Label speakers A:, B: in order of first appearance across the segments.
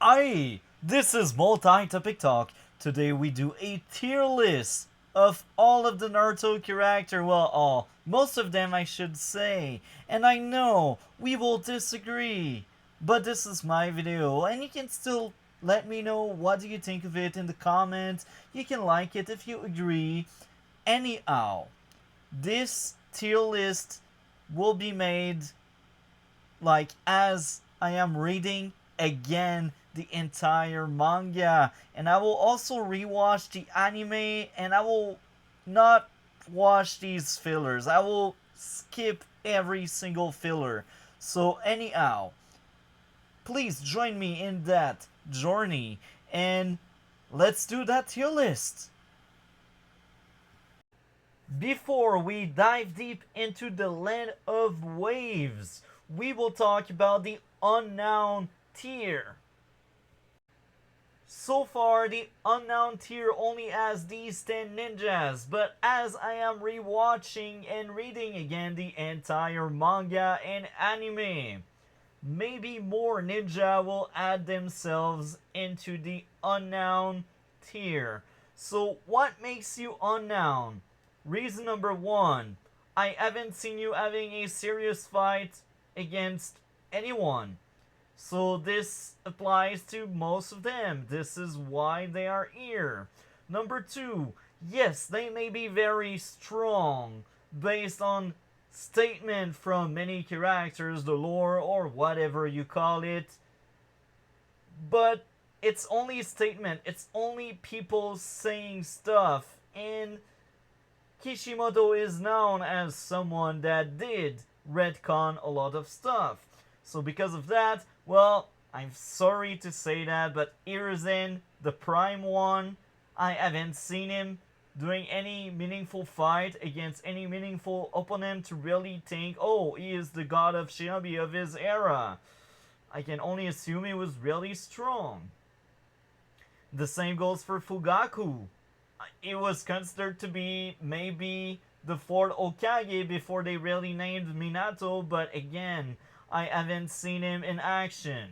A: Aye, this is Multi-Topic Talk. Today we do a tier list of all of the Naruto character. Well, all. Most of them, I should say. And I know we will disagree. But this is my video, and you can still let me know what do you think of it in the comments. You can like it if you agree. Anyhow, this tier list will be made like as I am reading again the entire manga, and I will also rewatch the anime, and I will not watch these fillers. I will skip every single filler. So anyhow, please join me in that journey, and let's do that tier list. Before we dive deep into the land of waves, we will talk about the unknown tier. So far, the unknown tier only has these 10 ninjas, but as I am rewatching and reading again the entire manga and anime, maybe more ninja will add themselves into the unknown tier. So, what makes you unknown? Reason number one, I haven't seen you having a serious fight against anyone. So this applies to most of them. This is why they are here. Number two, yes, they may be very strong based on statement from many characters, the lore, or whatever you call it. But it's only a statement. It's only people saying stuff. And Kishimoto is known as someone that did retcon a lot of stuff. So because of that, well, I'm sorry to say that, but Hiruzen, the prime one, I haven't seen him doing any meaningful fight against any meaningful opponent to really think, oh, he is the god of shinobi of his era. I can only assume he was really strong. The same goes for Fugaku. It was considered to be maybe the fourth Okage before they really named Minato, but again, I haven't seen him in action.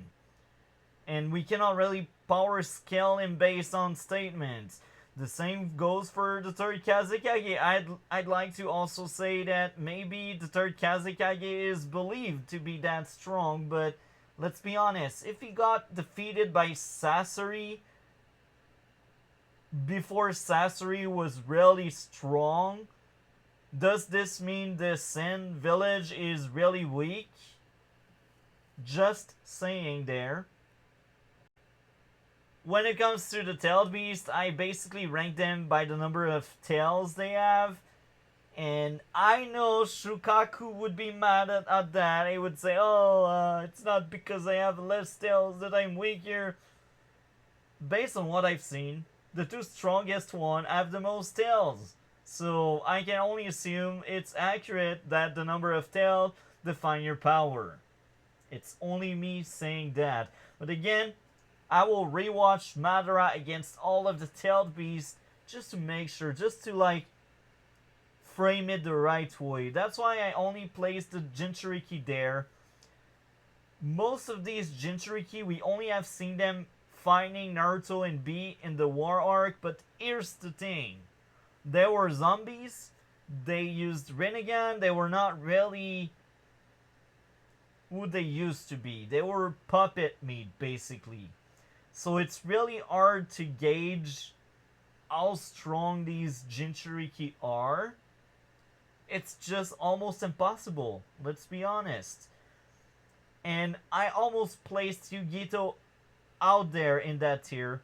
A: And we cannot really power scale him based on statements. The same goes for the third Kazekage. I'd like to also say that maybe the third Kazekage is believed to be that strong, but let's be honest, if he got defeated by Sasori before Sasori was really strong, does this mean the Sen village is really weak? Just saying there. When it comes to the tailed beast, I basically rank them by the number of tails they have. And I know Shukaku would be mad at that. He would say, oh, it's not because I have less tails that I'm weaker. Based on what I've seen, the two strongest one have the most tails. So I can only assume it's accurate that the number of tails define your power. It's only me saying that. But again, I will rewatch Madara against all of the tailed beasts just to make sure, just to like frame it the right way. That's why I only placed the Jinchuriki there. Most of these Jinchuriki, we only have seen them fighting Naruto and B in the war arc, but here's the thing. They were zombies, they used Rinnegan, they were not really who they used to be. They were puppet meat, basically. So it's really hard to gauge how strong these Jinchuriki are. It's just almost impossible, let's be honest. And I almost placed Yugito out there in that tier,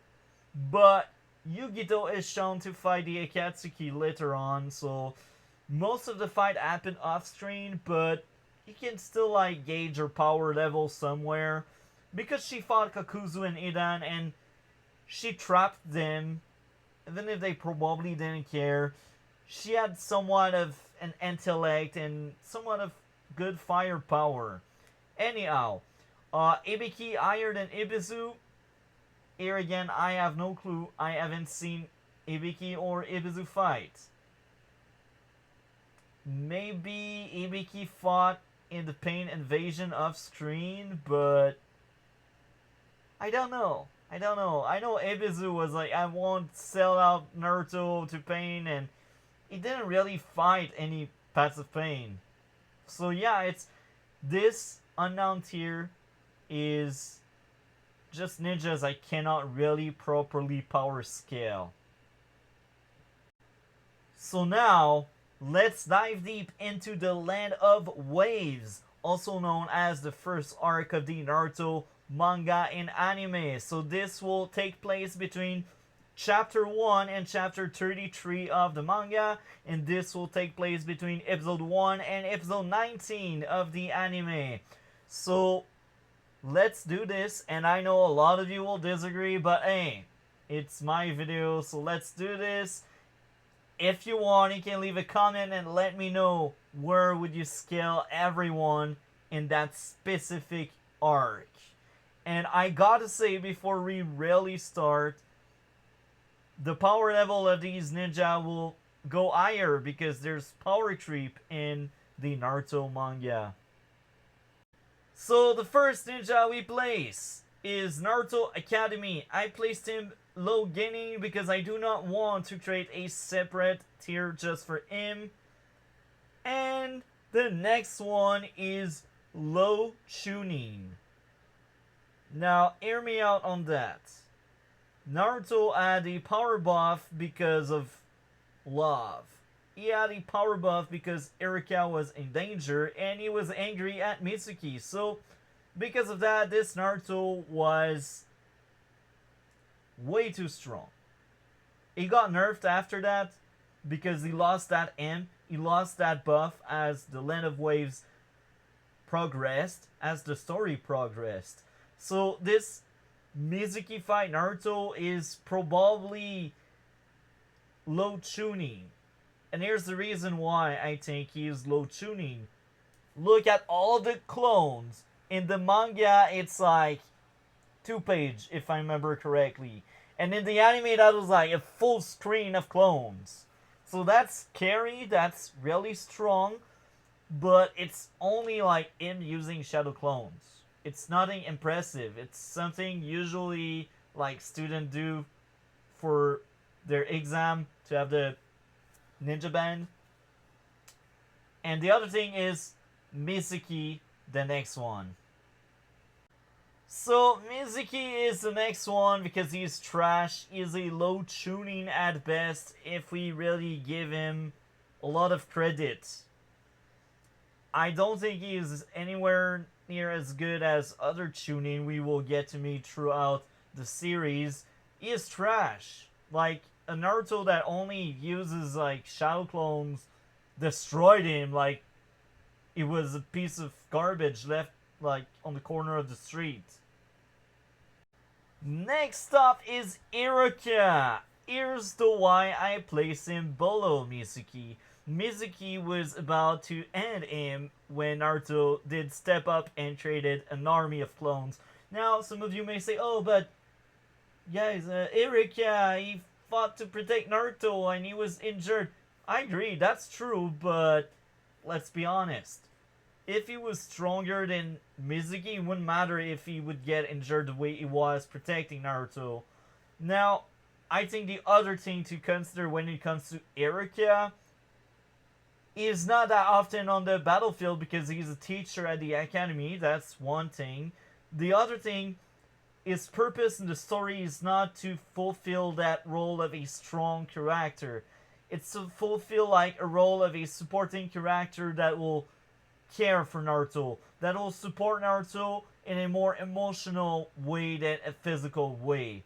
A: but Yugito is shown to fight the Akatsuki later on, so most of the fight happened off screen, but you can still like gauge her power level somewhere, because she fought Kakuzu and Idan and she trapped them, even if they probably didn't care. She had somewhat of an intellect and somewhat of good firepower. Anyhow, Ibiki higher than Ibizu. Here again, I have no clue. I haven't seen Ibiki or Ibizu fight. Maybe Ibiki fought in the Pain Invasion off screen, but I don't know. I don't know. I know Ibizu was like, I won't sell out Naruto to pain, and he didn't really fight any passive pain. So yeah, it's this unknown tier is just ninjas I cannot really properly power scale. So now, let's dive deep into the Land of Waves, also known as the first arc of the Naruto manga and anime. So this will take place between chapter 1 and chapter 33 of the manga, and this will take place between episode 1 and episode 19 of the anime. So let's do this, and I know a lot of you will disagree, but hey, it's my video, so let's do this. If you want, you can leave a comment and let me know where would you scale everyone in that specific arc. And I gotta say, before we really start, the power level of these ninja will go higher because there's power creep in the Naruto manga. So the first ninja we place is Naruto Academy. I placed him low gaming because I do not want to create a separate tier just for him. And the next one is low tuning. Now hear me out on that. Naruto had a power buff because of love. He had a power buff because Erika was in danger and he was angry at Mitsuki. So because of that, this Naruto was way too strong. He got nerfed after that because he lost that M. He lost that buff as the Land of Waves progressed, as the story progressed. So this Mizuki fight Naruto is probably low tuning. And here's the reason why I think he is low tuning. Look at all the clones. In the manga, it's like 2-page, if I remember correctly. And in the anime, that was like a full screen of clones. So that's scary, that's really strong. But it's only like him using shadow clones. It's nothing impressive. It's something usually like students do for their exam to have the ninja band. And the other thing is Mizuki, the next one. So Mizuki is the next one because he's trash. He's a low tuning at best if we really give him a lot of credit. I don't think he is anywhere near as good as other tuning we will get to meet throughout the series. He is trash. Like, a Naruto that only uses like shadow clones destroyed him like it was a piece of garbage left like on the corner of the street. Next up is Iruka. Here's the why I place him below Mizuki. Mizuki was about to end him when Naruto did step up and created an army of clones. Now, some of you may say, oh, but guys, Iruka, he fought to protect Naruto and he was injured. I agree, that's true, but let's be honest. If he was stronger than Mizuki, it wouldn't matter if he would get injured the way he was protecting Naruto. Now, I think the other thing to consider when it comes to Iruka is not that often on the battlefield because he's a teacher at the academy. That's one thing. The other thing, his purpose in the story is not to fulfill that role of a strong character. It's to fulfill like a role of a supporting character that will care for Naruto, that will support Naruto in a more emotional way than a physical way.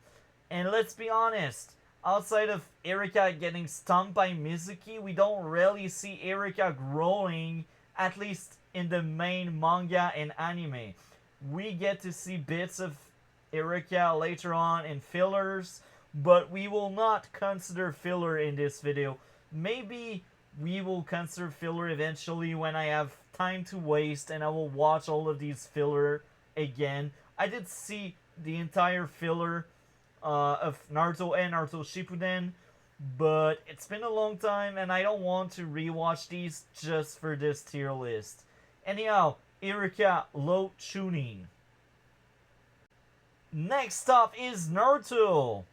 A: And let's be honest, outside of Iruka getting stumped by Mizuki, we don't really see Iruka growing, at least in the main manga and anime. We get to see bits of Iruka later on in fillers, but we will not consider filler in this video. Maybe we will consider filler eventually when I have time to waste and I will watch all of these filler again. I did see the entire filler of Naruto and Naruto Shippuden, but it's been a long time and I don't want to rewatch these just for this tier list. Anyhow, Iruka, low tuning. Next up is Naruto,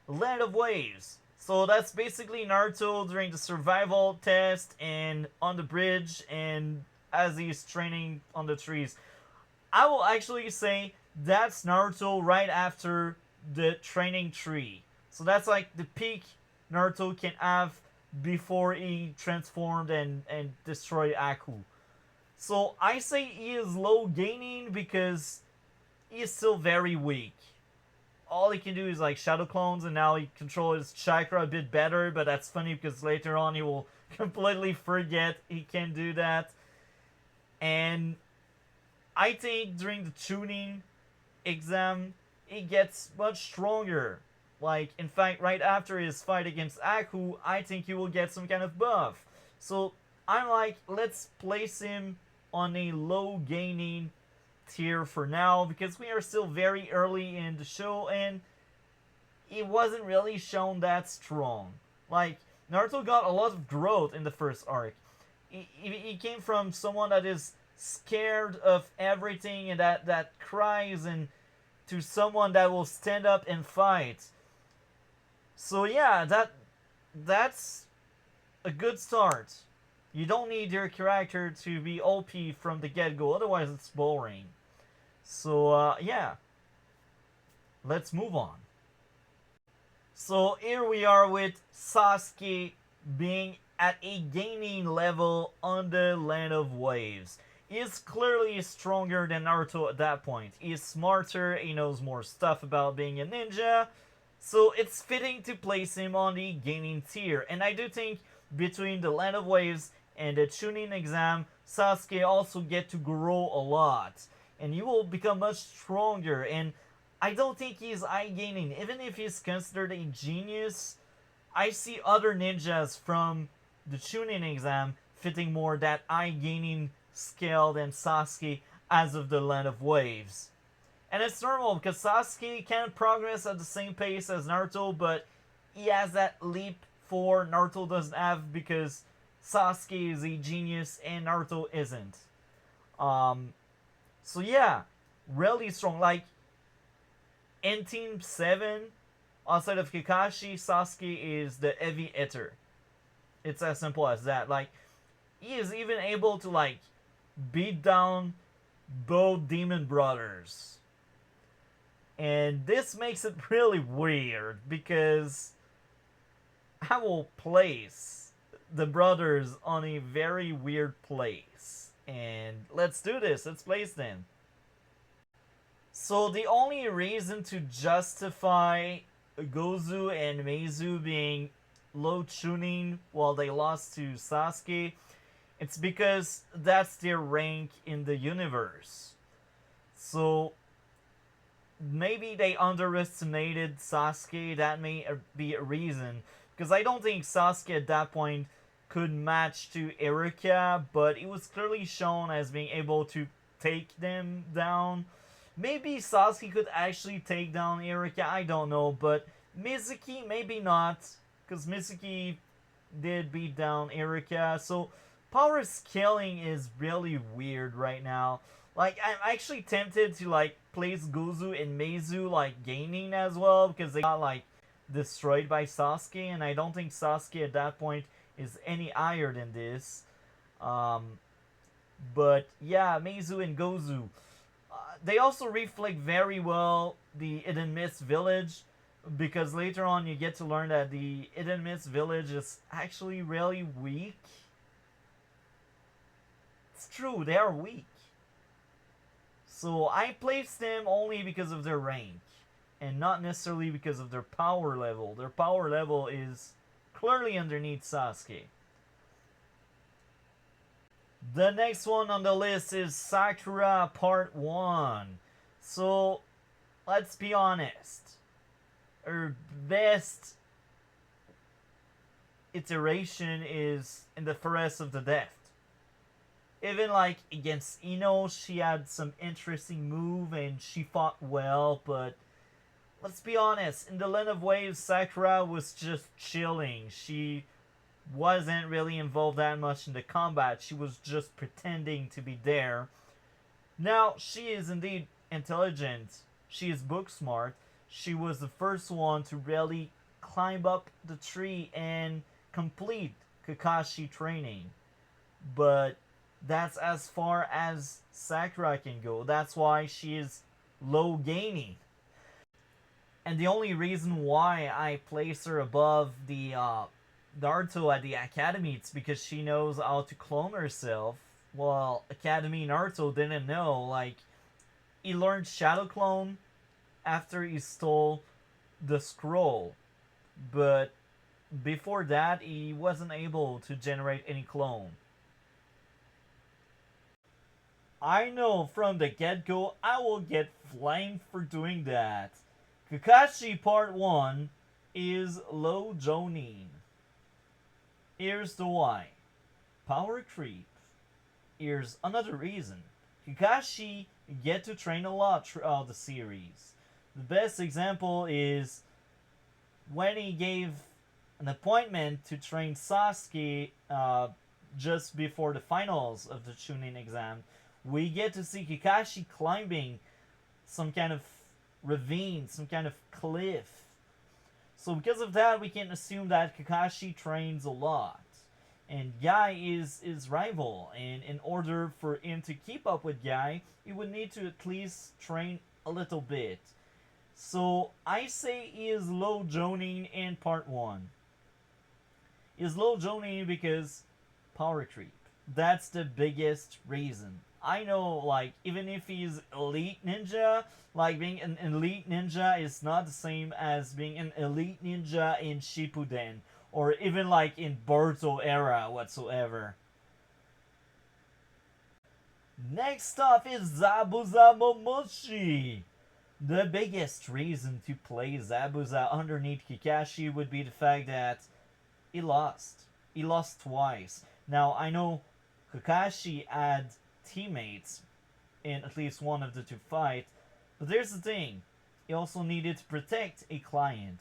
A: Land of Waves. So that's basically Naruto during the survival test and on the bridge and as he's training on the trees. I will actually say that's Naruto right after the training tree. So that's like the peak Naruto can have before he transformed and destroyed Aku. So I say he is low gaining because he is still very weak. All he can do is like shadow clones, and now he controls his chakra a bit better. But that's funny because later on he will completely forget he can do that. And I think during the tuning exam, he gets much stronger. Like, in fact, right after his fight against Aku, I think he will get some kind of buff. So I'm like, let's place him on a low gaining tier for now because we are still very early in the show and it wasn't really shown that strong. Like, Naruto got a lot of growth in the first arc. He came from someone that is scared of everything and that cries and to someone that will stand up and fight. So yeah, that's a good start. You don't need your character to be OP from the get-go, otherwise it's boring. So yeah, let's move on. So here we are with Sasuke being at a gaining level on the Land of Waves. He is clearly stronger than Naruto at that point. He is smarter, he knows more stuff about being a ninja, so it's fitting to place him on the gaining tier. And I do think between the Land of Waves and the tuning exam, Sasuke also get to grow a lot. And he will become much stronger. And I don't think he's eye gaining. Even if he's considered a genius, I see other ninjas from the tuning exam fitting more that eye gaining scale than Sasuke as of the Land of Waves. And it's normal because Sasuke can't progress at the same pace as Naruto, but he has that leap for Naruto doesn't have because Sasuke is a genius and Naruto isn't. So yeah, really strong. Like in Team 7, outside of Kakashi, Sasuke is the heavy hitter. It's as simple as that. Like, he is even able to like beat down both demon brothers. And this makes it really weird because I will place the brothers on a very weird place. And let's do this. Let's place them. So the only reason to justify Gozu and Meizu being low tuning while they lost to Sasuke, it's because that's their rank in the universe. So maybe they underestimated Sasuke. That may be a reason. Because I don't think Sasuke at that point could match to Erika, but it was clearly shown as being able to take them down. Maybe Sasuke could actually take down Erika, I don't know, but Mizuki, maybe not, because Mizuki did beat down Erika, so power scaling is really weird right now. Like, I'm actually tempted to, like, place Gozu and Meizu, like, gaining as well, because they got, like, destroyed by Sasuke, and I don't think Sasuke at that point is any higher than this. But yeah, Meizu and Gozu. They also reflect very well the Hidden Mist village, because later on you get to learn that the Hidden Mist village is actually really weak. It's true, they are weak. So I placed them only because of their rank, and not necessarily because of their power level. Their power level is clearly underneath Sasuke. The next one on the list is Sakura Part 1. So, let's be honest. Her best iteration is in the Forest of the Death. Even like against Ino, she had some interesting move and she fought well, but let's be honest, in the Land of Waves, Sakura was just chilling. She wasn't really involved that much in the combat. She was just pretending to be there. Now, she is indeed intelligent. she is book smart. She was the first one to really climb up the tree and complete Kakashi training. But that's as far as Sakura can go. That's why she is low gaining. And the only reason why I place her above the Naruto at the academy, it's because she knows how to clone herself. Well, Academy Naruto didn't know. Like, he learned Shadow Clone after he stole the scroll. But before that, he wasn't able to generate any clone. I know from the get-go I will get flamed for doing that. Kakashi Part 1 is low Jonin. Here's the why. Power creep. Here's another reason. Kakashi get to train a lot throughout the series. The best example is when he gave an appointment to train Sasuke just before the finals of the Chunin exam. We get to see Kakashi climbing some kind of ravine, some kind of cliff. So because of that, we can assume that Kakashi trains a lot. And Guy is his rival, and in order for him to keep up with Guy, he would need to at least train a little bit. So I say he is low Jonin in Part 1. He is low Jonin because power creep. That's the biggest reason. I know, like, even if he's elite ninja, like, being an elite ninja is not the same as being an elite ninja in Shippuden, or even, like, in Boruto era whatsoever. Next up is Zabuza Momoshi. The biggest reason to play Zabuza underneath Kakashi would be the fact that he lost. He lost twice. Now, I know Kakashi had teammates in at least one of the two fights, but there's the thing. He also needed to protect a client.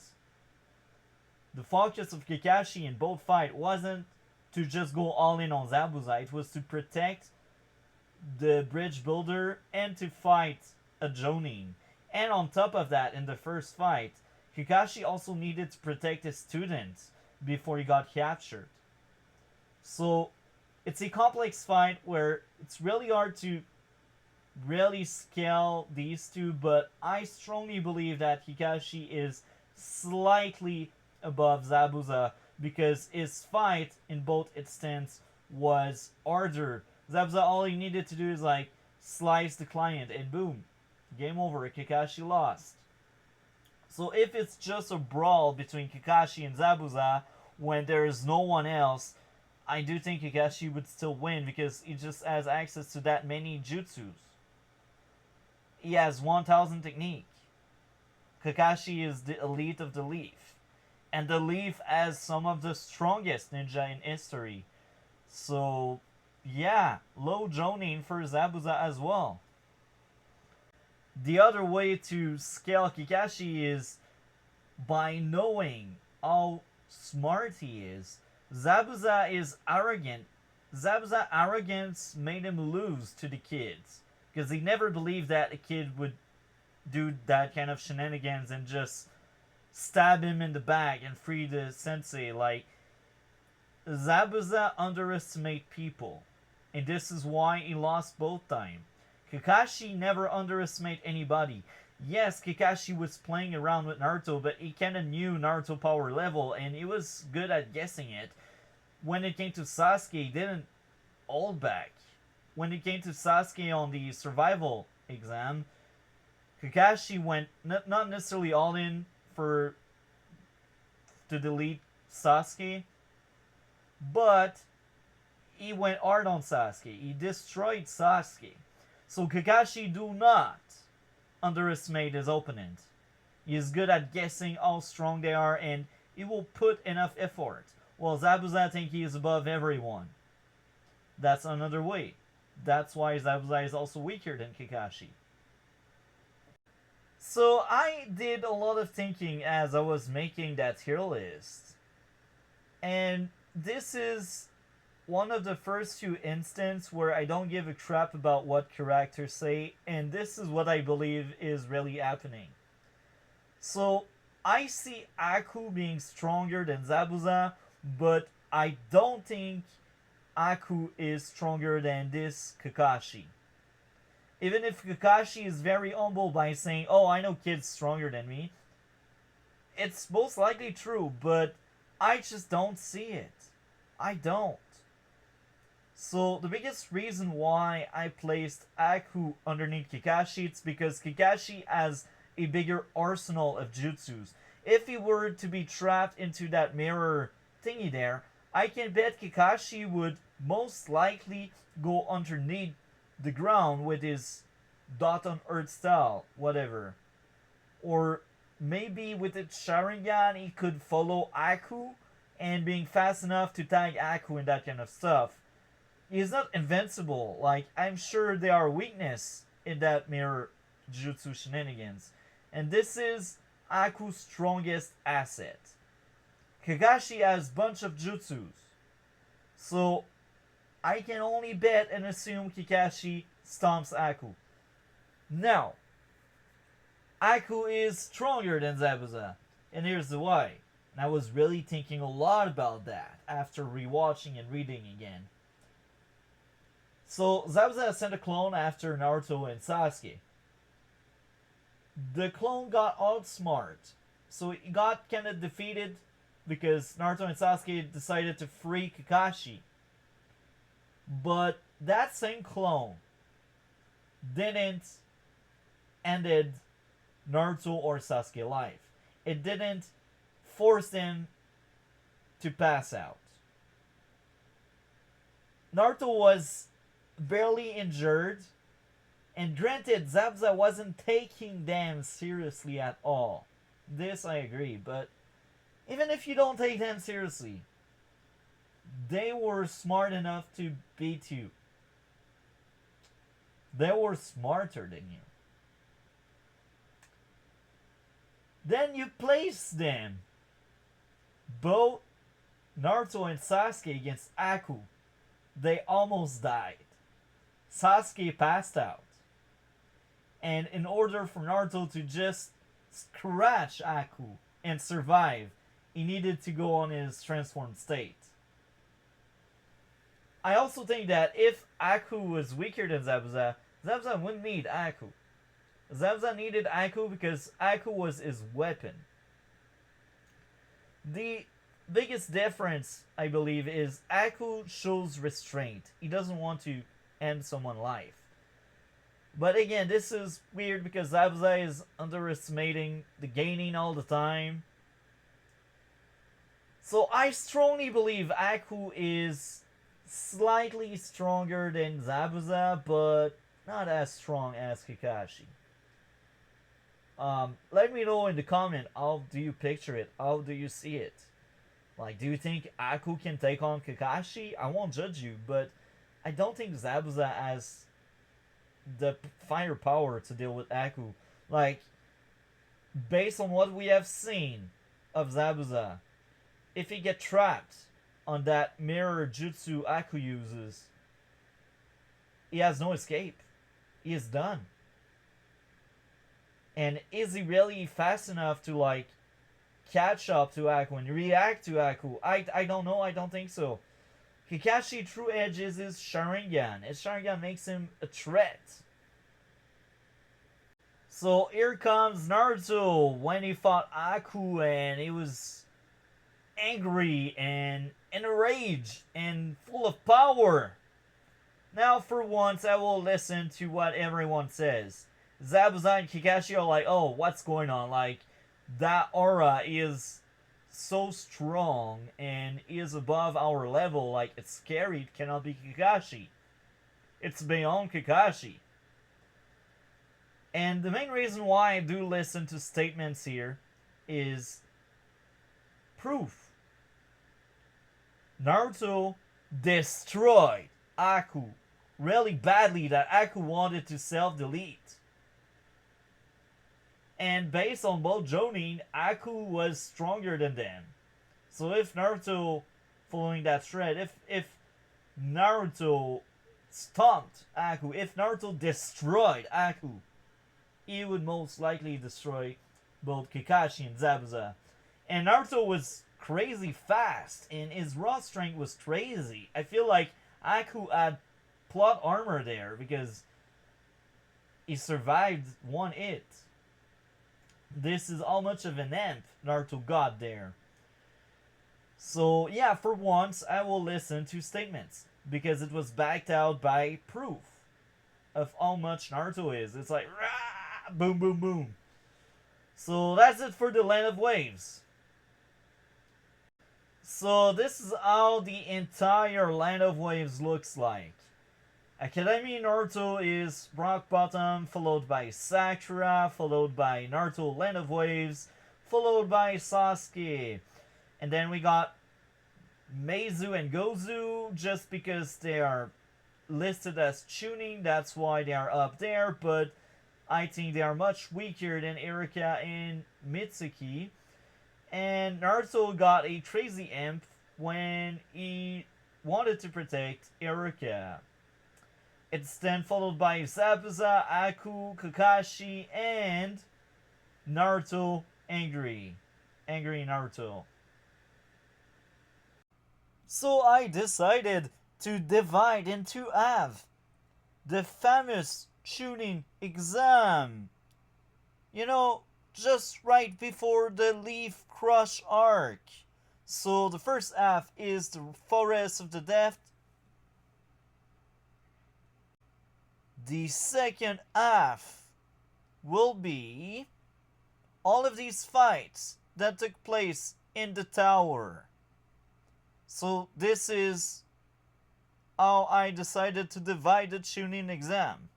A: The focus of Kakashi in both fights wasn't to just go all in on Zabuza. It was to protect the bridge builder and to fight a Jonin. And on top of that, in the first fight, Kakashi also needed to protect his students before he got captured. So it's a complex fight where it's really hard to really scale these two, but I strongly believe that Kakashi is slightly above Zabuza because his fight in both instances was harder. Zabuza, all he needed to do is like slice the client and boom, game over. Kakashi lost. So if it's just a brawl between Kakashi and Zabuza when there is no one else, I do think Kakashi would still win because he just has access to that many jutsus. He has 1000 technique. Kakashi is the elite of the leaf. And the leaf has some of the strongest ninja in history. So, yeah, low Jonin for Zabuza as well. The other way to scale Kakashi is by knowing how smart he is. Zabuza is arrogant. Zabuza arrogance made him lose to the kids. Because he never believed that a kid would do that kind of shenanigans and just stab him in the back and free the sensei. Like, Zabuza underestimates people. And this is why he lost both times. Kakashi never underestimated anybody. Yes, Kakashi was playing around with Naruto, but he kind of knew Naruto power level, and he was good at guessing it. When it came to Sasuke, he didn't hold back. When it came to Sasuke on the survival exam, Kakashi went not necessarily all in to delete Sasuke, but he went hard on Sasuke. He destroyed Sasuke. So Kakashi do not underestimate his opponent. He is good at guessing how strong they are, and he will put enough effort. Well, Zabuza think he is above everyone. That's another way. That's why Zabuza is also weaker than Kakashi. So I did a lot of thinking as I was making that tier list. And this is one of the first few instances where I don't give a crap about what characters say, and this is what I believe is really happening. So, I see Aku being stronger than Zabuza, but I don't think Aku is stronger than this Kakashi. Even if Kakashi is very humble by saying, "Oh, I know kids stronger than me," it's most likely true, but I just don't see it. I don't. So the biggest reason why I placed Aku underneath Kakashi is because Kakashi has a bigger arsenal of jutsus. If he were to be trapped into that mirror thingy there, I can bet Kakashi would most likely go underneath the ground with his dot on earth style, whatever. Or maybe with its Sharingan he could follow Aku and being fast enough to tag Aku and that kind of stuff. He's not invincible. Like, I'm sure there are weakness in that mirror jutsu shenanigans. And this is Aku's strongest asset. Kakashi has bunch of jutsus. So I can only bet and assume Kakashi stomps Aku. Now, Aku is stronger than Zabuza. And here's the why. And I was really thinking a lot about that after rewatching and reading again. So, Zabuza sent a clone after Naruto and Sasuke. The clone got outsmart. So he got kind of defeated because Naruto and Sasuke decided to free Kakashi. But that same clone didn't ended Naruto or Sasuke life. It didn't force them to pass out. Naruto was barely injured, and granted, Zabuza wasn't taking them seriously at all. This I agree, but even if you don't take them seriously, they were smart enough to beat you. They were smarter than you. Then you place them, both Naruto and Sasuke, against Aku. They almost died. Sasuke passed out. And in order for Naruto to just scratch Aku and survive, he needed to go on his transformed state. I also think that if Aku was weaker than Zabuza, Zabuza wouldn't need Aku. Zabuza needed Aku because Aku was his weapon. The biggest difference, I believe, is Aku shows restraint. He doesn't want to end someone's life. But again, this is weird because Zabuza is underestimating the gaining all the time. So I strongly believe Aku is slightly stronger than Zabuza, but not as strong as Kakashi. Let me know in the comment, how do you picture it? How do you see it? Like, do you think Aku can take on Kakashi? I won't judge you, but I don't think Zabuza has the firepower to deal with Aku. Like, based on what we have seen of Zabuza, if he gets trapped on that mirror jutsu Aku uses, he has no escape. He is done. And is he really fast enough to, like, catch up to Aku and react to Aku? I don't know. I don't think so. Kakashi True Edge is his Sharingan. His Sharingan makes him a threat. So here comes Naruto when he fought Aku and he was angry and enraged and full of power. Now for once I will listen to what everyone says. Zabuza and Kakashi are like, oh, what's going on? Like, that aura is so strong and is above our level. Like, it's scary. It cannot be Kakashi. It's beyond Kakashi. And the main reason why I do listen to statements here is proof. Naruto destroyed Aku really badly that Aku wanted to self-delete. And based on both Jonin, Aku was stronger than them. So if Naruto, following that thread, if Naruto stomped Aku, if Naruto destroyed Aku, he would most likely destroy both Kakashi and Zabuza. And Naruto was crazy fast, and his raw strength was crazy. I feel like Aku had plot armor there because he survived one hit. This is how much of an amp Naruto got there. So yeah, for once I will listen to statements because it was backed out by proof of how much Naruto is. It's like rah, boom, boom, boom. So that's it for the Land of Waves. So this is how the entire Land of Waves looks like. Academy Naruto is rock bottom, followed by Sakura, followed by Naruto Land of Waves, followed by Sasuke. And then we got Meizu and Gozu, just because they are listed as tuning, that's why they are up there, but I think they are much weaker than Erika and Mitsuki. And Naruto got a crazy imp when he wanted to protect Erika. It's then followed by Zabuza, Aku, Kakashi, and Naruto angry. Angry Naruto. So I decided to divide into half the famous tuning exam. You know, just right before the Leaf Crush arc. So the first half is the Forest of the Death. The second half will be all of these fights that took place in the tower. So this is how I decided to divide the tuning exam.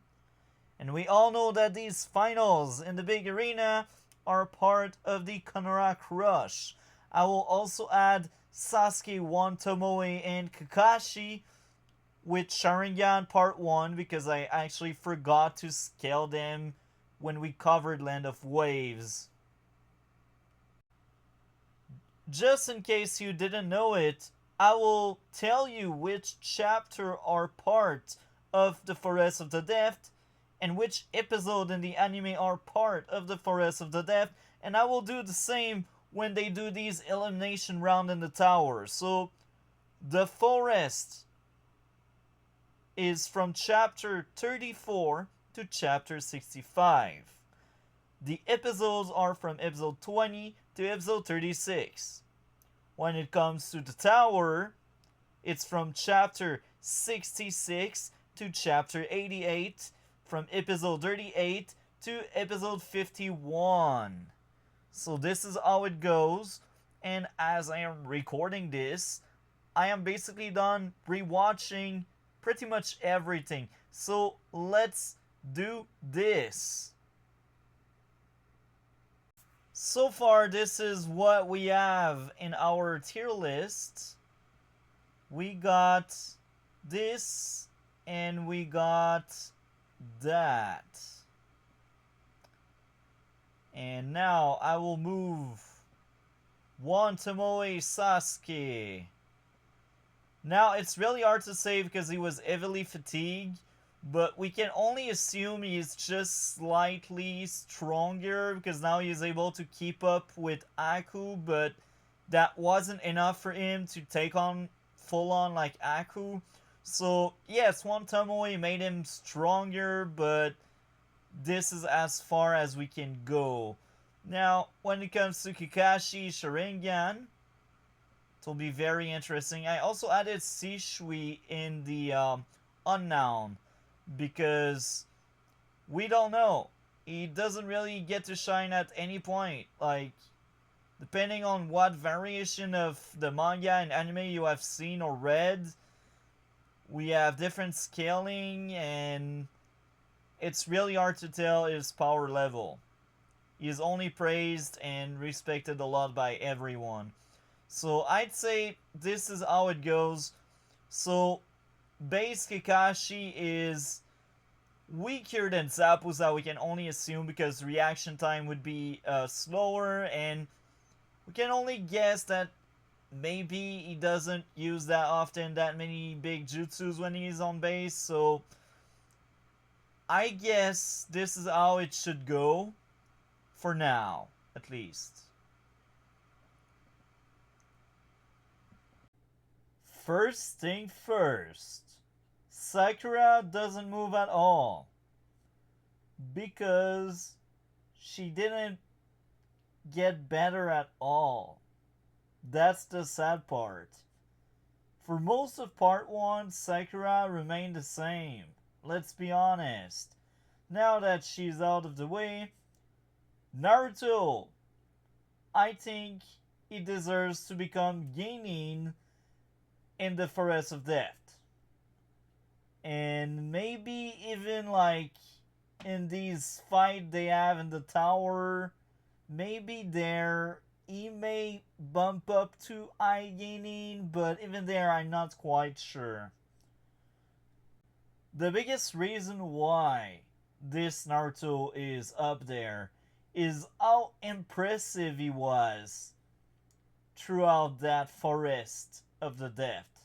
A: And we all know that these finals in the big arena are part of the Konoha Crush. I will also add Sasuke, Wan Tomoe, and Kakashi with Sharingan Part 1 because I actually forgot to scale them when we covered Land of Waves. Just in case you didn't know it, I will tell you which chapter are part of the Forest of the Death and which episode in the anime are part of the Forest of the Death, and I will do the same when they do these elimination round in the tower. So the Forest is from chapter 34 to chapter 65. The episodes are from episode 20 to episode 36. When it comes to the tower, it's from chapter 66 to chapter 88, from episode 38 to episode 51. So this is how it goes, and as I am recording this, I am basically done rewatching pretty much everything. So let's do this. So far, this is what we have in our tier list. We got this, and we got that. And now I will move Wan Tomoe Sasuke. Now, it's really hard to say because he was heavily fatigued, but we can only assume he's just slightly stronger because now he's able to keep up with Aku, but that wasn't enough for him to take on full-on like Aku. So, yes, Wan Tomoe made him stronger, but this is as far as we can go. Now, when it comes to Kakashi Sharingan, it will be very interesting. I also added Shishui in the unknown because we don't know. He doesn't really get to shine at any point. Like, depending on what variation of the manga and anime you have seen or read, we have different scaling, and it's really hard to tell his power level. He is only praised and respected a lot by everyone. So I'd say this is how it goes. So base Kakashi is weaker than Zabuza, we can only assume, because reaction time would be slower, and we can only guess that maybe he doesn't use that often, that many big jutsus when he's on base, so I guess this is how it should go, for now, at least. First thing first, Sakura doesn't move at all because she didn't get better at all. That's the sad part. For most of part 1, Sakura remained the same. Let's be honest. Now that she's out of the way, Naruto, I think he deserves to become Genin in the Forest of Death. And maybe even like in these fight they have in the tower, maybe there he may bump up to Genin, but even there I'm not quite sure. The biggest reason why this Naruto is up there is how impressive he was throughout that Forest of the Death.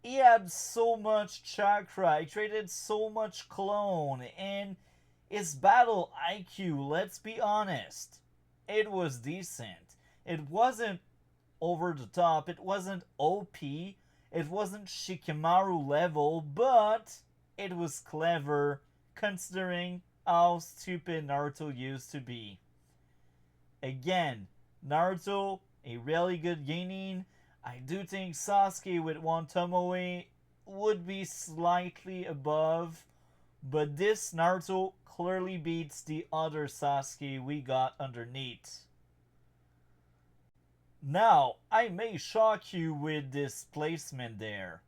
A: He had so much chakra, he traded so much clone, and his battle IQ, let's be honest, it was decent. It wasn't over the top, it wasn't OP, it wasn't Shikamaru level, but it was clever considering how stupid Naruto used to be. Again, Naruto, a really good genin. I do think Sasuke with one Tomoe would be slightly above, but this Naruto clearly beats the other Sasuke we got underneath. Now, I may shock you with this placement there.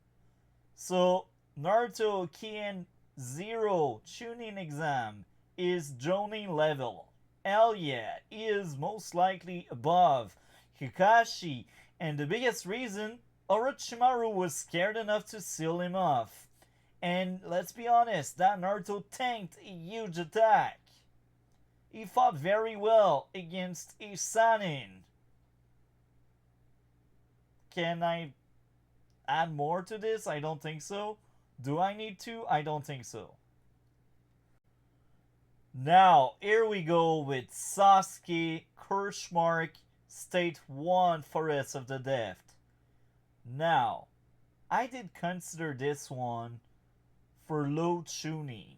A: So, Naruto Kien 0 Chunin exam is Jonin level. Hell yeah, he is most likely above Kakashi, and the biggest reason, Orochimaru was scared enough to seal him off. And let's be honest, that Naruto tanked a huge attack. He fought very well against a Sanin. Can I add more to this? I don't think so. Do I need to? I don't think so. Now, here we go with Sasuke Kirschmark State 1 Forest of the Death. Now, I did consider this one for low tuning.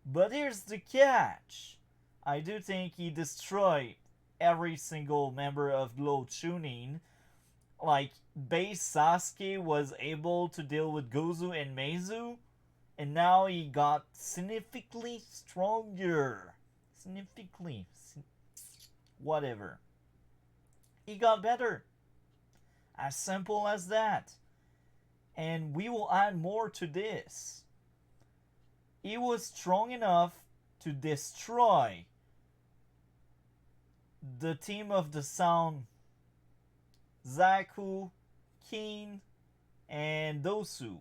A: But here's the catch. I do think he destroyed every single member of low tuning. Like, base Sasuke was able to deal with Gozu and Meizu, and now he got significantly stronger. Significantly. Whatever. He got better. As simple as that. And we will add more to this. He was strong enough to destroy the team of the Sound, Zaku, Kin, and Dosu.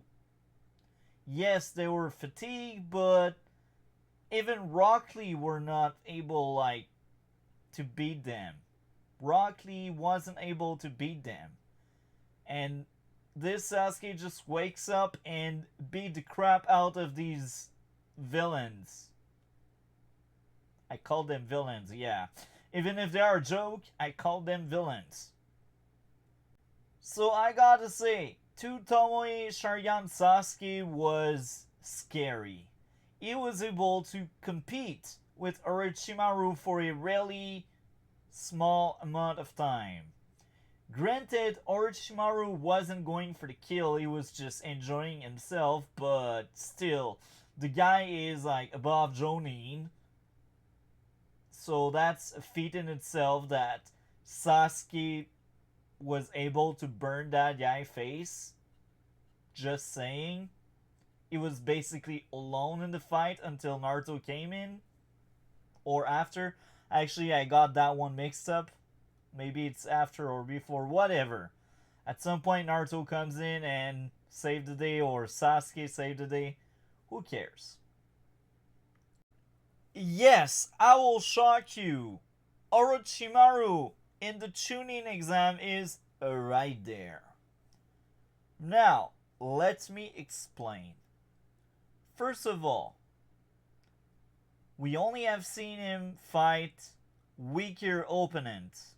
A: Yes, they were fatigued, but even Rock Lee were not able, to beat them. Rock Lee wasn't able to beat them. And this Sasuke just wakes up and beat the crap out of these villains. I call them villains, yeah. Even if they are a joke, I call them villains. So I gotta say, to Tomoe Sharingan Sasuke was scary. He was able to compete with Orochimaru for a really small amount of time. Granted, Orochimaru wasn't going for the kill, he was just enjoying himself, but still, the guy is above Jonin. So that's a feat in itself that Sasuke was able to burn that guy's face. Just saying. He was basically alone in the fight until Naruto came in. Or after. Actually, I got that one mixed up. Maybe it's after or before, whatever. At some point, Naruto comes in and saved the day, or Sasuke saved the day. Who cares? Yes, I will shock you. Orochimaru in the tuning exam is right there. Now, let me explain. First of all, we only have seen him fight weaker opponents.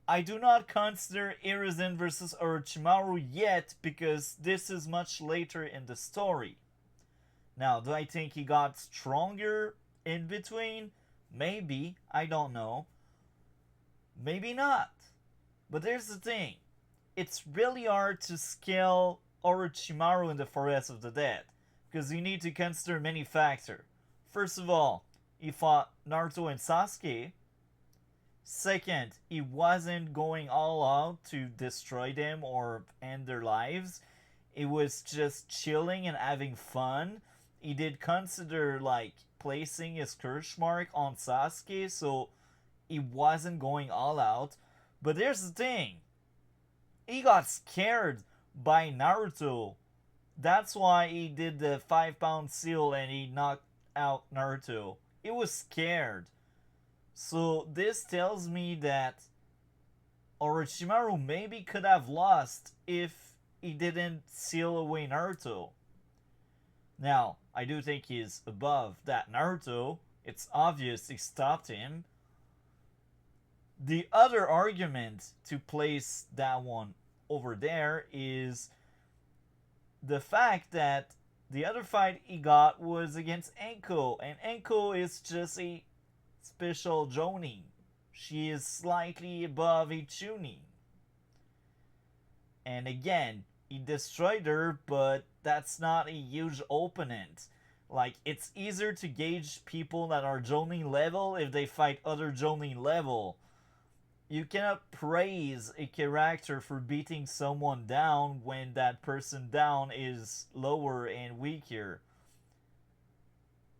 A: I do not consider Hiruzen versus Orochimaru yet because this is much later in the story. Now, do I think he got stronger in between? Maybe, I don't know. Maybe not. But here's the thing. It's really hard to scale Orochimaru in the Forest of the Dead because you need to consider many factors. First of all, he fought Naruto and Sasuke. Second, he wasn't going all out to destroy them or end their lives. It was just chilling and having fun. He did consider like placing his curse mark on Sasuke, so he wasn't going all out. But here's the thing. He got scared by Naruto. That's why he did the 5-pound seal and he knocked out Naruto. He was scared. So this tells me that Orochimaru maybe could have lost if he didn't seal away Naruto. Now, I do think he's above that Naruto. It's obvious he stopped him. The other argument to place that one over there is the fact that the other fight he got was against Enko, and Enko is just a special Jonin. She is slightly above a Chunin. And again, he destroyed her, but that's not a huge opponent. Like, it's easier to gauge people that are Jonin level if they fight other Jonin level. You cannot praise a character for beating someone down when that person down is lower and weaker.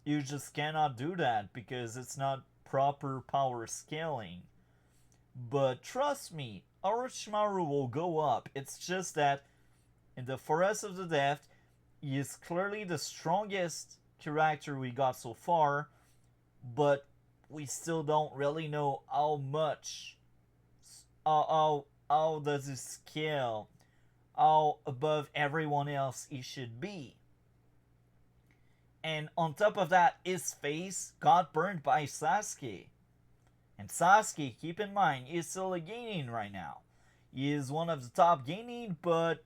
A: You just cannot do that because it's not proper power scaling. But trust me, Orochimaru will go up. It's just that in the Forest of the Dead, he is clearly the strongest character we got so far, but we still don't really know how much, how does he scale, how above everyone else he should be. And on top of that, his face got burned by Sasuke. And Sasuke, keep in mind, is still a Genin right now. He is one of the top Genin, but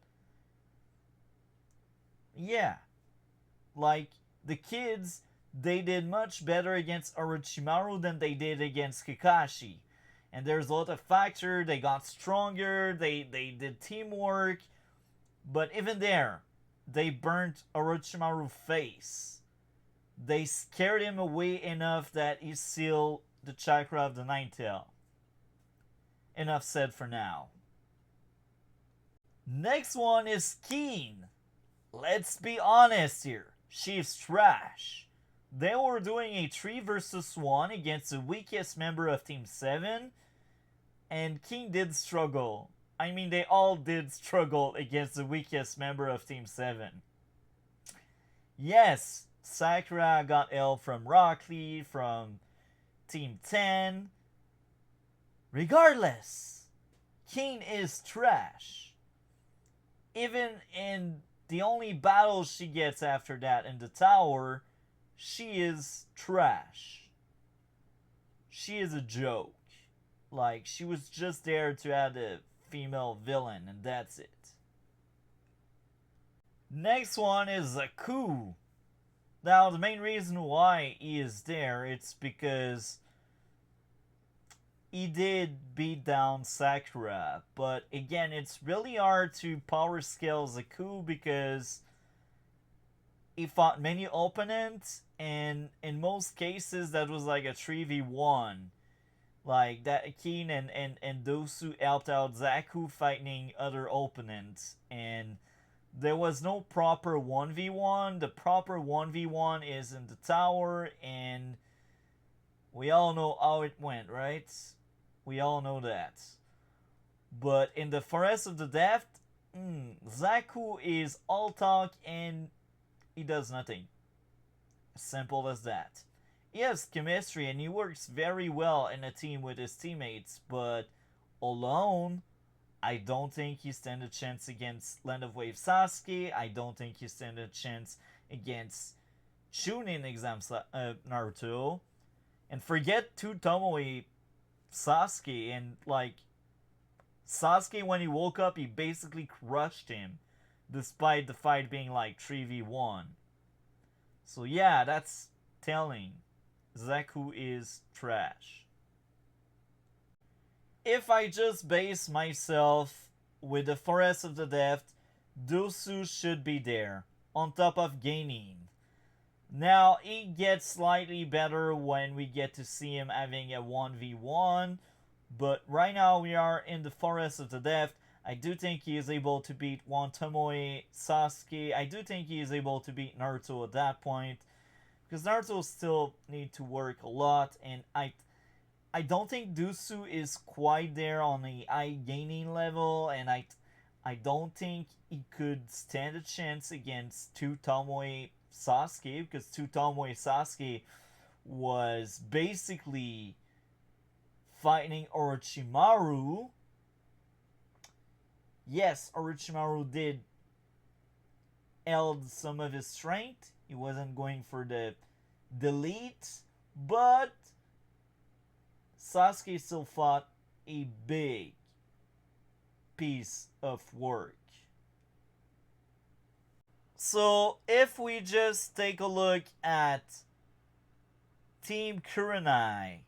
A: yeah. Like, the kids, they did much better against Orochimaru than they did against Kakashi. And there's a lot of factors. They got stronger, they did teamwork. But even there, they burnt Orochimaru's face. They scared him away enough that he sealed the chakra of the Ninetail. Enough said for now. Next one is Keen. Let's be honest here. She's trash. They were doing a 3 versus 1 against the weakest member of Team 7. And Keen did struggle. I mean, they all did struggle against the weakest member of Team 7. Yes, Sakura got help from Rock Lee, from Team 10. Regardless, Keen is trash. Even in the only battle she gets after that in the tower, she is trash. She is a joke. Like, she was just there to add a female villain, and that's it. Next one is Zaku. Now, the main reason why he is there, it's because he did beat down Sakura. But again, it's really hard to power scale Zaku because he fought many opponents, and in most cases that was like a 3v1. Like, that Keen and Dosu helped out Zaku fighting other opponents, and there was no proper 1v1. The proper 1v1 is in the tower, and we all know how it went, right? We all know that. But in the Forest of the Dead, Zaku is all talk and he does nothing. As simple as that. he has chemistry and he works very well in a team with his teammates, but alone, I don't think he stands a chance against Land of Wave Sasuke. I don't think he stands a chance against Chunin exam Naruto. And forget two Tomoe Sasuke, and like Sasuke, when he woke up, he basically crushed him, despite the fight being like 3v1. So yeah, that's telling. Zaku is trash. If I just base myself with the Forest of the Depth, Dosu should be there, on top of Genin. Now, he gets slightly better when we get to see him having a 1v1, but right now we are in the Forest of the Depth. I do think he is able to beat one Tomoe Sasuke. I do think he is able to beat Naruto at that point, because Naruto still need to work a lot, and I don't think Dusu is quite there on the eye gaining level, and I don't think he could stand a chance against two Tomoe Sasuke, because two Tomoe Sasuke was basically fighting Orochimaru. Yes, Orochimaru did held some of his strength. He wasn't going for the delete, but Sasuke still fought a big piece of work. So if we just take a look at Team Kurenai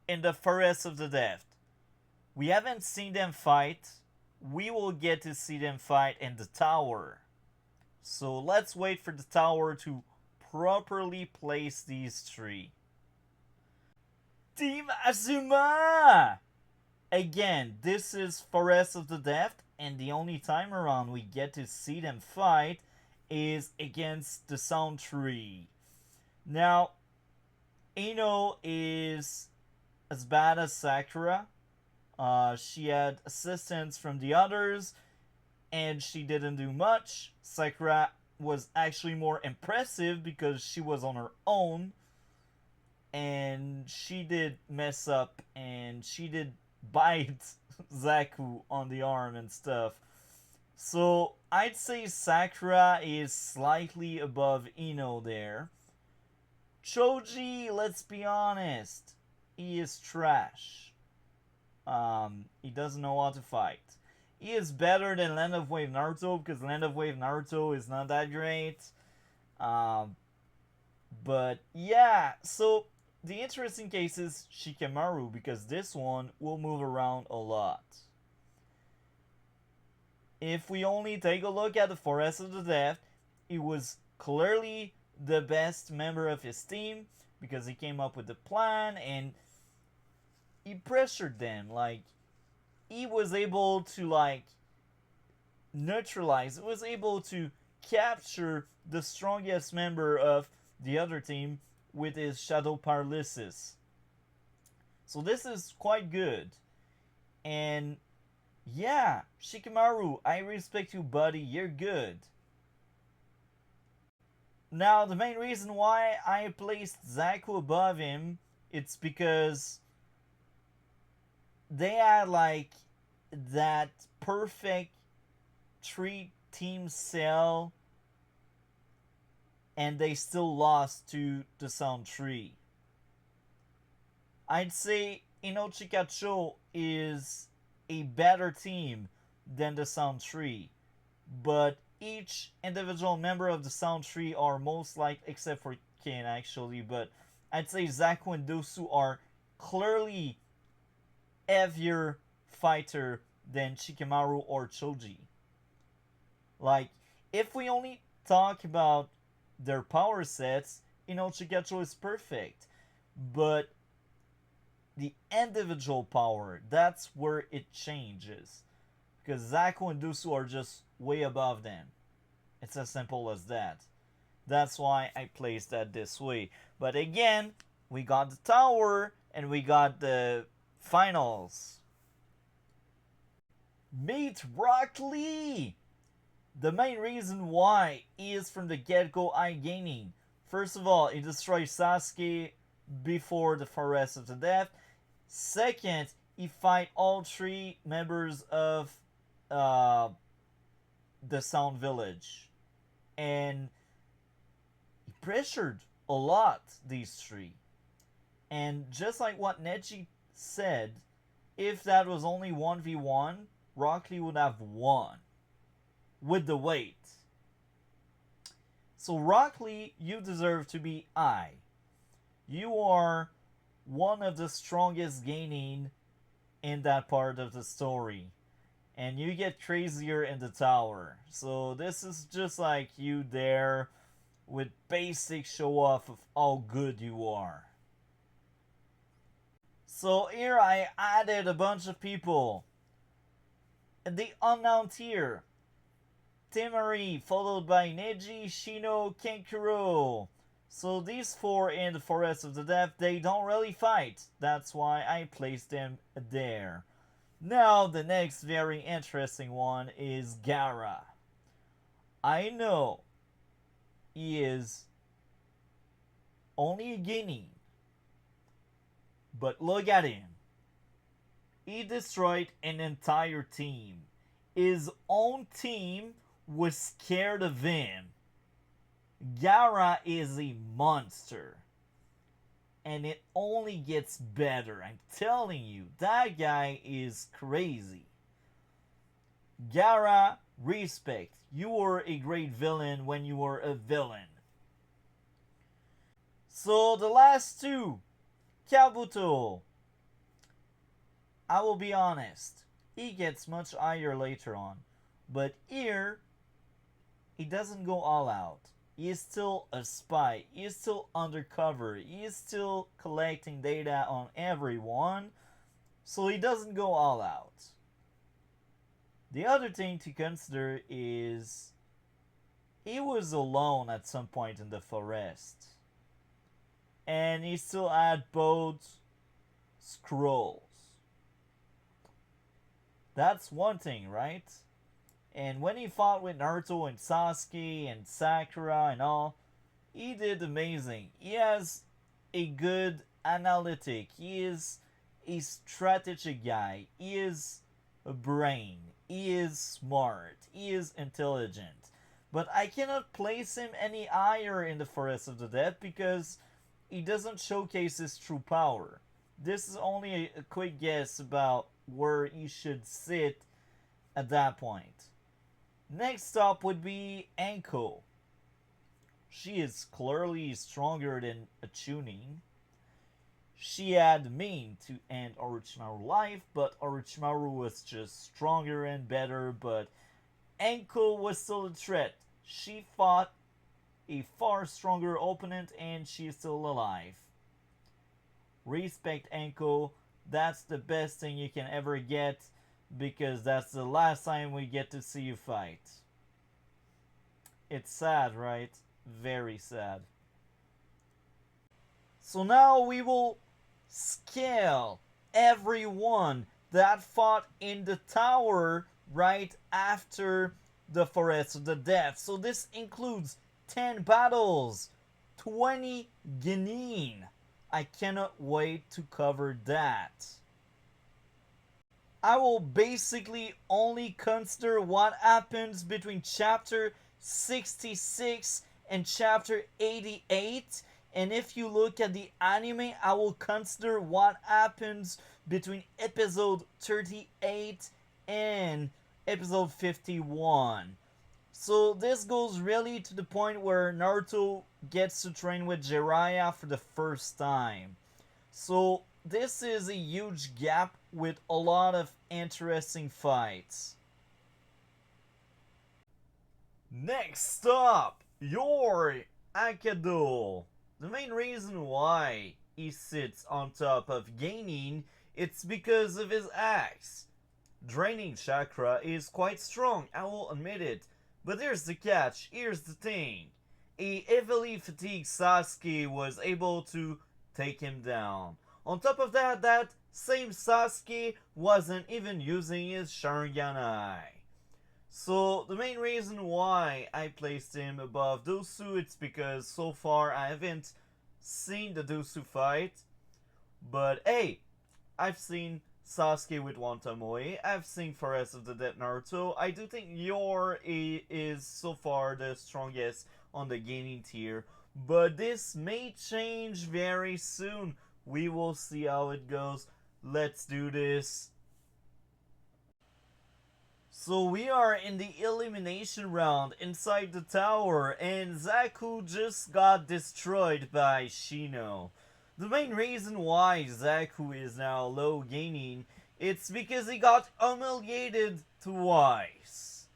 A: in the Forest of the Depth, we haven't seen them fight. We will get to see them fight in the tower. So let's wait for the tower to properly place these three. Team Azuma! Again, this is Forest of the Depth, and the only time around we get to see them fight is against the Sound Tree. Now, Ino is as bad as Sakura. She had assistance from the others, and she didn't do much. Sakura was actually more impressive because she was on her own, and she did mess up, and she did bite Zaku on the arm and stuff. So I'd say Sakura is slightly above Ino there. Choji, let's be honest, he is trash. He doesn't know how to fight. He is better than Land of Wave Naruto, because Land of Wave Naruto is not that great. But yeah, so the interesting case is Shikamaru, because this one will move around a lot. If we only take a look at the Forest of the Depth, he was clearly the best member of his team, because he came up with the plan and he pressured them. Like, he was able to like neutralize, was able to capture the strongest member of the other team with his shadow paralysis. So this is quite good. And yeah, Shikamaru, I respect you, buddy. You're good. Now, the main reason why I placed Zaku above him, it's because they had like that perfect 3-team cell, and they still lost to the Sound Tree. I'd say Inochikacho is a better team than the Sound Tree, but each individual member of the Sound Tree are most like, except for Ken actually, but I'd say Zaku and Dosu are clearly heavier fighter than Shikamaru or Choji. Like, if we only talk about their power sets, Chikacho is perfect. But the individual power, that's where it changes. Because Zaku and Dusu are just way above them. It's as simple as that. That's why I placed that this way. But again, we got the tower and we got the finals. Meet Rock Lee! The main reason why he is from the get-go eye gaining. First of all, he destroys Sasuke before the Forest of the Death. Second, he fight all three members of uh, the Sound Village. And he pressured a lot these three. And just like what Neji said, if that was only 1v1, Rock Lee would have won with the weight. So Rock Lee, you deserve to be I. You are one of the strongest gaining in that part of the story. And you get crazier in the tower. So this is just like you there with basic show off of how good you are. So here I added a bunch of people. The unknown tier. Temari, followed by Neji, Shino, Kenkuro. So these four in the Forest of the Death, they don't really fight. That's why I placed them there. Now the next very interesting one is Gaara. I know he is only a guinea, but look at him. He destroyed an entire team. His own team was scared of him. Gaara is a monster. And it only gets better. I'm telling you, that guy is crazy. Gaara, respect. You were a great villain when you were a villain. So the last two, Kabuto. I will be honest, he gets much higher later on. But here, he doesn't go all out. He is still a spy. He is still undercover. He is still collecting data on everyone. So he doesn't go all out. The other thing to consider is he was alone at some point in the forest. And he still had both scrolls. That's one thing, right? And when he fought with Naruto and Sasuke and Sakura and all, he did amazing. He has a good analytic. He is a strategic guy. He is a brain. He is smart. He is intelligent. But I cannot place him any higher in the Forest of the Dead because he doesn't showcase his true power. This is only a quick guess about where he should sit at that point. Next up would be Anko. She is clearly stronger than a Chunin. She had mean to end Orochimaru's life, but Orochimaru was just stronger and better, but Anko was still a threat. She fought a far stronger opponent and she is still alive. Respect Anko. That's the best thing you can ever get, because that's the last time we get to see you fight. It's sad, right? Very sad. So now we will scale everyone that fought in the tower right after the Forest of the Death. So this includes 10 battles, 20 Genin. I cannot wait to cover that. I will basically only consider what happens between chapter 66 and chapter 88. And if you look at the anime, I will consider what happens between episode 38 and episode 51. So this goes really to the point where Naruto gets to train with Jiraiya for the first time. So this is a huge gap with a lot of interesting fights. Next up, your Akado. The main reason why he sits on top of Genin, it's because of his axe. Draining chakra is quite strong, I will admit it. But here's the catch, here's the thing. A heavily fatigued Sasuke was able to take him down. On top of that, that same Sasuke wasn't even using his Sharingan. So the main reason why I placed him above those two, it's because so far I haven't seen the Dusu fight, but hey, I've seen Sasuke with Wantamoi. I've seen Forest of the Dead Naruto. I do think Yor is so far the strongest on the gaining tier, but this may change very soon. We will see how it goes. Let's do this. So we are in the elimination round inside the tower, and Zaku just got destroyed by Shino. The main reason why Zaku is now low gaining, it's because he got humiliated twice.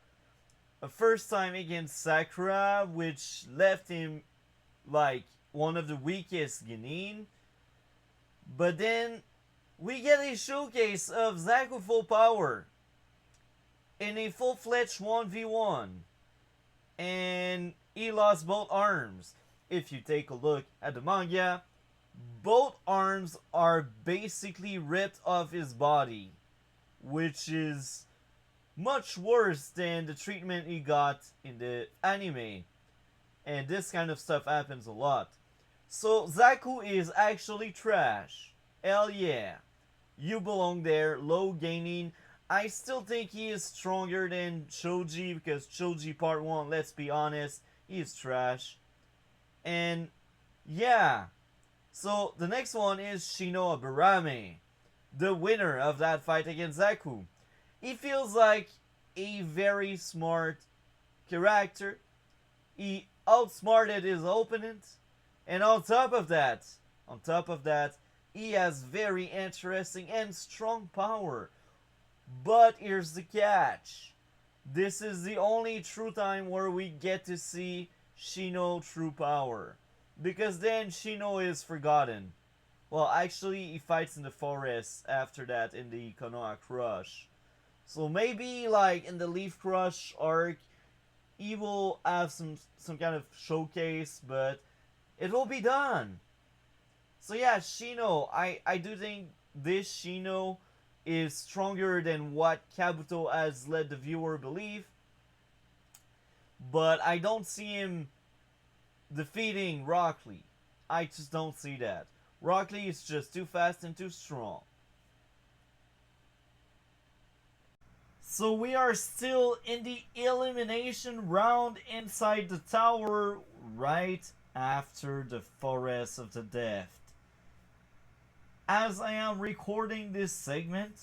A: A first time against Sakura, which left him like one of the weakest Genin. But then we get a showcase of Zaku full power in a full-fledged 1v1, and he lost both arms. If you take a look at the manga, both arms are basically ripped off his body, which is much worse than the treatment he got in the anime. And this kind of stuff happens a lot. So Zaku is actually trash. Hell yeah. You belong there, low gaining. I still think he is stronger than Choji, because Choji Part 1, let's be honest, he is trash. And yeah, so the next one is Shino Aburame, the winner of that fight against Zaku. He feels like a very smart character. He outsmarted his opponent, and on top of that, he has very interesting and strong power. But here's the catch. This is the only true time where we get to see Shino true power. Because then Shino is forgotten. Well, actually, he fights in the forest after that in the Konoha Crush. So maybe, like, in the Leaf Crush arc, he will have some kind of showcase, but it will be done. So yeah, Shino, I do think this Shino is stronger than what Kabuto has led the viewer believe. But I don't see him defeating Rock Lee. I just don't see that. Rock Lee is just too fast and too strong. So we are still in the elimination round inside the tower right after the Forest of the Dead. As I am recording this segment,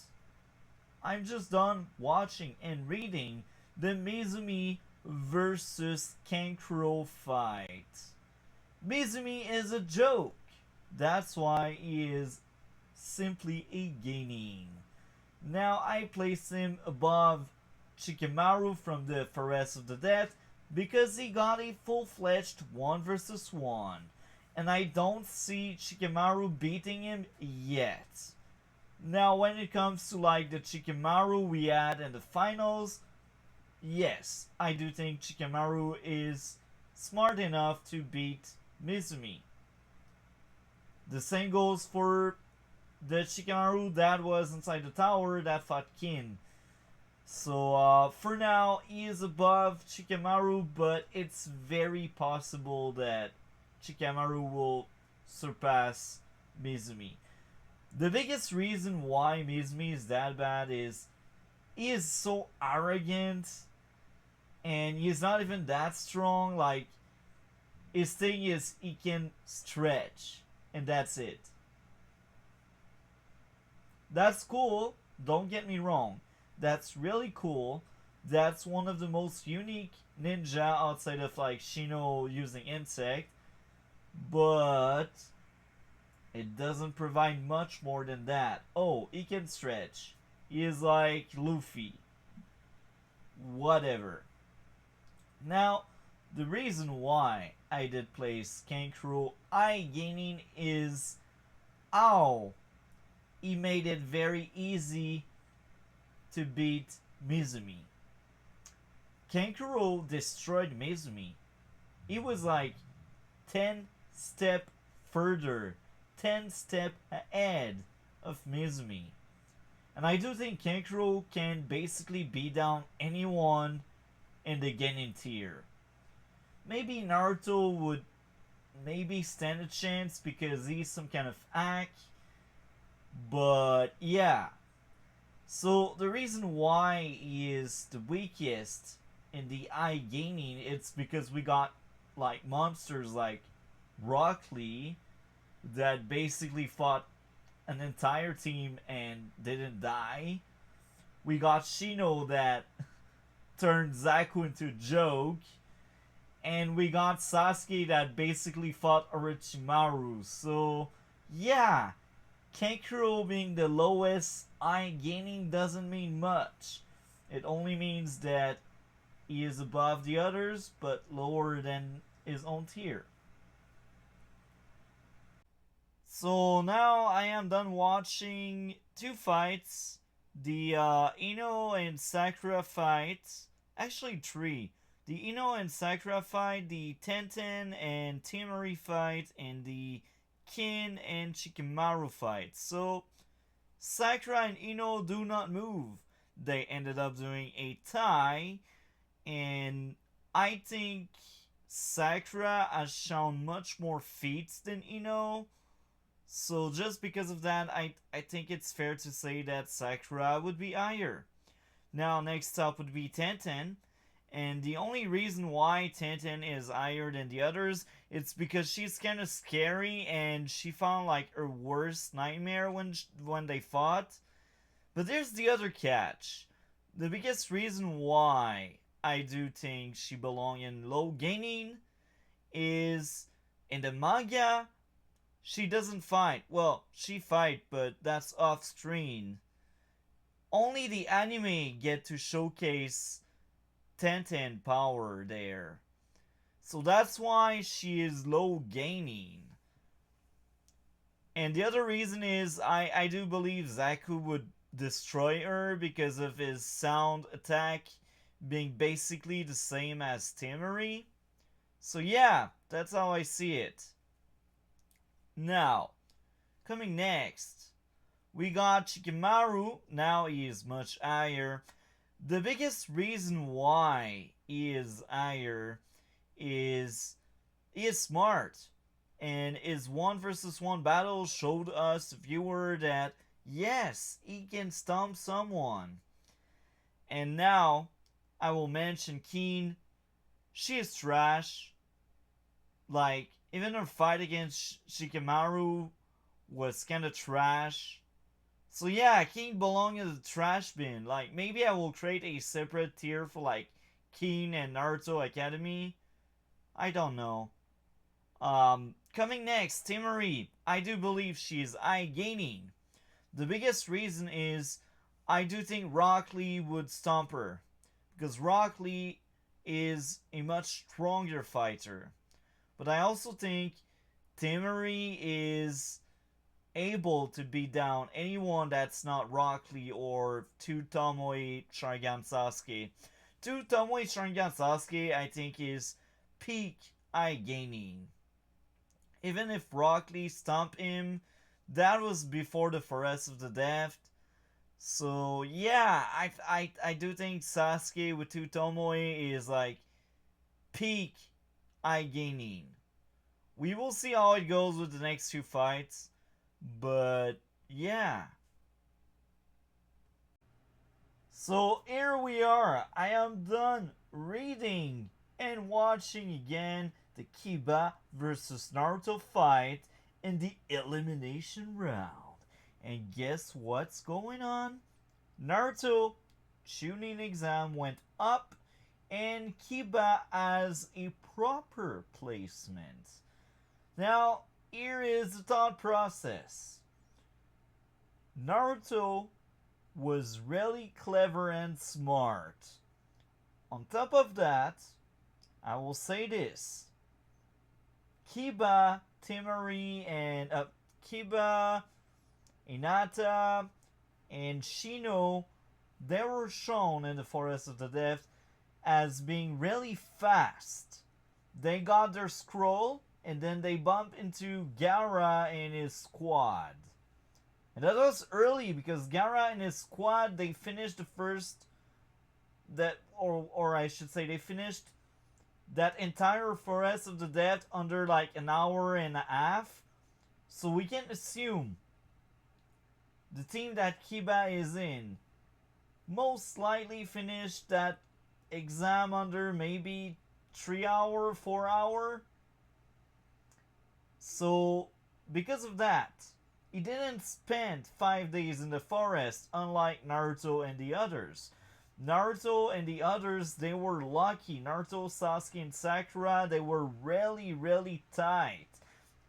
A: I'm just done watching and reading the Mizumi versus Kankuro fight. Mizumi is a joke. That's why he is simply a gaining. Now I place him above Shikamaru from the Forest of the Dead because he got a full-fledged 1 versus 1. And I don't see Shikamaru beating him yet. Now when it comes to like the Shikamaru we had in the finals, yes, I do think Shikamaru is smart enough to beat Mizumi. The same goes for the Shikamaru that was inside the tower that fought Kin. So for now, he is above Shikamaru, but it's very possible that Shikamaru will surpass Mizumi. The biggest reason why Mizumi is that bad is he is so arrogant and he's not even that strong. Like, his thing is he can stretch and that's it. That's cool, don't get me wrong. That's really cool. That's one of the most unique ninja outside of like Shino using insect. But it doesn't provide much more than that. Oh, he can stretch. He is like Luffy. Whatever. Now, the reason why I did place Kankuro eye gaining is how he made it very easy to beat Mizumi. Kankuro destroyed Mizumi. He was like 10 step further, 10 step ahead of Mizumi. And I do think Kankuro can basically beat down anyone in the Genin tier. Maybe Naruto would maybe stand a chance because he's some kind of hack. But yeah. So the reason why he is the weakest in the eye gaining, it's because we got like monsters like Rock Lee that basically fought an entire team and didn't die. We got Shino that turned Zaku into a joke. And we got Sasuke that basically fought Orochimaru. So, yeah, Kankuro being the lowest eye gaining doesn't mean much. It only means that he is above the others, but lower than his own tier. So now I am done watching two fights. The Ino and Sakura fight. Actually, three. The Ino and Sakura fight, the Tenten and Temari fight, and the Kin and Shikamaru fight. So, Sakura and Ino do not move. They ended up doing a tie, and I think Sakura has shown much more feats than Ino. So just because of that, I think it's fair to say that Sakura would be higher. Now, next up would be Tenten. And the only reason why Tenten is higher than the others, it's because she's kind of scary and she found like her worst nightmare when they fought. But there's the other catch. The biggest reason why I do think she belongs in low gaining is in the manga, she doesn't fight. Well, she fight, but that's off screen. Only the anime get to showcase Tenten power there. So that's why she is low gaining. And the other reason is I do believe Zaku would destroy her because of his sound attack being basically the same as Temari. So yeah, that's how I see it. Now, coming next, we got Shikamaru. Now he is much higher. The biggest reason why he is higher is he is smart. And his 1 versus 1 battle showed us, viewer, that yes, he can stomp someone. And now, I will mention Keen. She is trash. Like, even her fight against Shikamaru was kinda trash. So yeah, Keen belongs in the trash bin. Like, maybe I will create a separate tier for like Keen and Naruto Academy. I don't know. Coming next, Temari. I do believe she is eye gaining. The biggest reason is I do think Rock Lee would stomp her. Because Rock Lee is a much stronger fighter. But I also think Temari is able to beat down anyone that's not Rock Lee or 2 Tomoe Sharingan Sasuke. 2 Tomoe Sharingan Sasuke, I think, is peak eye gaining. Even if Rock Lee stomped him, that was before the Forest of the Death. So yeah, I do think Sasuke with 2 Tomoe is like peak eye gaining. We will see how it goes with the next 2 fights. But yeah. So here we are. I am done reading and watching again the Kiba versus Naruto fight in the elimination round. And guess what's going on? Naruto Chunin exam went up and Kiba has a proper placement. Now, here is the thought process. Naruto was really clever and smart. On top of that, I will say this. Kiba, Temari, and Kiba, Hinata, and Shino, they were shown in the Forest of the Death as being really fast. They got their scroll, and then they bump into Gaara and his squad. And that was early because Gaara and his squad, they finished the first or I should say they finished that entire forest of the dead under like an hour and a half. So we can assume the team that Kiba is in most likely finished that exam under maybe 3 hour, 4 hour. So because of that, he didn't spend 5 days in the forest, unlike Naruto and the others. Naruto and the others, they were lucky. Naruto, Sasuke, and Sakura, they were really, really tight.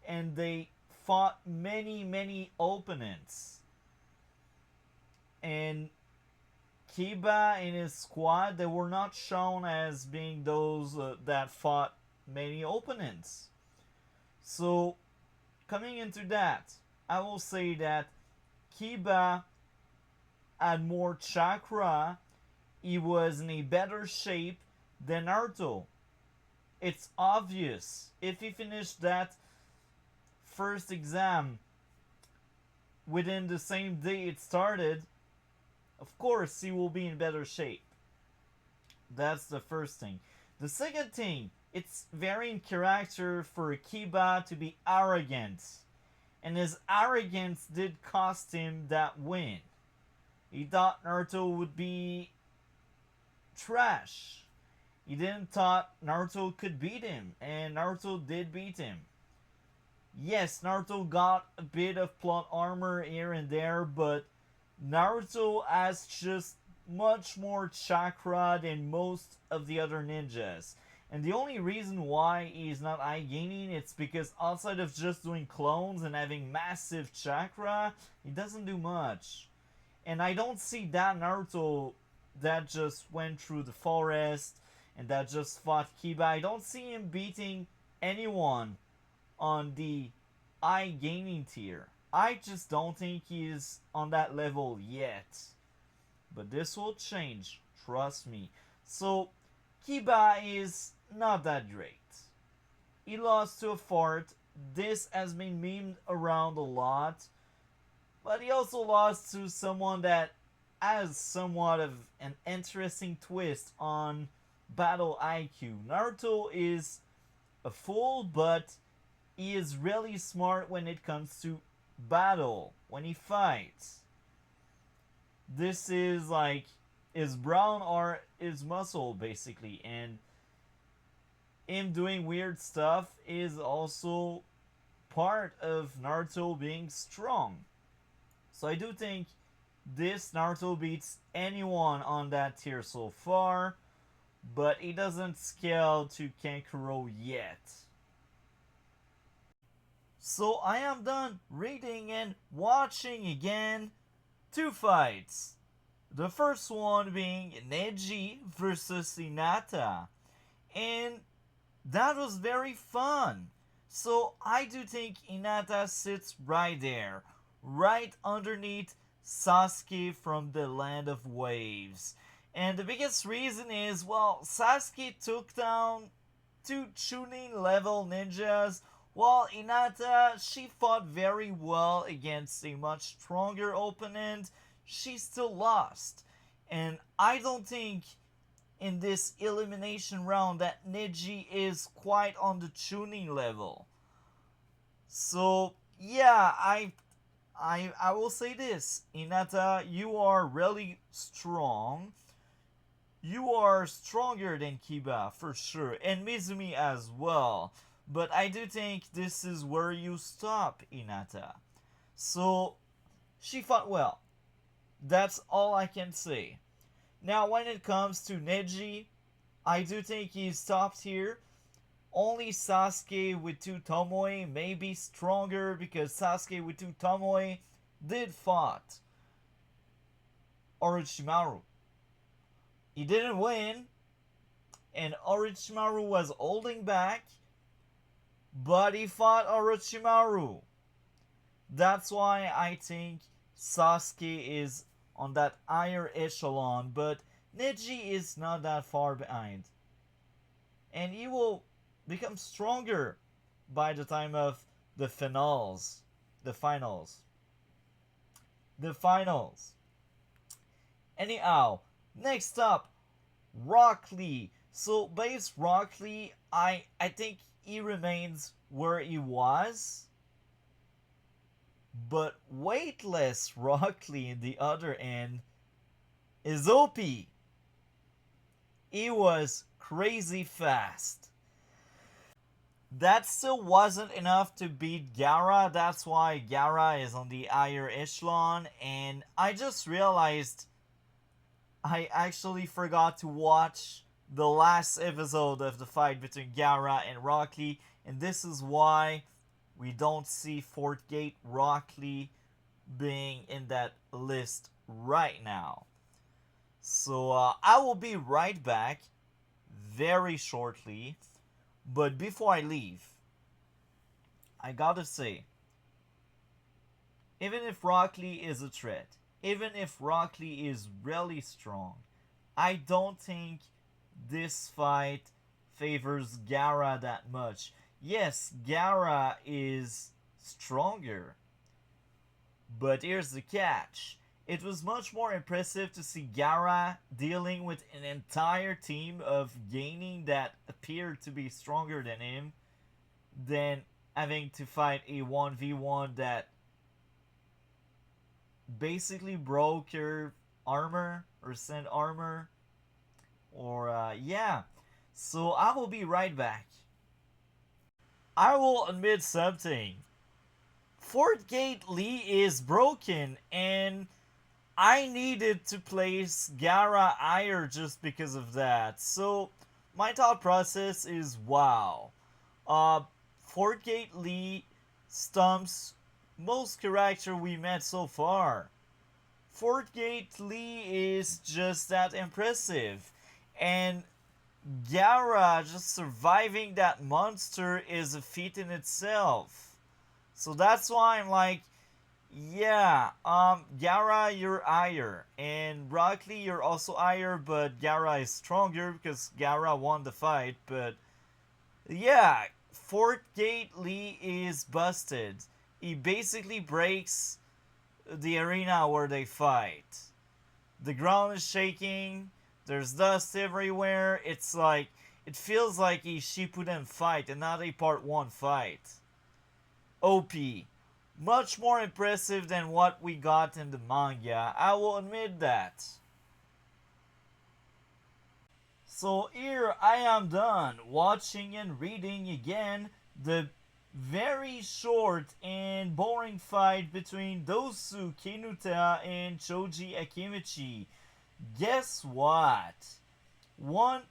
A: And they fought many, many opponents. And Kiba and his squad, they were not shown as being those that fought many opponents. So, coming into that, I will say that Kiba had more chakra. He was in a better shape than Naruto. It's obvious. If he finished that first exam within the same day it started, of course he will be in better shape. That's the first thing. The second thing, it's very in character for Kiba to be arrogant. And his arrogance did cost him that win. He thought Naruto would be trash. He didn't thought Naruto could beat him, and Naruto did beat him. Yes, Naruto got a bit of plot armor here and there, but Naruto has just much more chakra than most of the other ninjas. And the only reason why he's not high gaining, it's because outside of just doing clones and having massive chakra, he doesn't do much. And I don't see that Naruto that just went through the forest and that just fought Kiba. I don't see him beating anyone on the high gaining tier. I just don't think he is on that level yet. But this will change, trust me. So, Kiba is not that great. He lost to a fart. This has been memed around a lot. But he also lost to someone that has somewhat of an interesting twist on battle IQ. Naruto is a fool, but he is really smart when it comes to battle, when he fights. This is like his brown or his muscle, basically, and him doing weird stuff is also part of Naruto being strong. So I do think this Naruto beats anyone on that tier so far, but he doesn't scale to Kankuro yet. So I am done reading and watching again 2 fights. The first one being Neji versus Hinata. And that was very fun. So I do think Hinata sits right there, right underneath Sasuke from the Land of Waves. And the biggest reason is, well, Sasuke took down 2 Chunin level ninjas, while Hinata, she fought very well against a much stronger opponent. She still lost. And I don't think in this elimination round that Neji is quite on the Chunin level. So yeah, I will say this, Hinata, you are really strong. You are stronger than Kiba for sure, and Mizumi as well. But I do think this is where you stop, Hinata. So she fought well. That's all I can say. Now, when it comes to Neji, I do think he's top tier. Only Sasuke with 2 Tomoe may be stronger because Sasuke with 2 Tomoe did fought Orochimaru. He didn't win, and Orochimaru was holding back, but he fought Orochimaru. That's why I think Sasuke is on that higher echelon, but Neji is not that far behind. And he will become stronger by the time of the finals. The finals. The finals. Anyhow, next up, Rock Lee So base Rock Lee, I think he remains where he was, but weightless Rock Lee in the other end is OP. He was crazy fast. That still wasn't enough to beat Gara. That's why Gara is on the higher echelon. And I just realized I actually forgot to watch the last episode of the fight between Gara and Rock Lee. And this is why we don't see Fort Gate Rock Lee being in that list right now. So I will be right back very shortly. But before I leave, I gotta say, even if Rock Lee is a threat, even if Rock Lee is really strong, I don't think this fight favors Gara that much. Yes, Gara is stronger, but here's the catch. It was much more impressive to see Gara dealing with an entire team of gaining that appeared to be stronger than him than having to fight a 1v1 that basically broke your armor or sent armor. Or, yeah. So I will be right back. I will admit something. Fort Gate Lee is broken, and I needed to place Gara higher just because of that. So my thought process is wow. Fort Gate Lee stumps most character we met so far. Fort Gate Lee is just that impressive. And Gara just surviving that monster is a feat in itself. So that's why I'm like, yeah, Gara, you're higher. And Rock Lee, you're also higher, but Gara is stronger because Gara won the fight. But yeah, Fort Gate Lee is busted. He basically breaks the arena where they fight. The ground is shaking. There's dust everywhere. It's like, it feels like a Shippuden fight and not a part 1 fight. OP. Much more impressive than what we got in the manga. I will admit that. So here I am done watching and reading again the very short and boring fight between Dosu Kinuta and Choji Akimichi. Guess what? One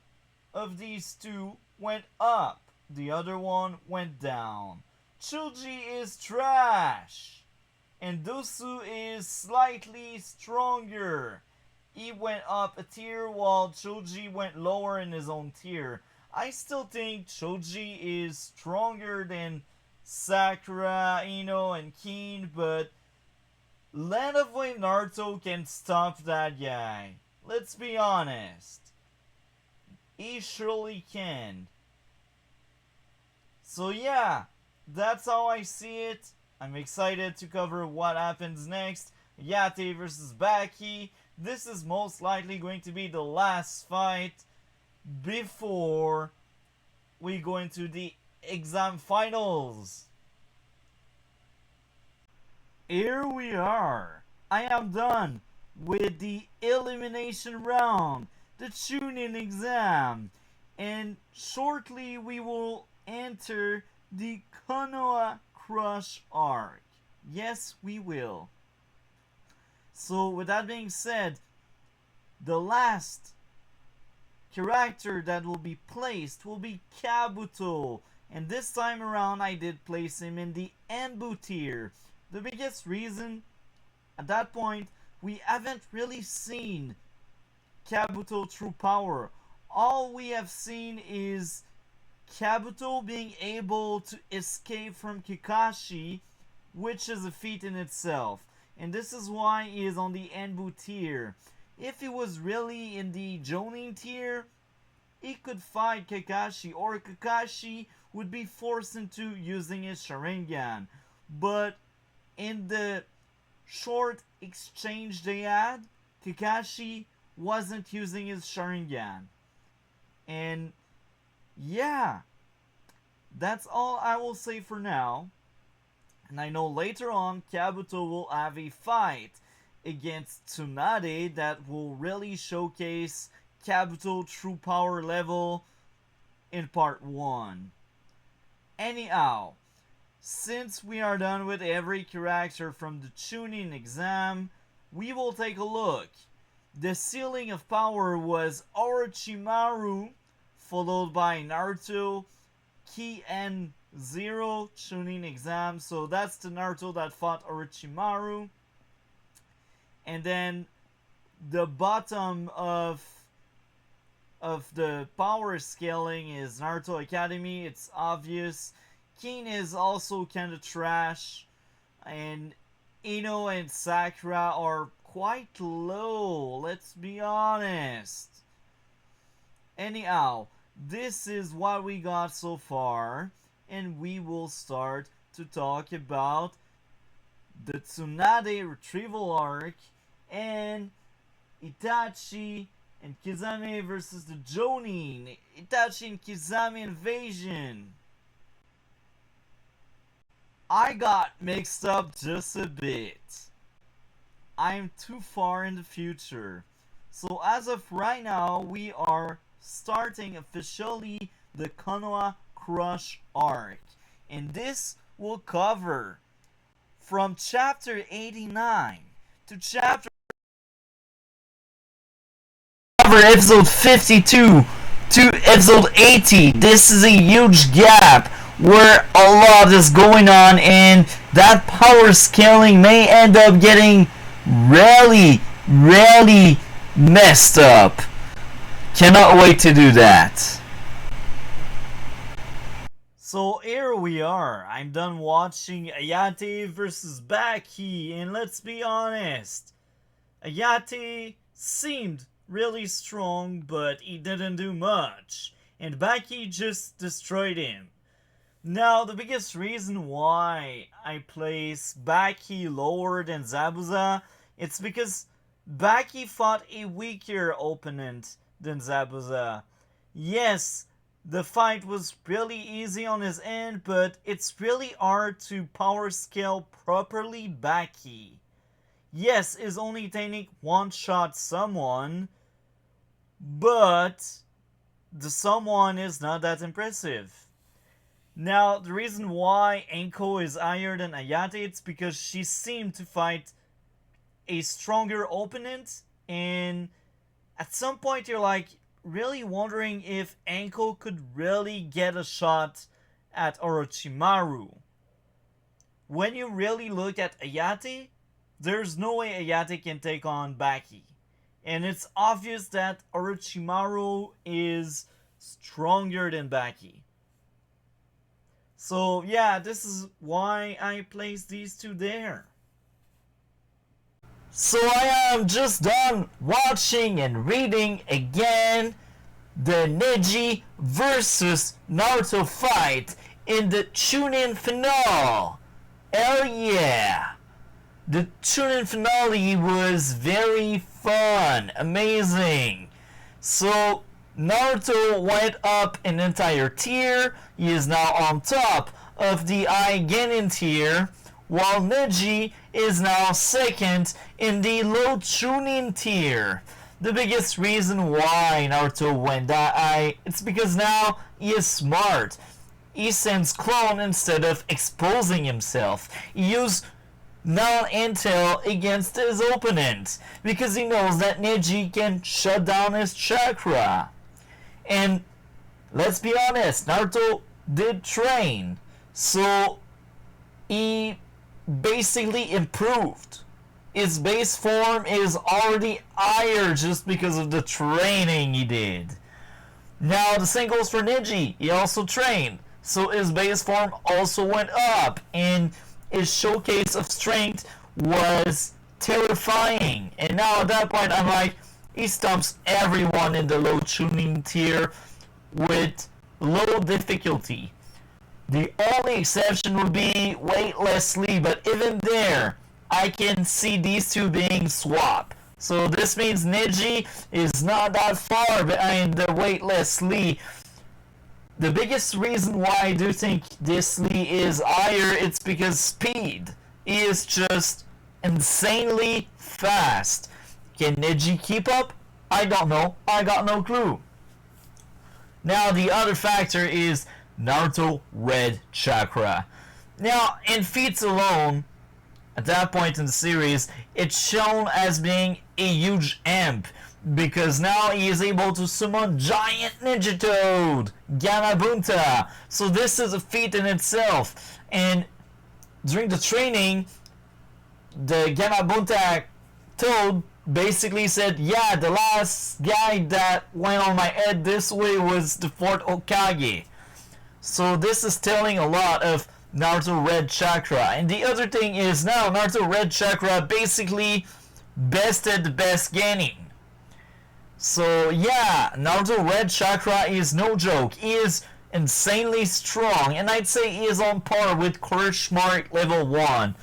A: of these two went up, the other one went down. Choji is trash, and Dosu is slightly stronger. He went up a tier while Choji went lower in his own tier. I still think Choji is stronger than Sakura, Ino, and Keen, but Land of Wave Naruto can stop that guy. Let's be honest. He surely can. So yeah, that's how I see it. I'm excited to cover what happens next. Yate versus Baki. This is most likely going to be the last fight before we go into the exam finals. Here we are. I am done with the elimination round, the Chunin exam, and shortly we will enter the Konoha Crush arc. Yes, we will. So with that being said, the last character that will be placed will be Kabuto. And this time around I did place him in the Embu tier. The biggest reason, at that point, we haven't really seen Kabuto true power. All we have seen is Kabuto being able to escape from Kakashi, which is a feat in itself. And this is why he is on the Enbu tier. If he was really in the Jonin tier, he could fight Kakashi, or Kakashi would be forced into using his Sharingan. But in the short exchange they had, Kakashi wasn't using his Sharingan. And yeah, that's all I will say for now. And I know later on Kabuto will have a fight against Tsunade that will really showcase Kabuto true power level in part 1. Anyhow, since we are done with every character from the Chunin exam, we will take a look. The ceiling of power was Orochimaru, followed by Naruto, Ki and Zero Chunin exam. So that's the Naruto that fought Orochimaru. And then the bottom of the power scaling is Naruto Academy. It's obvious. Kin is also kind of trash. And Ino and Sakura are quite low, let's be honest. Anyhow, this is what we got so far, and we will start to talk about the Tsunade retrieval arc and Itachi and Kizame versus the Jonin. Itachi and Kizame invasion. I got mixed up just a bit. I'm too far in the future. So as of right now, we are starting officially the Konoha Crush arc. And this will cover from chapter 89 to chapter episode 52 to episode 80. This is a huge gap where a lot is going on, and that power scaling may end up getting really messed up. Cannot wait to do that. So here we are. I'm done watching Ayate versus Baki, and let's be honest, Ayate seemed really strong, but he didn't do much, and Baki just destroyed him. Now, the biggest reason why I place Baki lower than Zabuza, it's because Baki fought a weaker opponent than Zabuza. Yes, the fight was really easy on his end, but it's really hard to power scale properly Baki. Yes, his only technique one-shot someone, but the someone is not that impressive. Now, the reason why Enko is higher than Ayate, it's because she seemed to fight a stronger opponent, and at some point you're like really wondering if Enko could really get a shot at Orochimaru. When you really look at Ayate, there's no way Ayate can take on Baki. And it's obvious that Orochimaru is stronger than Baki. So yeah, this is why I placed these two there. So I am just done watching and reading again the Neji versus Naruto fight in the Chunin finale. Hell yeah! The Chunin finale was very fun, amazing. So Naruto went up an entire tier. He is now on top of the Genin tier, while Neji is now second in the low Chunin tier. The biggest reason why Naruto went that high, it's because now he is smart. He sends clone instead of exposing himself. He used non-intel against his opponent because he knows that Neji can shut down his chakra. And let's be honest, Naruto did train, so he basically improved. His base form is already higher just because of the training he did. Now the same goes for Neji. He also trained, so his base form also went up, and his showcase of strength was terrifying. And now at that point I'm like, he stumps everyone in the low Chunin tier with low difficulty. The only exception would be Weightlessly, but even there, I can see these two being swapped. So this means Neji is not that far behind the weightless Lee. The biggest reason why I do think this Lee is higher, it's because speed. He is just insanely fast. Can Neji keep up? I don't know. I got no clue. Now the other factor is Naruto Red Chakra. Now in feats alone, at that point in the series, it's shown as being a huge amp, because now he is able to summon Giant Ninja Toad, Ganabunta. So this is a feat in itself. And during the training, the Ganabunta Toad basically said, yeah, the last guy that went on my head this way was the 4th Hokage. So this is telling a lot of Naruto Red Chakra. And the other thing is now Naruto Red Chakra basically bested the best Genin. So yeah, Naruto Red Chakra is no joke. He is insanely strong, and I'd say he is on par with Crush Mark level 1.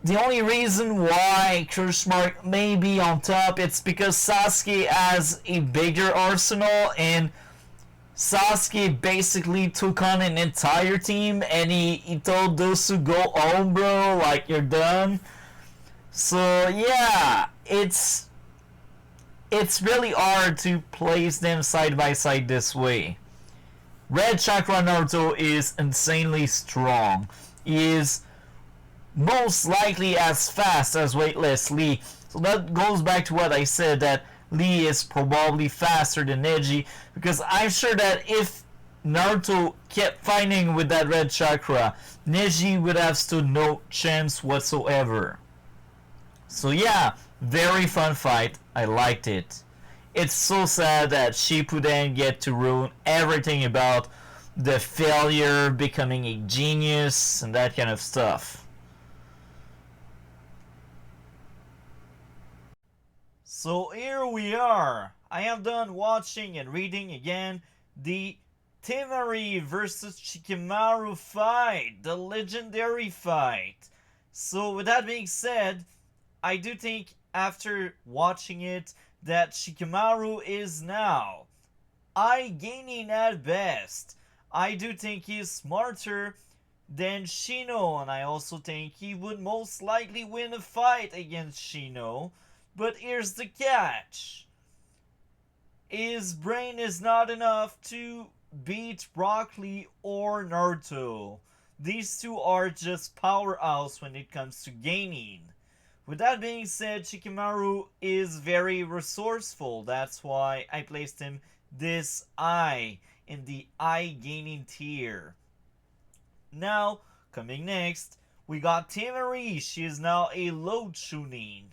A: The only reason why Crush Mark may be on top, it's because Sasuke has a bigger arsenal, and Sasuke basically took on an entire team, and he told those to go home, bro, like you're done. So yeah, it's really hard to place them side by side this way. Red Chakra Naruto is insanely strong. He is most likely as fast as weightless Lee. So that goes back to what I said, that Lee is probably faster than Neji, because I'm sure that if Naruto kept fighting with that Red Chakra, Neji would have stood no chance whatsoever. So yeah, very fun fight. I liked it. It's so sad that Shippuden get to ruin everything about the failure, becoming a genius, and that kind of stuff. So here we are. I have done watching and reading again the Temari versus Shikamaru fight, the legendary fight. So with that being said, I do think after watching it that Shikamaru is now eye-gaining at best. I do think he's smarter than Shino, and I also think he would most likely win a fight against Shino. But here's the catch. His brain is not enough to beat Rock Lee or Naruto. These two are just powerhouse when it comes to gaining. With that being said, Shikamaru is very resourceful. That's why I placed him this high in the eye gaining tier. Now, coming next, we got Temari. She is now a low Chunin.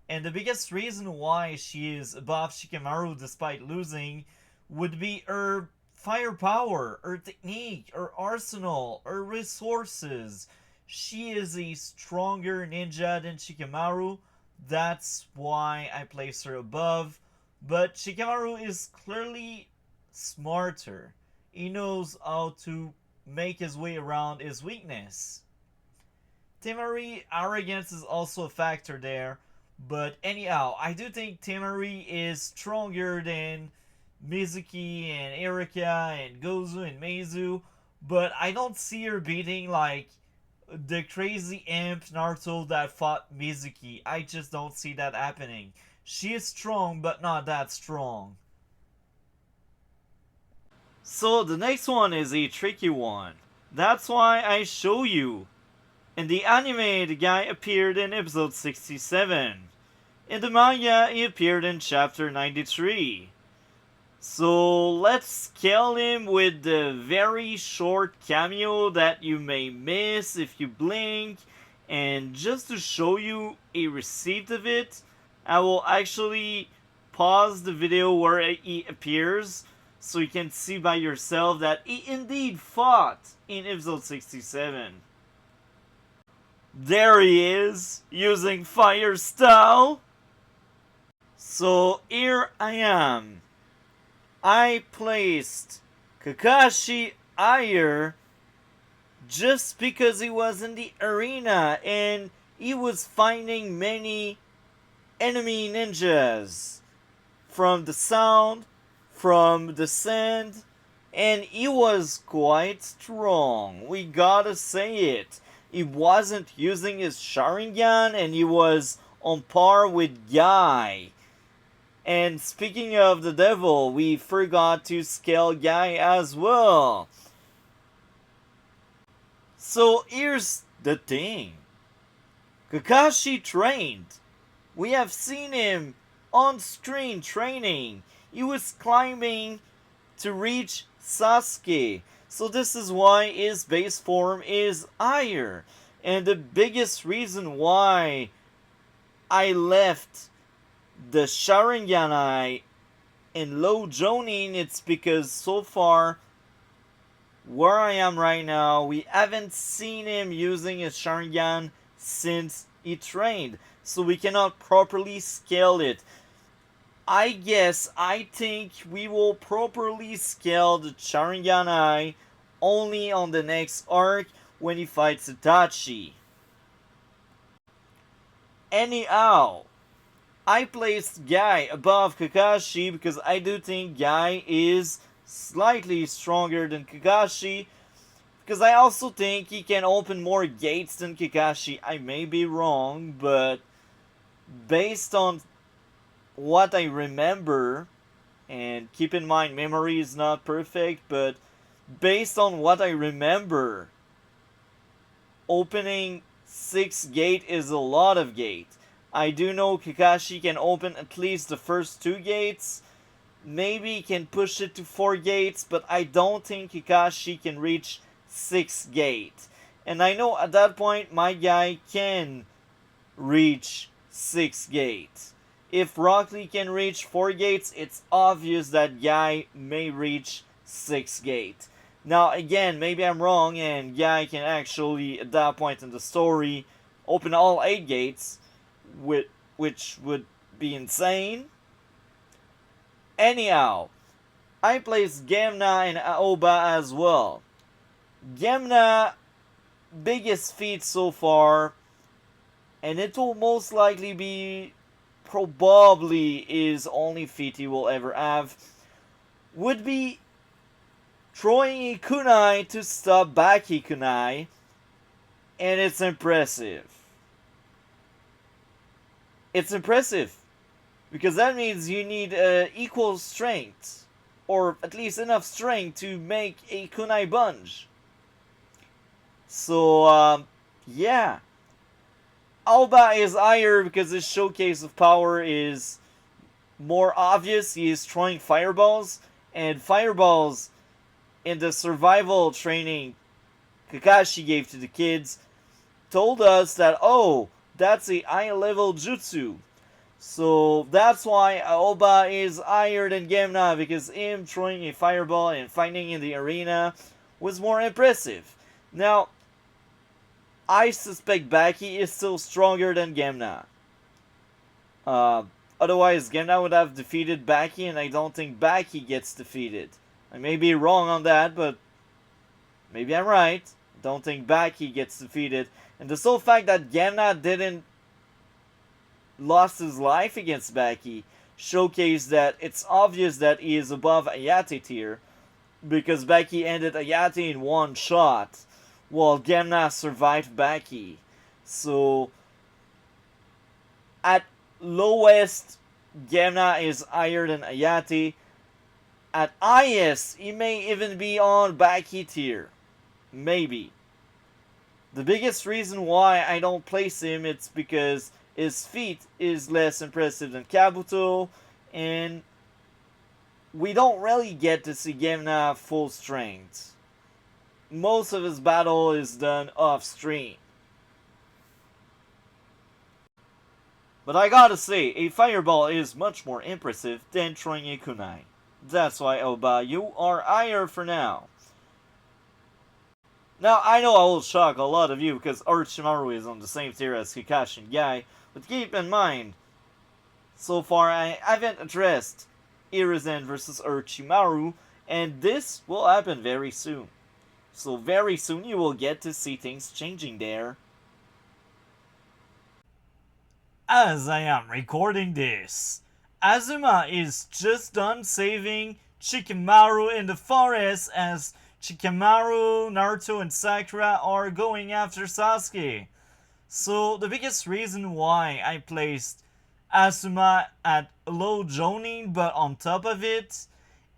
A: And the biggest reason why she is above Shikamaru despite losing would be her firepower, her technique, her arsenal, her resources. She is a stronger ninja than Shikamaru. That's why I place her above. But Shikamaru is clearly smarter. He knows how to make his way around his weakness. Temari, arrogance is also a factor there. But anyhow, I do think Temari is stronger than Mizuki and Erika and Gozu and Meizu. But I don't see her beating like the crazy imp Naruto that fought Mizuki. I just don't see that happening. She is strong, but not that strong. So the next one is a tricky one. That's why I show you. In the anime, the guy appeared in episode 67. In the manga, he appeared in chapter 93. So let's scale him with the very short cameo that you may miss if you blink. And just to show you a receipt of it, I will actually pause the video where he appears so you can see by yourself that he indeed fought in episode 67. There he is, using fire style. So here I am. I placed Kakashi higher just because he was in the arena and he was finding many enemy ninjas from the sound, from the sand, and he was quite strong. We gotta say it. He wasn't using his Sharingan and he was on par with Guy. And speaking of the devil, we forgot to scale Guy as well. So here's the thing. Kakashi trained. We have seen him on screen training. He was climbing to reach Sasuke. So this is why his base form is higher. And the biggest reason why I left the Sharingan in low Jonin, it's because so far where I am right now, we haven't seen him using his Sharingan since he trained. So we cannot properly scale it. I think we will properly scale the Sharingan only on the next arc when he fights Itachi. Anyhow, I placed Guy above Kakashi because I do think Guy is slightly stronger than Kakashi. Because I also think he can open more gates than Kakashi. I may be wrong, but based on what I remember, and keep in mind memory is not perfect, but based on what I remember, opening 6 gate is a lot of gate. I do know Kakashi can open at least the first 2 gates. Maybe he can push it to 4 gates, but I don't think Kakashi can reach 6 gate. And I know at that point my guy can reach 6 gates. If Rock Lee can reach 4 gates, it's obvious that Guy may reach 6 gates. Now again, maybe I'm wrong and Guy can actually at that point in the story open all 8 gates, which would be insane. Anyhow, I placed Gemna and Aoba as well. Gemna, biggest feat so far, and it will most likely be probably his only feat he will ever have, would be throwing a kunai to stop Baki kunai, and it's impressive. It's impressive, because that means you need equal strength, or at least enough strength to make a kunai bunch. So, yeah. Alba is higher because his showcase of power is more obvious. He is throwing fireballs, and fireballs in the survival training Kakashi gave to the kids told us that, oh, that's a high level jutsu. So that's why Aoba is higher than Gemna, because him throwing a fireball and fighting in the arena was more impressive. Now, I suspect Baki is still stronger than Gemna. Otherwise, Gemna would have defeated Baki, and I don't think Baki gets defeated. I may be wrong on that, but maybe I'm right. I don't think Baki gets defeated. And the sole fact that Gemna didn't lost his life against Baki showcased that it's obvious that he is above Ayate tier, because Baki ended Ayate in one shot, while Gemna survived Baki. So, at lowest, Gemna is higher than Ayate. At highest, he may even be on Baki tier. Maybe. The biggest reason why I don't place him, it's because his feat is less impressive than Kabuto, and we don't really get to see Gemna full strength. Most of his battle is done off stream. But I gotta say, a fireball is much more impressive than throwing a kunai. That's why, Oba, you are higher for now. Now, I know I will shock a lot of you because Orochimaru is on the same tier as Kakashi and Guy, but keep in mind, so far I haven't addressed Hiruzen versus Orochimaru, and this will happen very soon. So very soon you will get to see things changing there. As I am recording this, Azuma is just done saving Shikamaru in the forest as Shikamaru, Naruto, and Sakura are going after Sasuke. So the biggest reason why I placed Asuma at low Jonin but on top of it,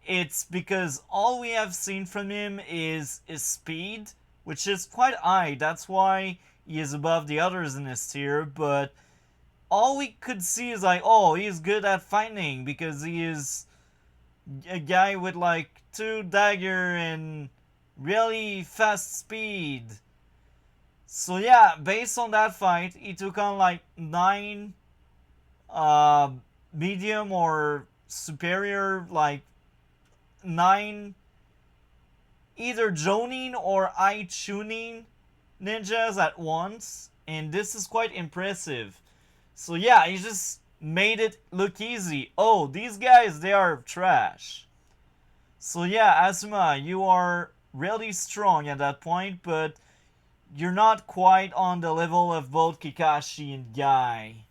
A: it's because all we have seen from him is his speed, which is quite high. That's why he is above the others in his tier, but all we could see is like, oh, he's good at fighting because he is a guy with like 2 dagger and really fast speed. So yeah, based on that fight, he took on like 9 uh, medium or superior, like 9 either Jonin or eye tuning ninjas at once, and this is quite impressive. So yeah, he just made it look easy. Oh, these guys, they are trash. So yeah, Asuma, you are really strong at that point, but you're not quite on the level of both Kakashi and Guy.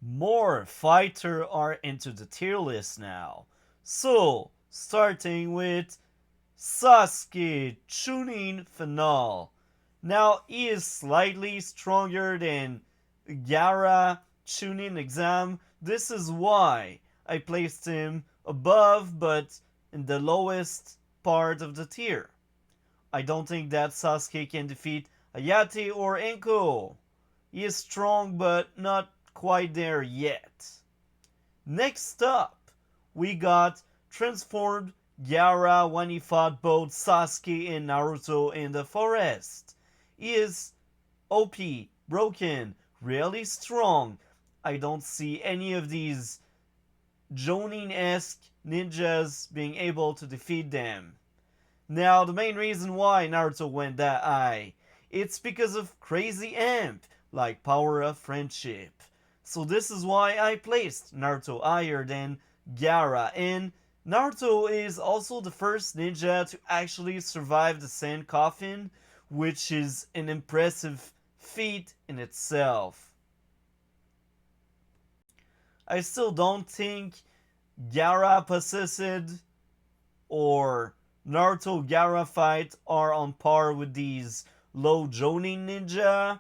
A: More fighter are into the tier list now. So, starting with Sasuke Chunin Finale. Now, he is slightly stronger than Gaara Chunin Exam. This is why I placed him above but in the lowest part of the tier. I don't think that Sasuke can defeat Hayate or Enko. He is strong but not quite there yet. Next up, we got transformed Gaara when he fought both Sasuke and Naruto in the forest. He is OP, broken, really strong. I don't see any of these Jonin-esque ninjas being able to defeat them. Now, the main reason why Naruto went that high, it's because of crazy amp, like Power of Friendship. So this is why I placed Naruto higher than Gaara, and Naruto is also the first ninja to actually survive the sand coffin, which is an impressive feat in itself. I still don't think Gaara Possessed or Naruto Gaara fight are on par with these low Jonin ninja,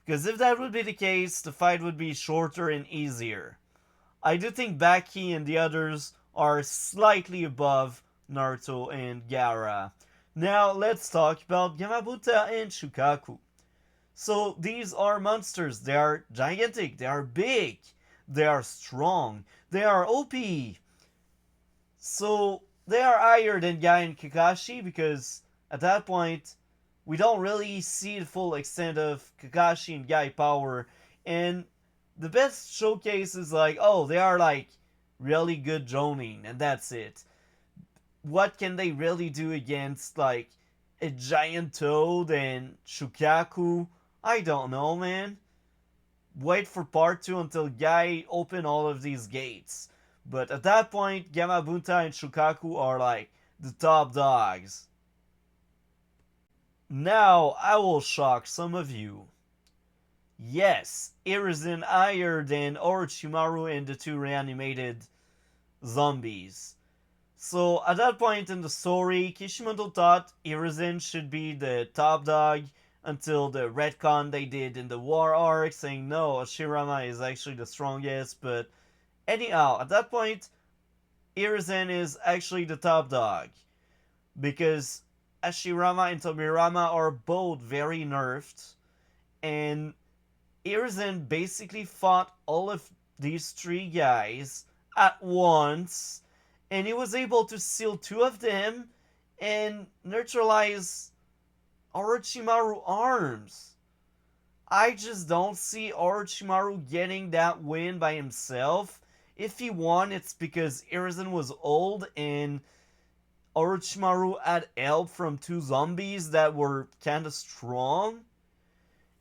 A: because if that would be the case, the fight would be shorter and easier. I do think Baki and the others are slightly above Naruto and Gaara. Now let's talk about Yamabuta and Shukaku. So these are monsters. They are gigantic, they are big, they are strong, they are OP. So they are higher than Guy and Kakashi because at that point we don't really see the full extent of Kakashi and Guy power, and the best showcase is like, oh, they are like really good Jonin, and that's it. What can they really do against like a giant toad and Shukaku? I don't know, man. Wait for part 2 until Guy open all of these gates. But at that point, Gamabunta and Shukaku are like the top dogs. Now I will shock some of you. Yes, Irizen higher than Orochimaru and the 2 reanimated zombies. So at that point in the story, Kishimoto thought Irizen should be the top dog until the retcon they did in the war arc, saying no, Ashirama is actually the strongest. But anyhow, at that point, Irizen is actually the top dog, because Ashirama and Tobirama are both very nerfed, and Irizen basically fought all of these 3 guys at once, and he was able to seal 2 of them and neutralize Orochimaru arms. I just don't see Orochimaru getting that win by himself. If he won, it's because Irizen was old and Orochimaru had help from 2 zombies that were kinda strong.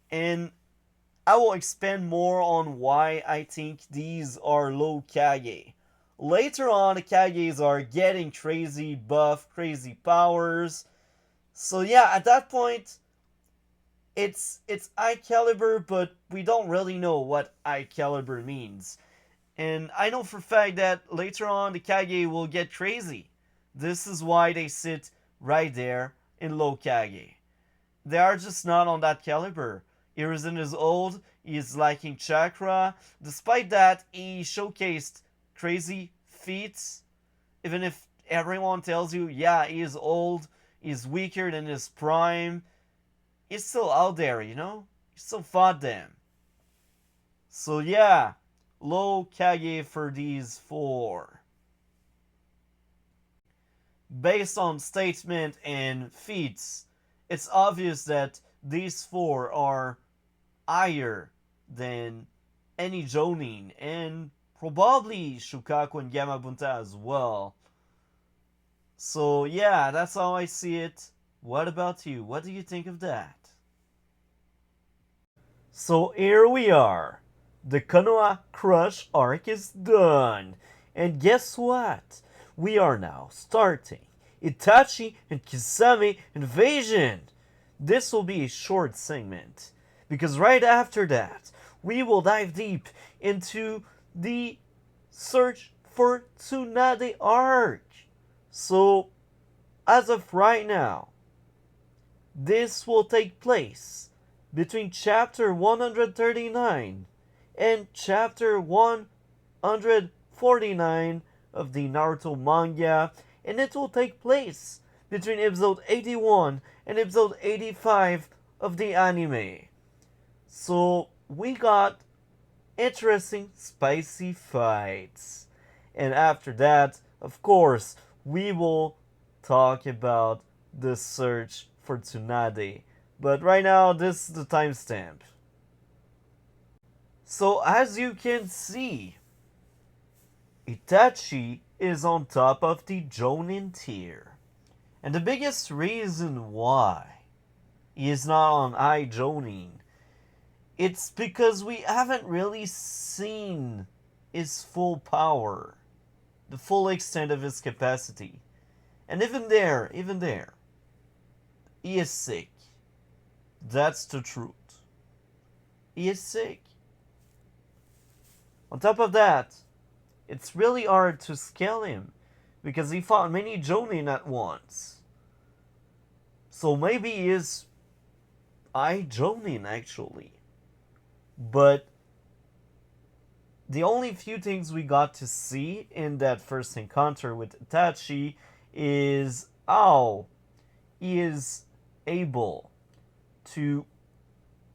A: And I will expand more on why I think these are low Kage. Later on, the Kages are getting crazy buff, crazy powers. So yeah, at that point, It's high caliber, but we don't really know what high caliber means. And I know for a fact that later on the Kage will get crazy. This is why they sit right there in low Kage. They are just not on that caliber. Hiruzen is old, he is lacking chakra. Despite that, he showcased crazy feats. Even if everyone tells you, yeah, he is old, he's weaker than his prime, he's still out there, you know? He still fought them. So yeah, low Kage for these four. Based on statement and feats, it's obvious that these four are higher than any Jonin and probably Shukaku and Gamabunta as well. So yeah, that's how I see it. What about you? What do you think of that? So here we are. The Konoha Crush arc is done. And guess what? We are now starting Itachi and Kisame Invasion. This will be a short segment, because right after that, we will dive deep into the search for Tsunade arc. So, as of right now, this will take place between chapter 139 and chapter 149 of the Naruto manga, and it will take place between episode 81 and episode 85 of the anime. So we got interesting, spicy fights. And after that, of course, we will talk about the search for Tsunade. But right now, this is the timestamp. So as you can see, Itachi is on top of the Jonin tier. And the biggest reason why he is not on I Jonin, it's because we haven't really seen his full power, the full extent of his capacity. And even there, he is sick. That's the truth. He is sick. On top of that, it's really hard to scale him because he fought many Jonin at once. So maybe he is I Jonin actually. But the only few things we got to see in that first encounter with Itachi is how he is able to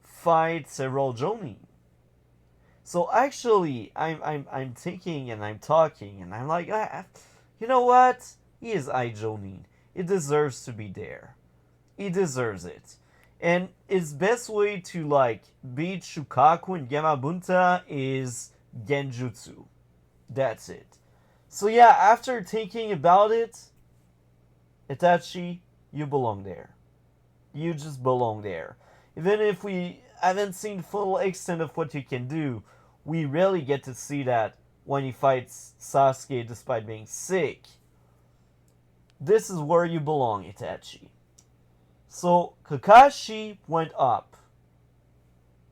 A: fight several Jonin. So actually, I'm thinking and I'm talking and I'm like, you know what? He is I Jonin. He deserves to be there. He deserves it. And his best way to like beat Shukaku and Gamabunta is Genjutsu. That's it. So yeah, after thinking about it, Itachi, you belong there. You just belong there. Even if we haven't seen full extent of what you can do, we rarely get to see that when he fights Sasuke despite being sick. This is where you belong, Itachi. So Kakashi went up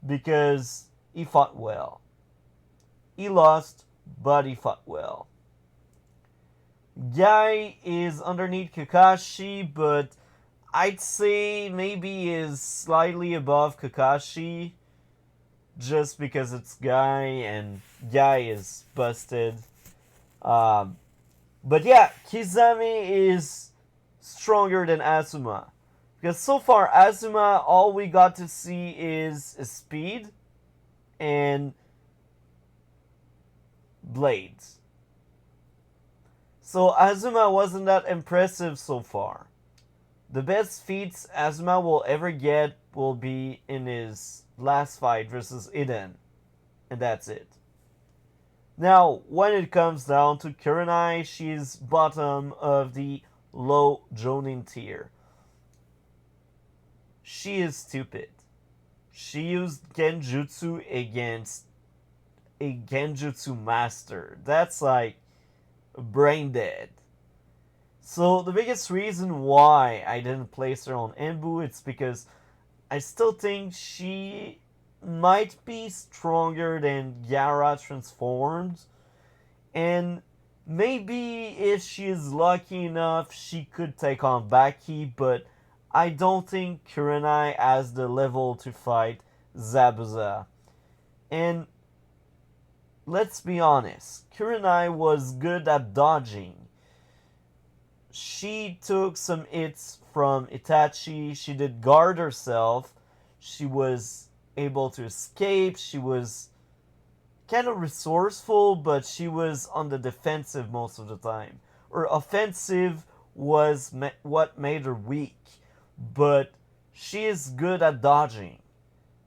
A: because he fought well. He lost, but he fought well. Guy is underneath Kakashi, but I'd say maybe is slightly above Kakashi just because it's Guy and Guy is busted. But yeah, Kisame is stronger than Asuma. Because so far, Asuma, all we got to see is speed and blades. So Asuma wasn't that impressive so far. The best feats Asuma will ever get will be in his last fight versus Iden. And that's it. Now, when it comes down to Kurenai, she's bottom of the low Jonin tier. She is stupid. She used Genjutsu against a Genjutsu master. That's like brain dead. So the biggest reason why I didn't place her on Enbu, it's because I still think she might be stronger than Gaara transformed. And maybe if she is lucky enough, she could take on Baki, but I don't think Kurenai has the level to fight Zabuza. And let's be honest, Kurenai was good at dodging. She took some hits from Itachi, she did guard herself, she was able to escape, she was kind of resourceful, but she was on the defensive most of the time. Her offensive was what made her weak, but she is good at dodging.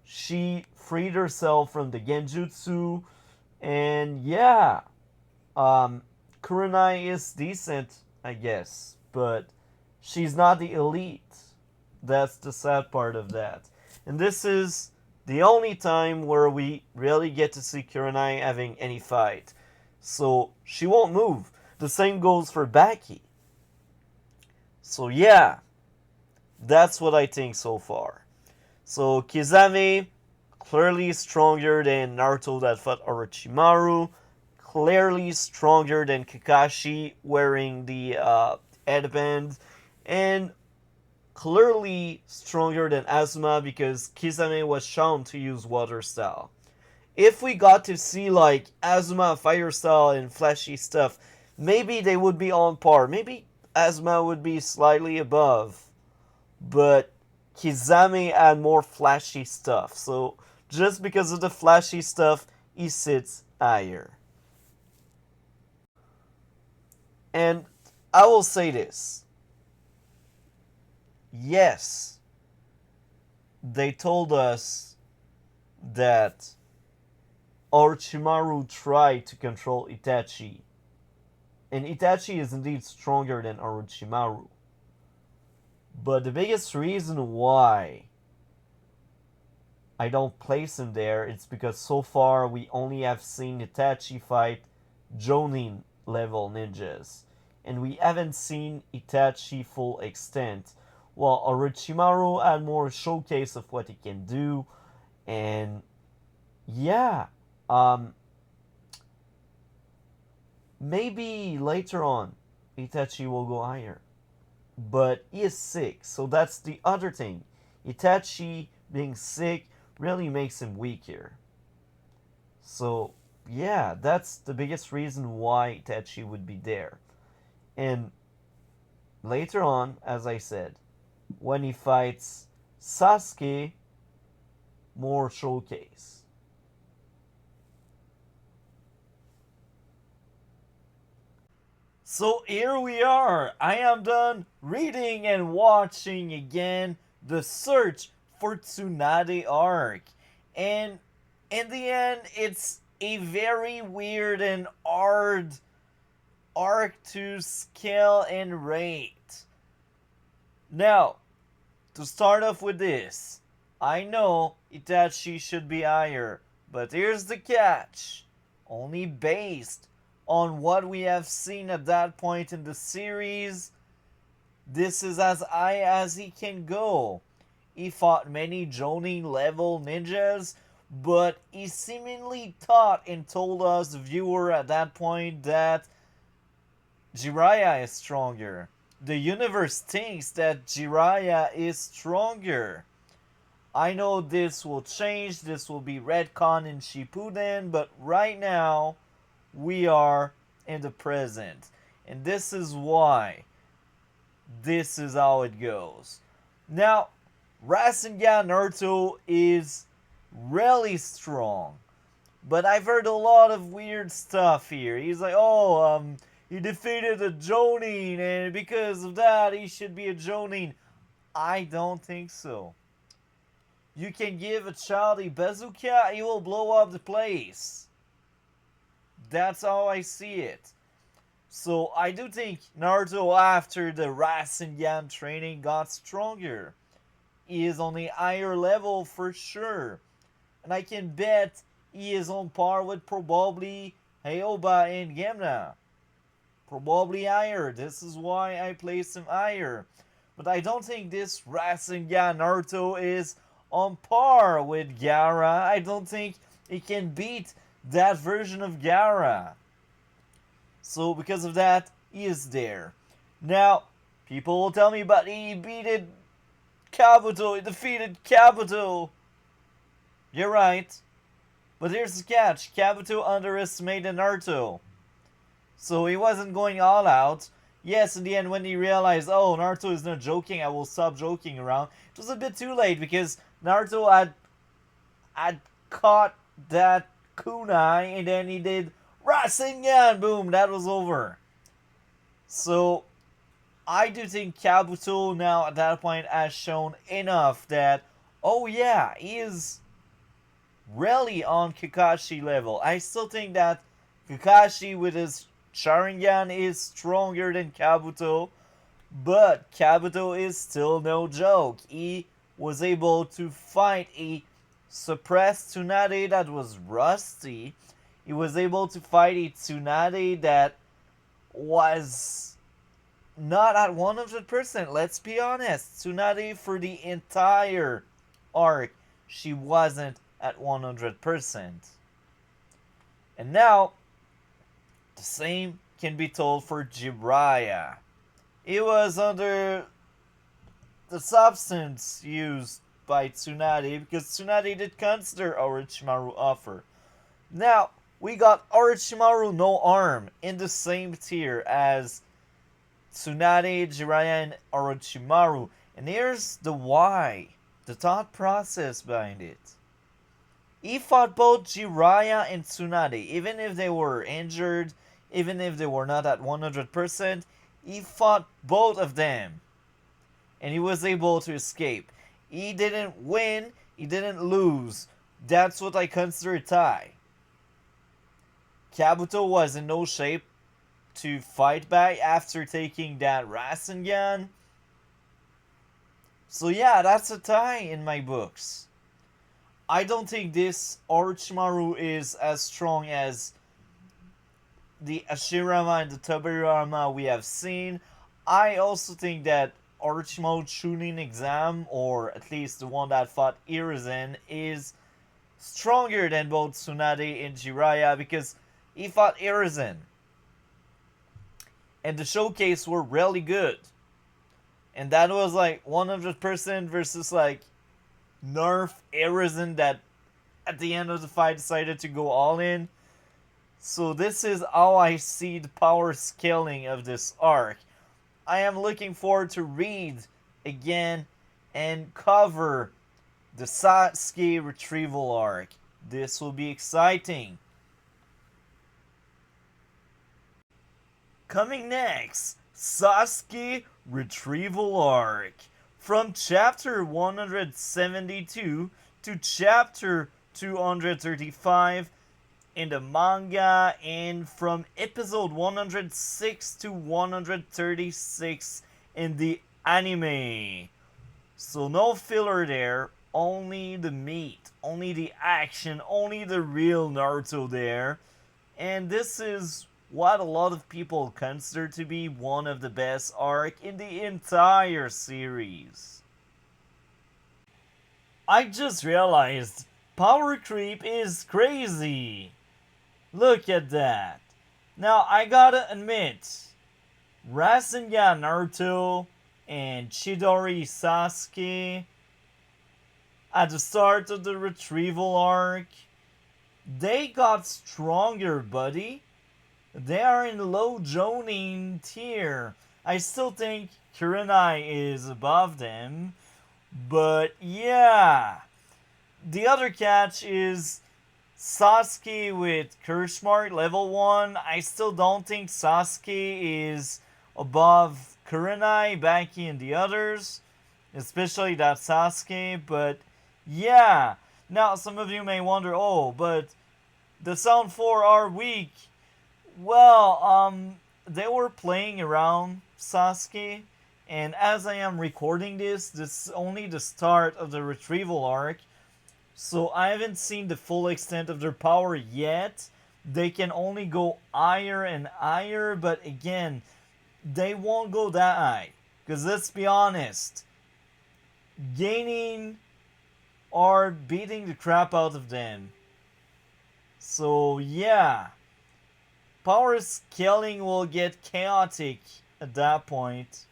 A: She freed herself from the genjutsu, and yeah, Kurenai is decent, I guess, but she's not the elite. That's the sad part of that. And this is the only time where we really get to see Kurenai having any fight. So she won't move. The same goes for Baki. So yeah, that's what I think so far. So Kizame, clearly stronger than Naruto that fought Orochimaru. Clearly stronger than Kakashi wearing the headband. And clearly stronger than Asuma because Kisame was shown to use water style. If we got to see like Asuma fire style and flashy stuff, maybe they would be on par. Maybe Asuma would be slightly above. But Kizame had more flashy stuff. So just because of the flashy stuff, he sits higher. And I will say this. Yes, they told us that Orochimaru tried to control Itachi. And Itachi is indeed stronger than Orochimaru. But the biggest reason why I don't place him there is because so far we only have seen Itachi fight Jonin level ninjas. And we haven't seen Itachi full extent. While Orochimaru had more showcase of what he can do. And yeah, maybe later on Itachi will go higher. But he is sick, so that's the other thing. Itachi being sick really makes him weaker. So yeah, that's the biggest reason why Itachi would be there. And later on, as I said, when he fights Sasuke, more showcase. So here we are. I am done reading and watching again the search for Tsunade arc. And in the end, it's a very weird and hard arc to scale and rate. Now, to start off with this, I know Itachi should be higher, but here's the catch. Only based on what we have seen at that point in the series, this is as high as he can go. He fought many Jonin level ninjas, but he seemingly thought and told us, the viewer at that point, that Jiraiya is stronger. The universe thinks that Jiraiya is stronger. I know this will change, this will be retcon in Shippuden, but right now, we are in the present. And this is why. This is how it goes. Now, Rasengan Naruto is really strong. But I've heard a lot of weird stuff here. He's like, he defeated a Jonin, and because of that, he should be a Jonin. I don't think so. You can give a child a bazooka, he will blow up the place. That's how I see it. So I do think Naruto, after the Rasengan training, got stronger. He is on a higher level for sure. And I can bet he is on par with probably Hyoba and Gemna. Probably higher. This is why I placed him higher. But I don't think this Rasengan Naruto is on par with Gaara. I don't think he can beat that version of Gaara. So because of that, he is there. Now, people will tell me, but he beat Kabuto, he defeated Kabuto. You're right. But here's the catch. Kabuto underestimated Naruto. So he wasn't going all out. Yes, in the end, when he realized, oh, Naruto is not joking, I will stop joking around, it was a bit too late because Naruto had caught that kunai and then he did Rasengan, boom, that was over. So I do think Kabuto now at that point has shown enough that, oh yeah, he is really on Kakashi level. I still think that Kakashi with his Sharingan is stronger than Kabuto, but Kabuto is still no joke. He was able to fight a suppressed Tsunade that was rusty. He was able to fight a Tsunade that was not at 100%. Let's be honest. Tsunade for the entire arc, she wasn't at 100%. And now, the same can be told for Jiraiya. He was under the substance used by Tsunade because Tsunade did consider Orochimaru offer. Now, we got Orochimaru no arm in the same tier as Tsunade, Jiraiya, and Orochimaru. And here's the why, the thought process behind it. He fought both Jiraiya and Tsunade, even if they were injured, even if they were not at 100%, he fought both of them. And he was able to escape. He didn't win, he didn't lose. That's what I consider a tie. Kabuto was in no shape to fight back after taking that Rasengan. So yeah, that's a tie in my books. I don't think this Orochimaru is as strong as the Hashirama and the Tobirama we have seen. I also think that Orochimaru Chunin exam, or at least the one that fought Hiruzen, is stronger than both Tsunade and Jiraiya because he fought Hiruzen. And the showcase were really good. And that was like 100% versus like Nerf Hiruzen that at the end of the fight decided to go all in. So this is how I see the power scaling of this arc. I am looking forward to read again and cover the Sasuke retrieval arc. This will be exciting. Coming next, Sasuke retrieval arc. From chapter 172 to chapter 235 in the manga, and from episode 106 to 136 in the anime. So no filler there, only the meat, only the action, only the real Naruto there. And this is what a lot of people consider to be one of the best arc in the entire series. I just realized power creep is crazy. Look at that. Now I gotta admit, Rasengan Naruto and Chidori Sasuke at the start of the retrieval arc, they got stronger, buddy. They are in low Jonin tier. I still think Kurenai is above them, but yeah. The other catch is Sasuke with Curse Mark level 1. I still don't think Sasuke is above Kurenai, Baki, and the others, especially that Sasuke, but yeah. Now, some of you may wonder, oh, but the Sound 4 are weak. Well, they were playing around Sasuke, and as I am recording this is only the start of the retrieval arc, so I haven't seen the full extent of their power yet. They can only go higher and higher, but again, they won't go that high. Because let's be honest, gaining are beating the crap out of them. So yeah, power scaling will get chaotic at that point.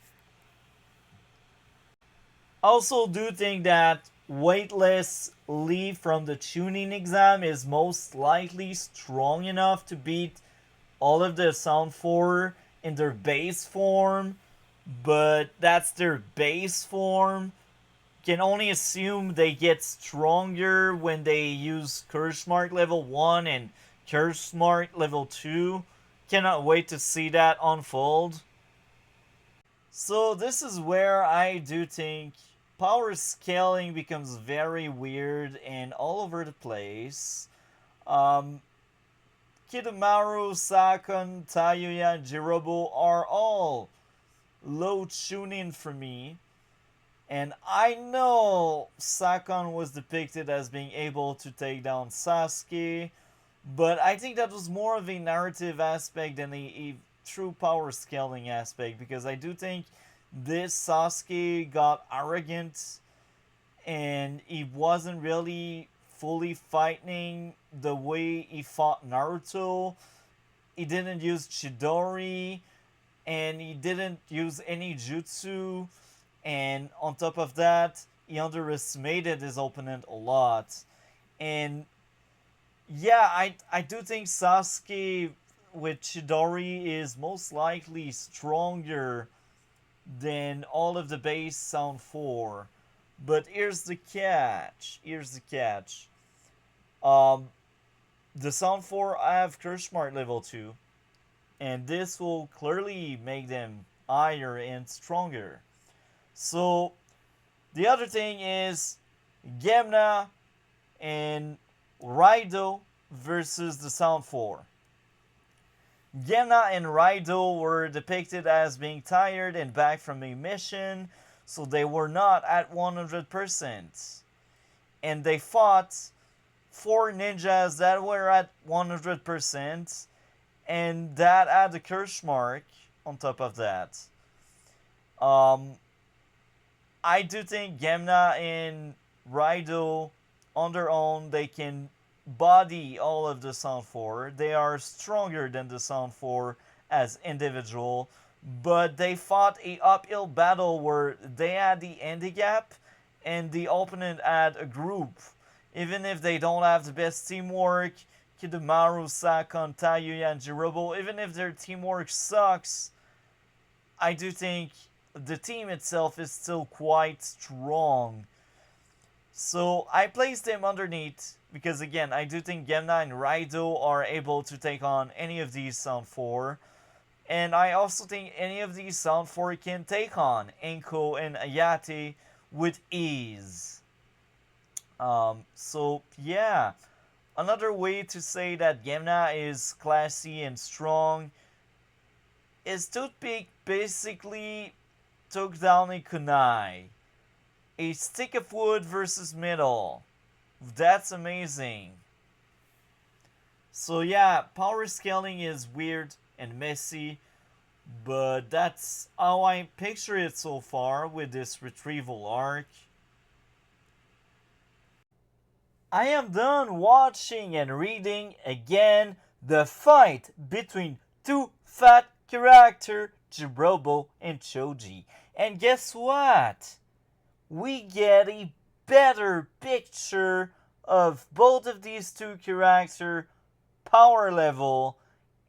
A: Also do think that weightless Lee from the tuning exam is most likely strong enough to beat all of the Sound 4 in their base form, but that's their base form. Can only assume they get stronger when they use Curse Mark level 1 and Curse Mark level 2. Cannot wait to see that unfold. So this is where I do think power scaling becomes very weird and all over the place. Um, Kidomaru, Sakon, Tayuya, and Jirobo are all low tuning for me. And I know Sakon was depicted as being able to take down Sasuke, but I think that was more of a narrative aspect than a true power scaling aspect, because I do think this Sasuke got arrogant and he wasn't really fully fighting the way he fought Naruto. He didn't use Chidori and he didn't use any jutsu, and on top of that, he underestimated his opponent a lot. And yeah, I do think Sasuke with Chidori is most likely stronger than all of the base Sound 4. But here's the catch. Here's the catch. Um, the Sound 4 I have Curse Mark level 2. And this will clearly make them higher and stronger. So, the other thing is Gemna and Raido versus the Sound 4. Gemna and Raido were depicted as being tired and back from a mission, so they were not at 100%. And they fought 4 ninjas that were at 100%, and that had a curse mark on top of that. I do think Gemna and Raido on their own, they can body all of the Sound 4. They are stronger than the Sound 4 as individual, but they fought a uphill battle where they had the handicap and the opponent had a group. Even if they don't have the best teamwork, Kidomaru, Sakon, Tayuya, and Jirobo, even if their teamwork sucks, I do think the team itself is still quite strong. So I placed them underneath because, again, I do think Gemna and Raido are able to take on any of these Sound 4. And I also think any of these Sound 4 can take on Enko and Ayate with ease. So yeah, another way to say that Gemna is classy and strong is Toothpick basically took down a kunai. A stick of wood versus metal. That's amazing. So yeah, power scaling is weird and messy, but that's how I picture it so far with this retrieval arc. I am done watching and reading again the fight between two fat characters, Jirobo and Choji. And guess what? We get a better picture of both of these two characters' power level,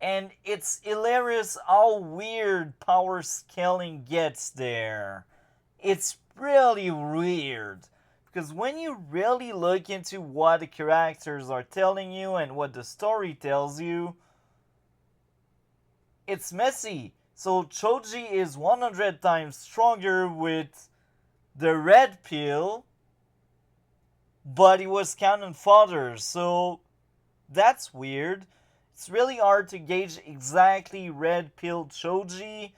A: and it's hilarious how weird power scaling gets there. It's really weird, because when you really look into what the characters are telling you and what the story tells you, it's messy. So Choji is 100 times stronger with the red pill, but he was cannon fodder, so that's weird. It's really hard to gauge exactly red pill Choji.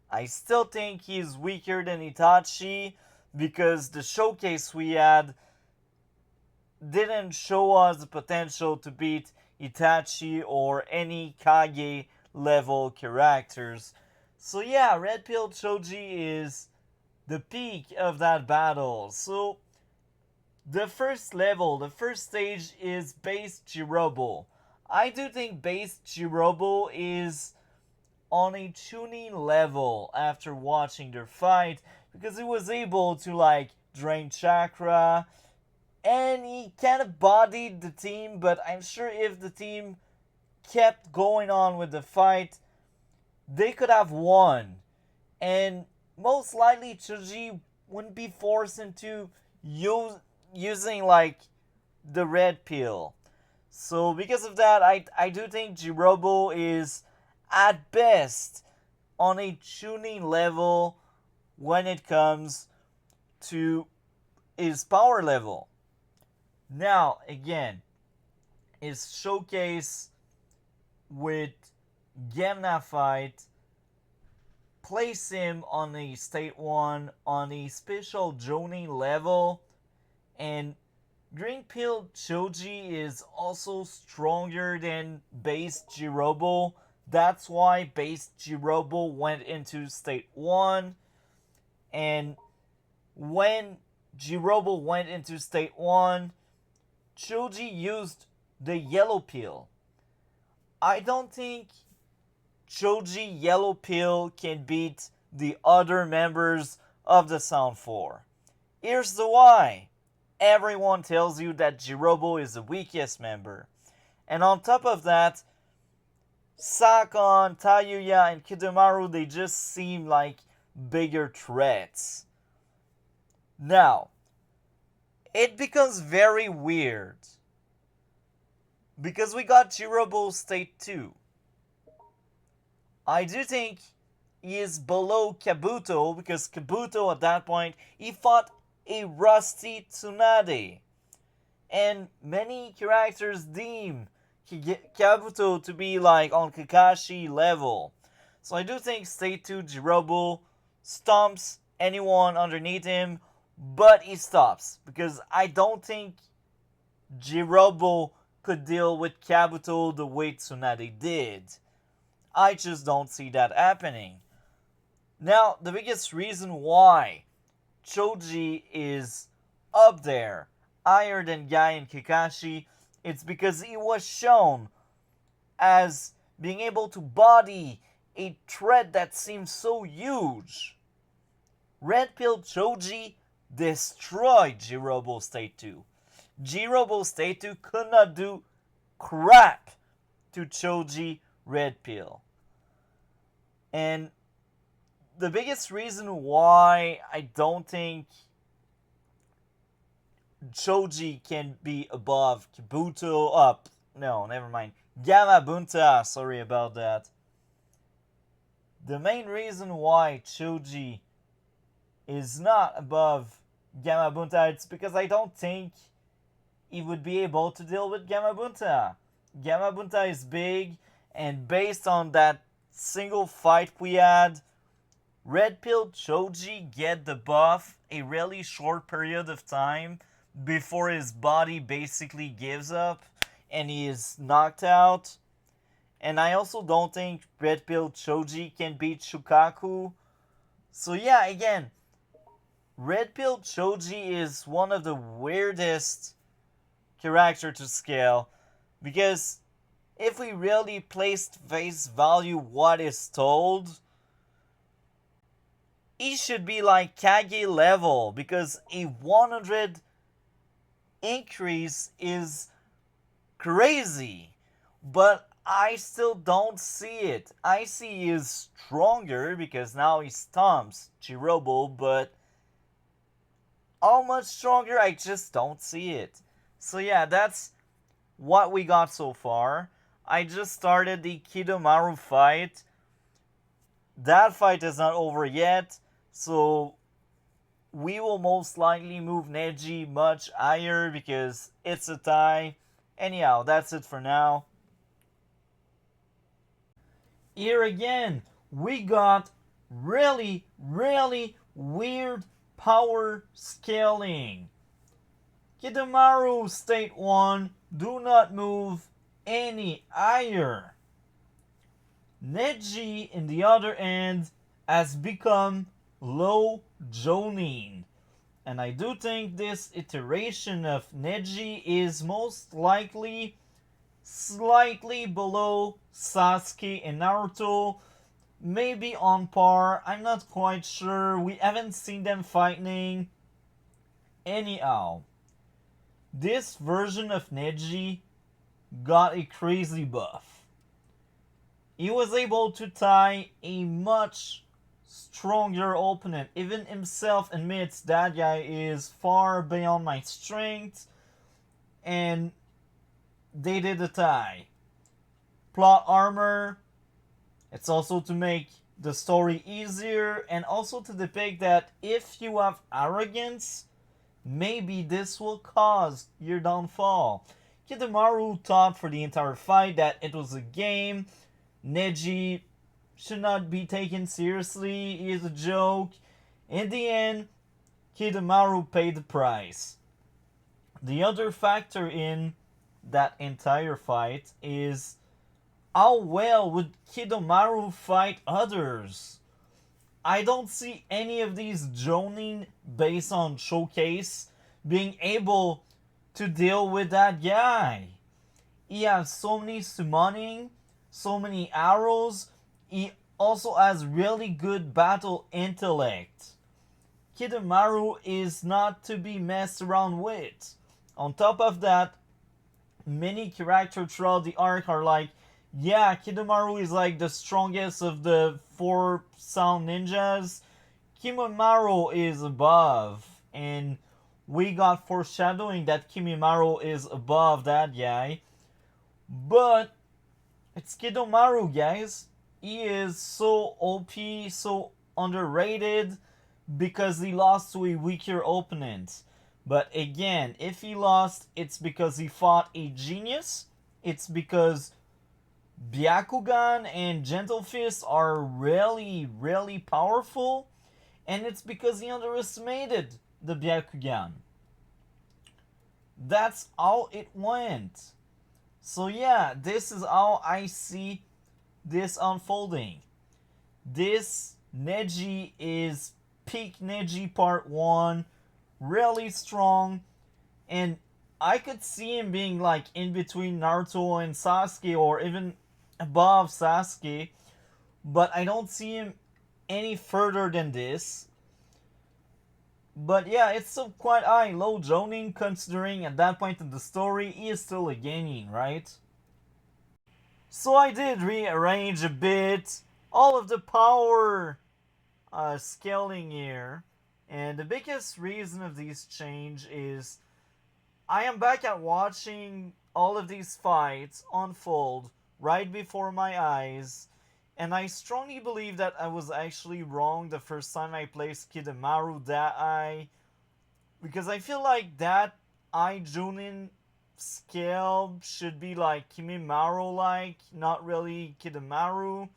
A: I still think he's weaker than Itachi because the showcase we had didn't show us the potential to beat Itachi or any Kage level characters. So yeah, red pill Choji is the peak of that battle. So The first level, the first stage is base Jirobo. I do think base Jirobo is on a tuning level after watching their fight because he was able to like drain chakra and he kind of bodied the team, but I'm sure if the team kept going on with the fight, they could have won. And most likely Choji wouldn't be forced into using like the red pill. So because of that, I do think Jirobo is at best on a tuning level when it comes to his power level. Now, again, his showcase with Gemna fight place him on a state 1 on a special Jonin level, and Green Pill Choji is also stronger than base Jirobo. That's why base Jirobo went into state 1, and when Jirobo went into state 1, Choji used the yellow pill. I don't think Choji Yellow Pill can beat the other members of the Sound 4. Here's the why. Everyone tells you that Jirobo is the weakest member. And on top of that, Sakon, Tayuya, and Kidomaru, they just seem like bigger threats. Now, it becomes very weird. Because we got Jirobo State 2. I do think he is below Kabuto because Kabuto at that point, he fought a rusty Tsunade. And many characters deem Kabuto to be like on Kakashi level. So I do think State 2 Jirobo stomps anyone underneath him, but he stops because I don't think Jirobo could deal with Kabuto the way Tsunade did. I just don't see that happening. Now, the biggest reason why Choji is up there, higher than Guy and Kakashi, it's because he was shown as being able to body a threat that seems so huge. Red Pill Choji destroyed Jirobo State 2. Jirobo State 2 could not do crap to Choji Red Pill. And the biggest reason why I don't think Choji can be above Kabuto up. No, never mind. Gamabunta, sorry about that. The main reason why Choji is not above Gamabunta, it's because I don't think he would be able to deal with Gamabunta. Gamabunta is big, and based on that single fight we had, Red Pill Choji get the buff a really short period of time before his body basically gives up and he is knocked out. And I also don't think Red Pill Choji can beat Shukaku. So yeah, again, Red Pill Choji is one of the weirdest character to scale because if we really placed face value what is told, he should be like Kage level because a 100 increase is crazy. But I still don't see it. I see he is stronger because now he stomps Jirobo, but how much stronger? I just don't see it. So yeah, that's what we got so far. I just started the Kidomaru fight. That fight is not over yet, so we will most likely move Neji much higher because it's a tie. Anyhow, that's it for now. Here again, we got really weird power scaling. Kidomaru State 1, do not move any higher. Neji, in the other end, has become low Jonin. And I do think this iteration of Neji is most likely slightly below Sasuke and Naruto. Maybe on par, I'm not quite sure. We haven't seen them fighting. Anyhow, this version of Neji got a crazy buff. He was able to tie a much stronger opponent. Even himself admits that guy is far beyond my strength. And they did a tie. Plot armor. It's also to make the story easier and also to depict that if you have arrogance, maybe this will cause your downfall. Kidomaru thought for the entire fight that it was a game. Neji should not be taken seriously. He is a joke. In the end, Kidomaru paid the price. The other factor in that entire fight is how well would Kidomaru fight others? I don't see any of these Jonin based on Showcase being able to deal with that guy. He has so many summoning, so many arrows. He also has really good battle intellect. Kidomaru is not to be messed around with. On top of that, many characters throughout the arc are like, yeah, Kidomaru is like the strongest of the 4 sound ninjas. Kimimaro is above. And we got foreshadowing that Kimimaro is above that guy. But it's Kidomaru, guys. He is so OP, so underrated because he lost to a weaker opponent. But again, if he lost, it's because he fought a genius. It's because Byakugan and Gentle Fist are really, really powerful. And it's because he underestimated the Byakugan. That's how it went. So yeah, this is how I see this unfolding. This Neji is peak Neji part 1. Really strong. And I could see him being like in between Naruto and Sasuke or even above Sasuke. But I don't see him any further than this. But yeah, it's still quite high, low Jonin considering at that point in the story he is still a genin, right? So I did rearrange a bit all of the power scaling here. And the biggest reason of this change is I am back at watching all of these fights unfold right before my eyes. And I strongly believe that I was actually wrong the first time I placed Kidomaru that eye. Because I feel like that eye Junin scale should be like Kimimaro like, not really Kidomaru.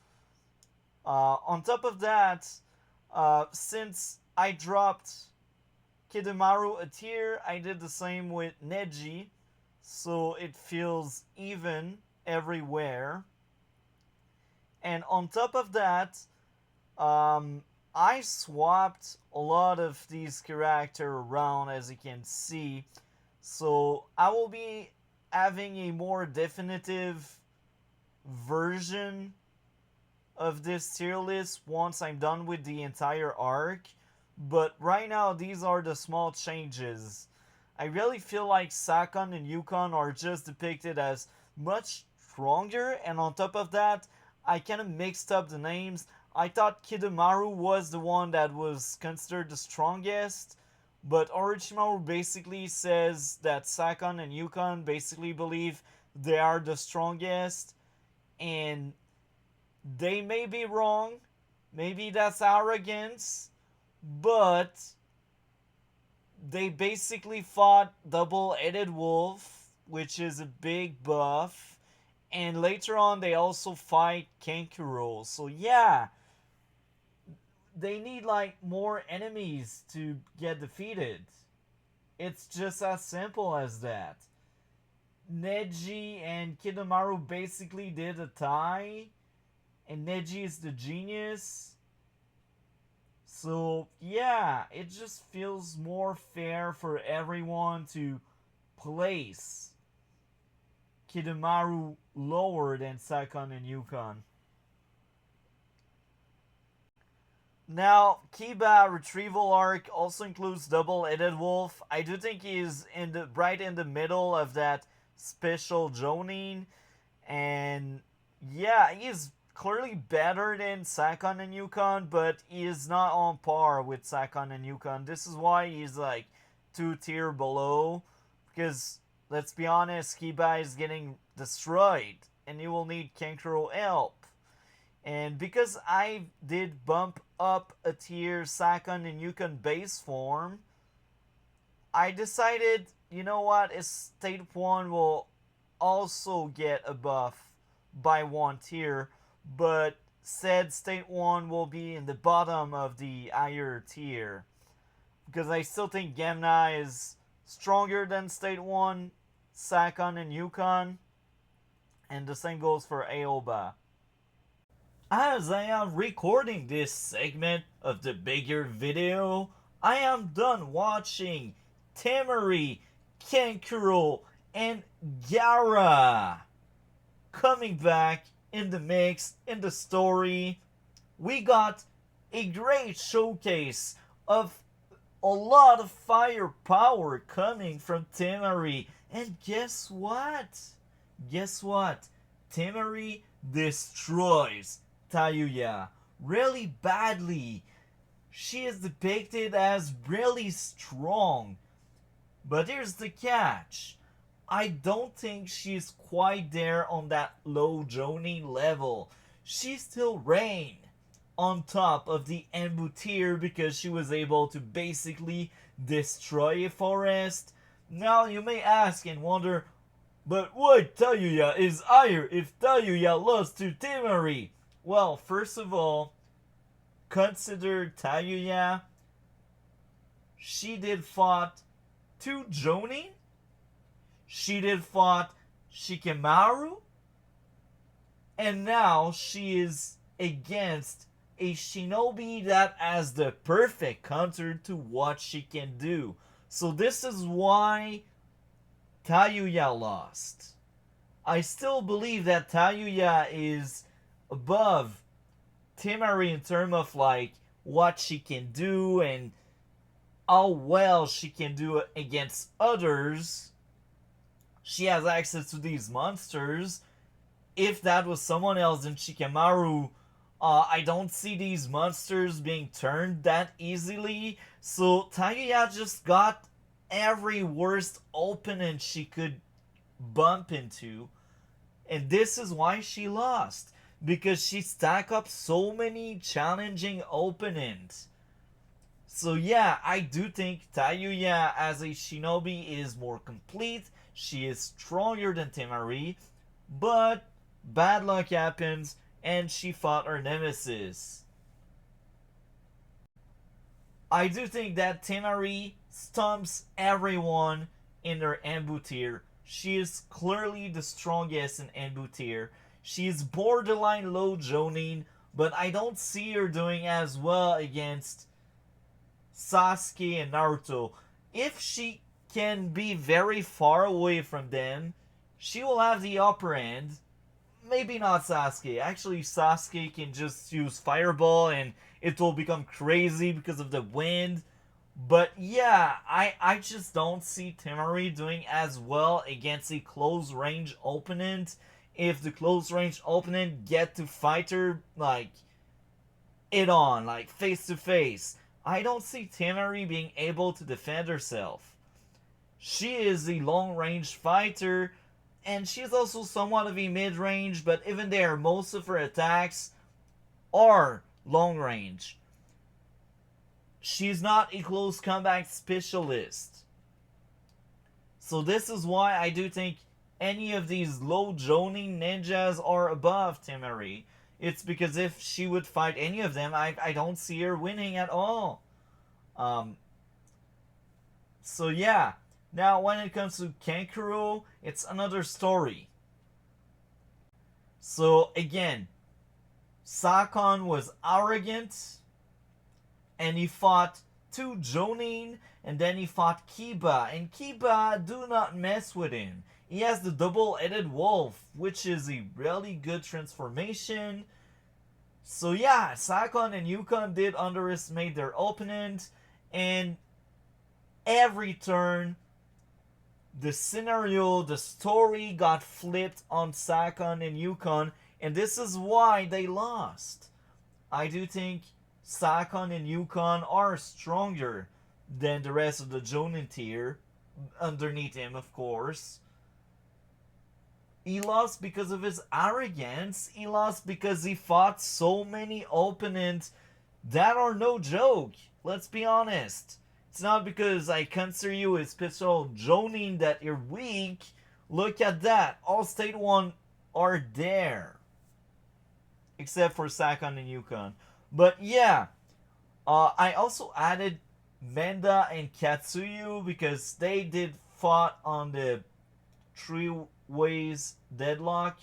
A: On top of that, since I dropped Kidomaru a tier, I did the same with Neji. So it feels even everywhere. And on top of that, I swapped a lot of these characters around, as you can see. So I will be having a more definitive version of this tier list once I'm done with the entire arc. But right now, these are the small changes. I really feel like Sakon and Yukon are just depicted as much stronger, and on top of that, I kind of mixed up the names. I thought Kidomaru was the one that was considered the strongest, but Orochimaru basically says that Sakon and Yukon basically believe they are the strongest, and they may be wrong. Maybe that's arrogance, but they basically fought Double-Headed Wolf, which is a big buff. And later on, they also fight Kankuro. So yeah, they need like more enemies to get defeated. It's just as simple as that. Neji and Kidomaru basically did a tie. And Neji is the genius. So, yeah, it just feels more fair for everyone to place Kidamaru lower than Sakon and Yukon. Now, Kiba retrieval arc also includes double-headed wolf. I do think he's right in the middle of that special Jonin, and yeah, he's clearly better than Sakon and Yukon, but he is not on par with Sakon and Yukon. This is why he's like 2 tier below, because let's be honest, Kiba is getting destroyed, and he will need Kankuro help. And because I did bump up a tier Sakon and Yukon base form, I decided, you know what, State 1 will also get a buff by 1 tier, but said State 1 will be in the bottom of the higher tier. Because I still think Gemna is stronger than State 1, Sakon and Yukon, and the same goes for Aoba. As I am recording this segment of the bigger video, I am done watching Temari, Kankuro, and Gara. Coming back in the mix, in the story, we got a great showcase of a lot of firepower coming from Temari. And guess what? Guess what? Temari destroys Tayuya really badly. She is depicted as really strong. But here's the catch. I don't think she's quite there on that low Jonin level. She still reigned on top of the Enbu tier because she was able to basically destroy a forest. Now you may ask and wonder, but why Tayuya is higher if Tayuya lost to Temari? Well, first of all, consider Tayuya. She did fought 2 Jonin. She did fought Shikamaru. And now she is against a shinobi that has the perfect counter to what she can do. So this is why Tayuya lost. I still believe that Tayuya is above Temari in terms of like what she can do and how well she can do against others. She has access to these monsters. If that was someone else than Shikamaru, I don't see these monsters being turned that easily. So Tayuya just got every worst opponent she could bump into. And this is why she lost. Because she stacked up so many challenging opponents. So yeah, I do think Tayuya as a shinobi is more complete. She is stronger than Temari. But bad luck happens and she fought her nemesis. I do think that Temari stumps everyone in her Enbu tier. She is clearly the strongest in Enbu tier. She is borderline low Jonin, but I don't see her doing as well against Sasuke and Naruto. If she can be very far away from them, she will have the upper hand. Maybe not Sasuke. Actually, Sasuke can just use Fireball and it will become crazy because of the wind. But yeah, I just don't see Temari doing as well against a close range opponent. If the close range opponent get to fight her like it on, like face to face, I don't see Temari being able to defend herself. She is a long range fighter, and she's also somewhat of a mid range, but even there, most of her attacks are long range. She's not a close combat specialist. So this is why I do think any of these low Jonin ninjas are above Temari. It's because if she would fight any of them, I don't see her winning at all. So yeah. Now when it comes to Kankuro, it's another story. So again, Sakon was arrogant and he fought two Jonin, and then he fought Kiba. And Kiba, do not mess with him. He has the double-headed wolf, which is a really good transformation. So yeah, Sakon and Yukon did underestimate their opponent, and every turn, the scenario, the story got flipped on Sakon and Yukon, and this is why they lost. I do think Sakon and Yukon are stronger than the rest of the Jonin tier, underneath him, of course. He lost because of his arrogance. He lost because he fought so many opponents that are no joke. Let's be honest. It's not because I consider you a special Jonin that you're weak. Look at that. All State 1 are there. Except for Sakon and Yukon. But yeah. I also added Menda and Katsuyu because they did fought on the 3 ways deadlock.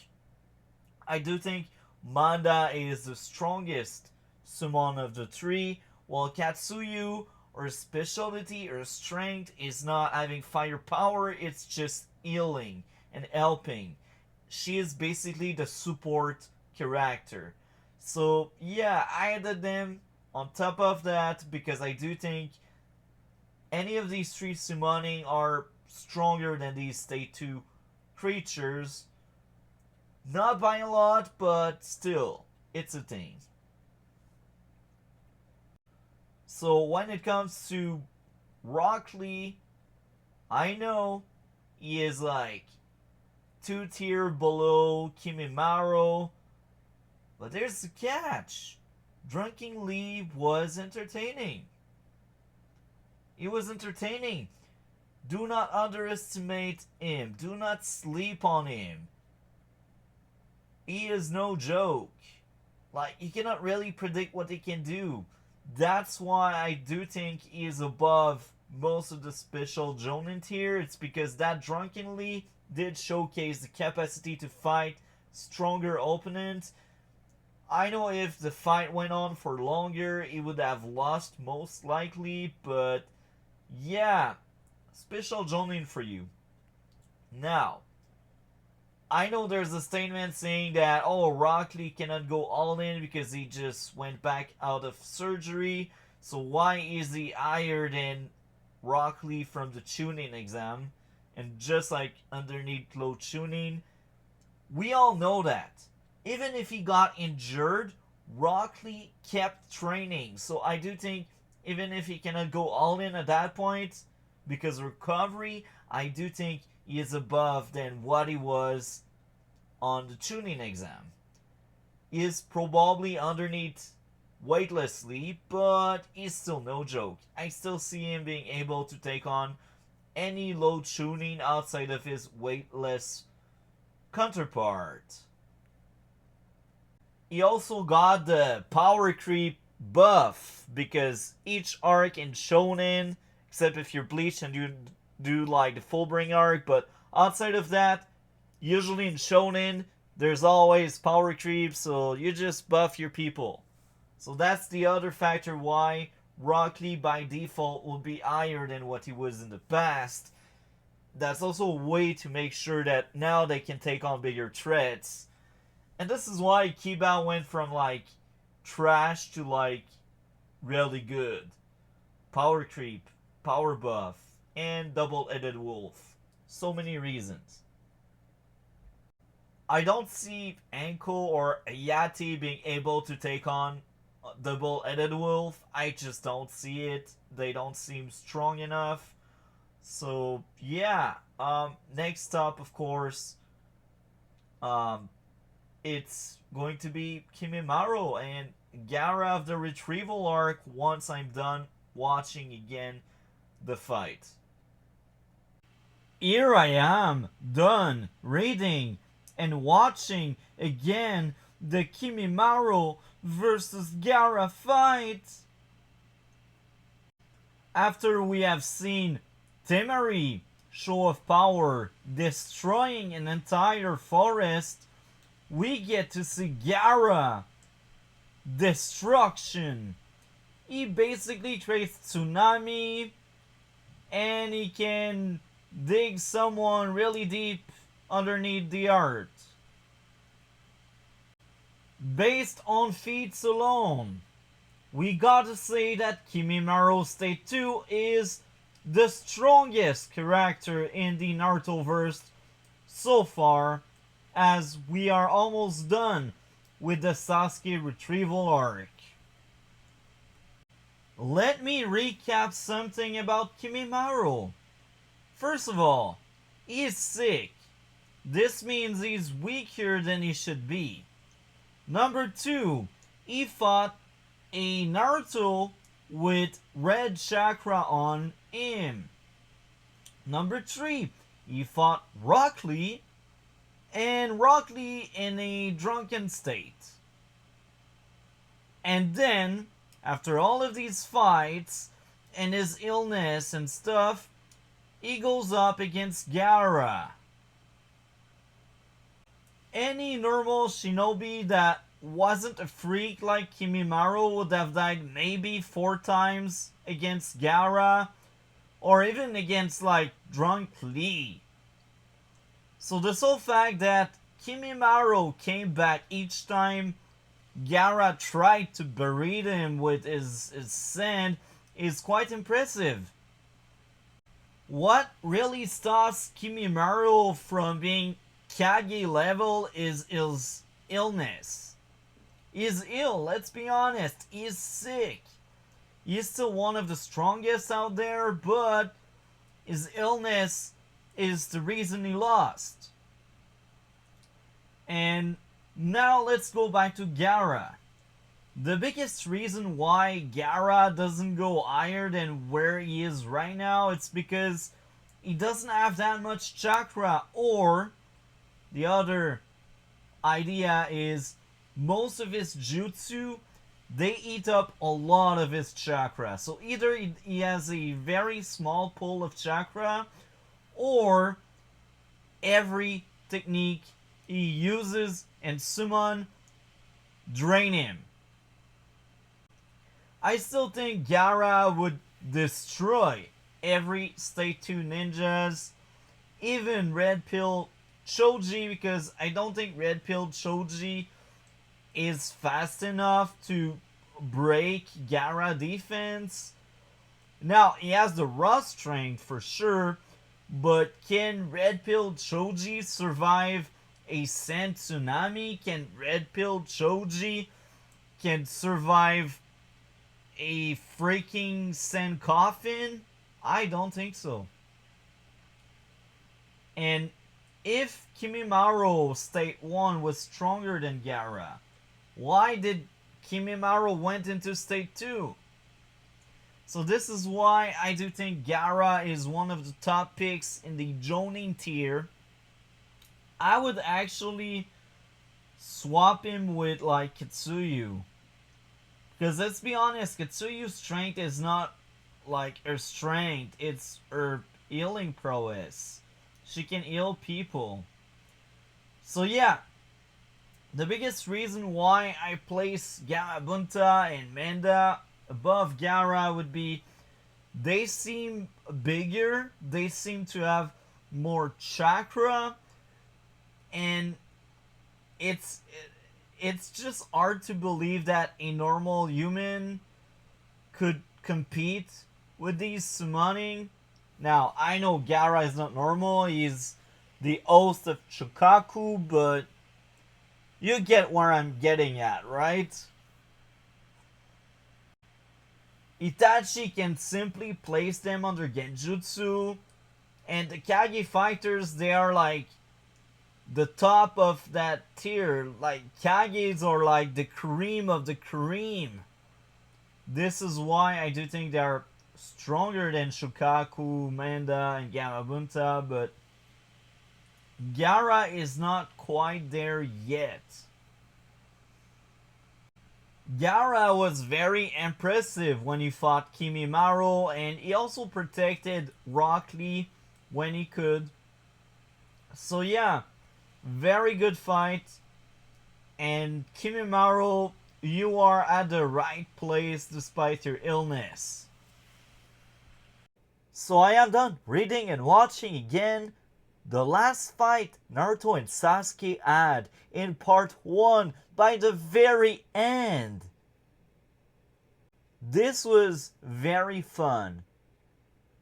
A: I do think Manda is the strongest summon of the 3, while Katsuyu, her specialty, her strength is not having firepower, it's just healing and helping. She is basically the support character. So yeah, I added them on top of that because I do think any of these 3 summoning are stronger than these state 2 creatures. Not by a lot, but still, it's a thing. So when it comes to Rock Lee, I know he is like 2 tier below Kimimaro, but there's the catch. Drunken Lee was entertaining. He was entertaining. Do not underestimate him. Do not sleep on him. He is no joke. Like, you cannot really predict what he can do. That's why I do think he is above most of the special Jonin tier. It's because that Drunken Lee did showcase the capacity to fight stronger opponents. I know if the fight went on for longer, he would have lost most likely, but yeah, special Jonin for you. Now, I know there's a statement saying that, oh, Rock Lee cannot go all in because he just went back out of surgery, so why is he higher than Rock Lee from the tuning exam? And just like underneath low tuning, we all know that. Even if he got injured, Rock Lee kept training. So I do think even if he cannot go all in at that point, because recovery, I do think he is above than what he was on the tuning exam. He is probably underneath weightlessly, but he's still no joke. I still see him being able to take on any low tuning outside of his weightless counterpart. He also got the power creep buff because each arc in Shonen, except if you're Bleach and you do like the Fullbring arc, but outside of that, usually in Shonen, there's always power creep, so you just buff your people. So that's the other factor why Rock Lee by default will be higher than what he was in the past. That's also a way to make sure that now they can take on bigger threats. And this is why Kiba went from like trash to like really good. Power creep, power buff, and double-headed wolf. So many reasons. I don't see Anko or Ayati being able to take on double-headed wolf. I just don't see it. They don't seem strong enough. So yeah. Next up, of course, it's going to be Kimimaro and Gaara of the retrieval arc once I'm done watching again the fight. Here I am, done reading and watching again the Kimimaro versus Gaara fight. After we have seen Temari, show of power, destroying an entire forest, we get to see Gaara, destruction. He basically creates tsunami, and he can dig someone really deep underneath the earth. Based on feats alone, we gotta say that Kimimaro State 2 is the strongest character in the Narutoverse so far, as we are almost done with the Sasuke retrieval arc. Let me recap something about Kimimaro. First of all, he is sick. This means he's weaker than he should be. Number 2, he fought a Naruto with red chakra on him. Number 3, he fought Rock Lee, and Rock Lee in a drunken state. And then, after all of these fights and his illness and stuff, he goes up against Gaara. Any normal shinobi that wasn't a freak like Kimimaro would have died maybe 4 times against Gaara, or even against like Drunk Lee. So the sole fact that Kimimaro came back each time Gaara tried to berate him with his sand is quite impressive. What really stops Kimimaro from being Kage level is his illness. He's ill, let's be honest. He's sick. He's still one of the strongest out there, but his illness is the reason he lost. And now let's go back to Gaara. The biggest reason why Gaara doesn't go higher than where he is right now, it's because he doesn't have that much chakra, or the other idea is most of his jutsu, they eat up a lot of his chakra. So either he has a very small pool of chakra, or every technique he uses and summon drain him. I still think Gaara would destroy every State 2 ninjas, even Red Pill Choji, because I don't think Red Pill Choji is fast enough to break Gaara defense. Now, he has the raw strength for sure, but can Red Pill Choji survive a Sand Tsunami? Can Red Pill Choji can survive a freaking Sand Coffin? I don't think so. And if Kimimaro State 1 was stronger than Gaara, why did Kimimaro went into State 2? So this is why I do think Gaara is one of the top picks in the Jonin tier. I would actually swap him with like Kitsuyu. Because let's be honest, Kitsuyu's strength is not like her strength, it's her healing prowess. She can heal people. So yeah, the biggest reason why I place Gamabunta and Manda above Gaara would be they seem bigger, they seem to have more chakra, and it's just hard to believe that a normal human could compete with these summoning. Now, I know Gaara is not normal, he's the host of Chukaku, but you get where I'm getting at, right? Itachi can simply place them under Genjutsu, and the Kage fighters, they are like the top of that tier. Like, Kages are like the cream of the cream. This is why I do think they are stronger than Shukaku, Manda, and Gamabunta, but Gaara is not quite there yet. Gaara was very impressive when he fought Kimimaro, and he also protected Rock Lee when he could. So yeah, very good fight, and Kimimaro you are at the right place despite your illness. So I am done reading and watching again the last fight Naruto and Sasuke had in part 1 by the very end. This was very fun.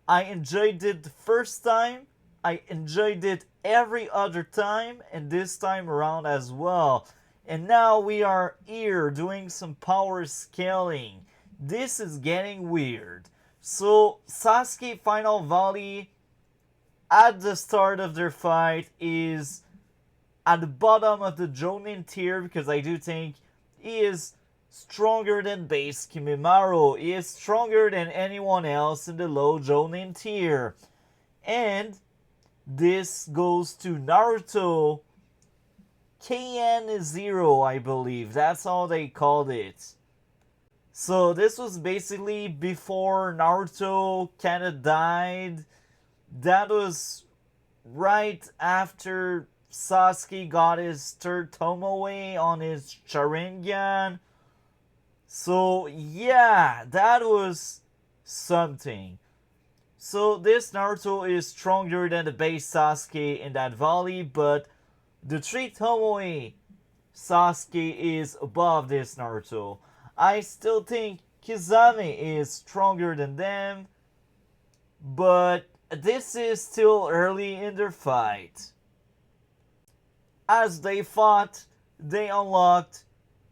A: I enjoyed it the first time, I enjoyed it every other time, and this time around as well. And now we are here doing some power scaling. This is getting weird. So Sasuke Final Volley at the start of their fight is at the bottom of the Jonin tier because I do think he is stronger than base Kimimaro. He is stronger than anyone else in the low Jonin tier. And this goes to Naruto KN0, I believe. That's how they called it. So this was basically before Naruto kinda died. That was right after Sasuke got his third Tomoe on his Sharingan. So yeah, that was something. So this Naruto is stronger than the base Sasuke in that volley, but the 3 Tomoe Sasuke is above this Naruto. I still think Kizame is stronger than them, but this is still early in their fight. As they fought, they unlocked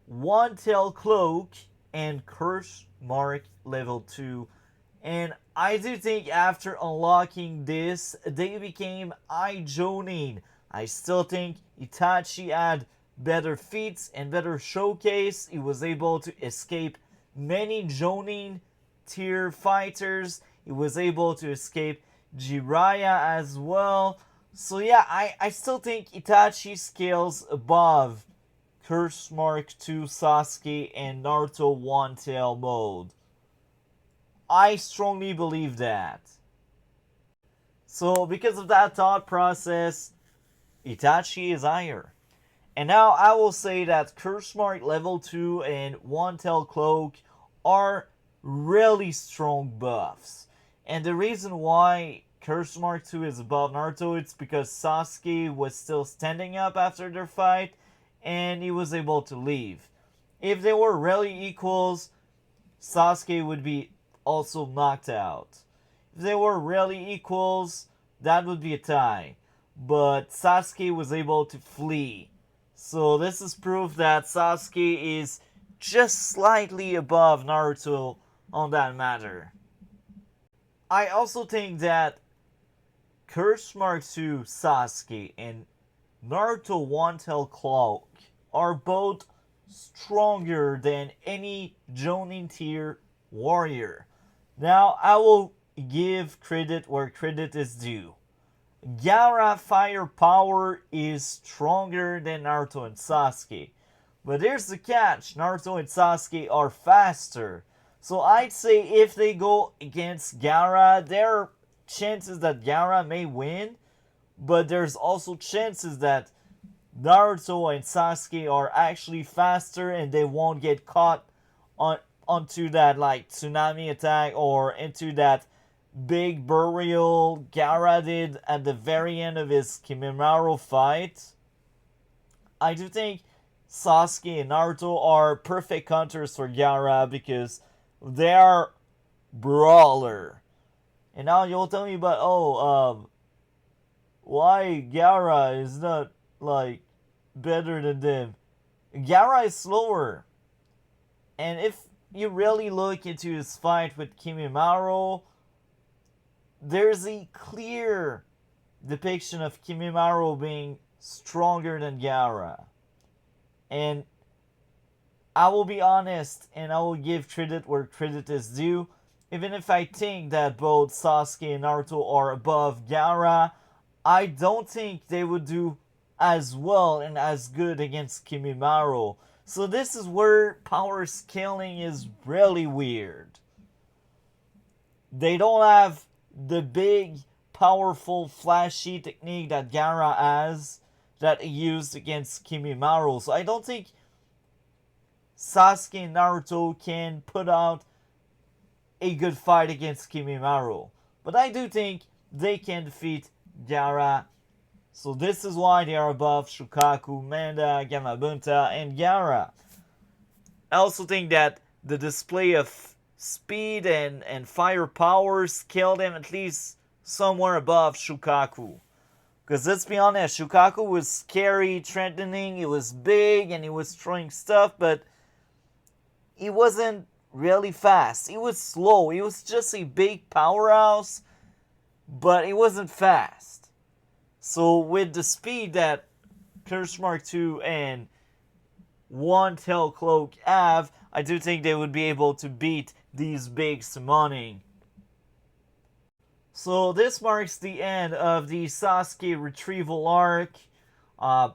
A: One Tail Cloak and Curse Mark level 2. And I do think after unlocking this, they became Jonin. I still think Itachi had better feats and better showcase. He was able to escape many Jonin tier fighters. He was able to escape Jiraiya as well. So yeah, I still think Itachi scales above Curse Mark 2 Sasuke and Naruto One Tail mode. I strongly believe that. So because of that thought process, Itachi is higher. And now I will say that Curse Mark level 2 and One Tail Cloak are really strong buffs. And the reason why Curse Mark 2 is above Naruto, it's because Sasuke was still standing up after their fight and he was able to leave. If they were really equals, Sasuke would be also knocked out. If they were really equals, that would be a tie. But Sasuke was able to flee. So this is proof that Sasuke is just slightly above Naruto on that matter. I also think that Curse Mark 2 Sasuke and Naruto One Tail Cloak are both stronger than any Jonin tier warrior. Now I will give credit where credit is due. Gaara firepower is stronger than Naruto and Sasuke. But here's the catch, Naruto and Sasuke are faster. So I'd say if they go against Gaara, there are chances that Gaara may win. But there's also chances that Naruto and Sasuke are actually faster and they won't get caught onto that like tsunami attack or into that big burial Gaara did at the very end of his Kimimaro fight. I do think Sasuke and Naruto are perfect counters for Gaara because they are brawler. And now you'll tell me about why Gaara is not like better than them. Gaara is slower. And if you really look into his fight with Kimimaro, there's a clear depiction of Kimimaro being stronger than Gaara. And I will be honest and I will give credit where credit is due. Even if I think that both Sasuke and Naruto are above Gaara, I don't think they would do as well and as good against Kimimaro. So this is where power scaling is really weird. They don't have the big, powerful, flashy technique that Gaara has that he used against Kimimaro. So I don't think Sasuke and Naruto can put out a good fight against Kimimaru. But I do think they can defeat Gaara. So this is why they are above Shukaku, Manda, Gamabunta, and Gaara. I also think that the display of speed and firepower scale them at least somewhere above Shukaku. Because let's be honest, Shukaku was scary, threatening, it was big, and he was throwing stuff, but he wasn't really fast. He was slow. He was just a big powerhouse, but he wasn't fast. So with the speed that Curse Mark II and One Tail Cloak have, I do think they would be able to beat these big summoning. So this marks the end of the Sasuke retrieval arc.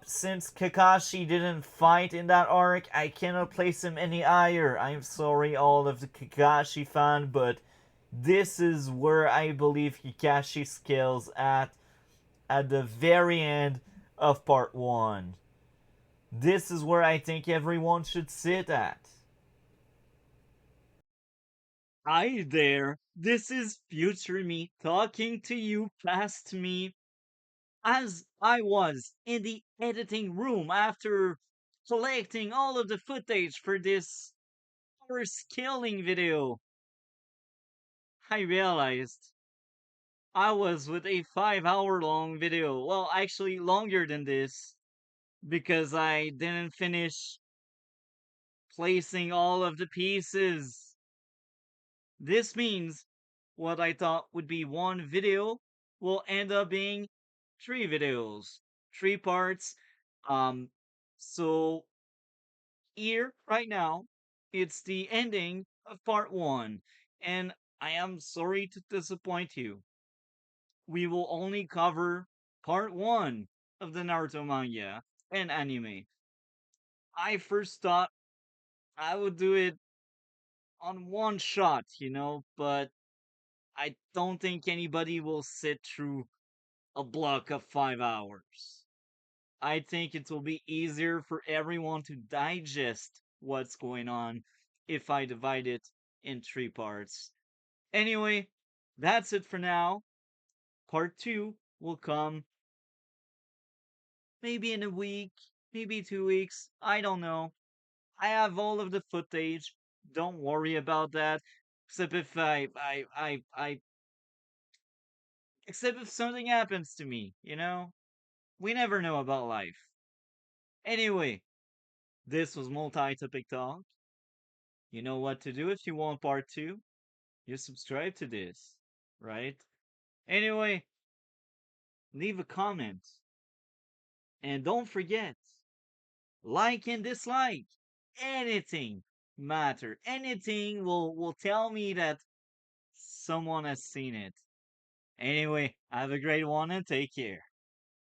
A: Since Kakashi didn't fight in that arc, I cannot place him any higher. I'm sorry, all of the Kakashi fan, but this is where I believe Kakashi scales at the very end of part 1. This is where I think everyone should sit at. Hi there, this is future me talking to you past me as I was in the editing room after collecting all of the footage for this power scaling video. I realized I was with a 5 hour long video. Well, actually longer than this because I didn't finish placing all of the pieces. This means what I thought would be one video will end up being 3 videos, 3 parts. Um, so here, right now, it's the ending of part 1, and I am sorry to disappoint you. We will only cover part 1 of the Naruto manga and anime. I first thought I would do it on one shot, but I don't think anybody will sit through a block of 5 hours. I think it will be easier for everyone to digest what's going on if I divide it in 3 parts. Anyway, that's it for now. Part 2 will come maybe in a week, maybe 2 weeks. I don't know. I have all of the footage. Don't worry about that. Except if except if something happens to me. We never know about life. Anyway, this was Multi-Topic Talk. You know what to do if you want part 2. You subscribe to this, right? Anyway, leave a comment. And don't forget, like and dislike. Anything matter. Anything will tell me that someone has seen it. Anyway, have a great one and take care.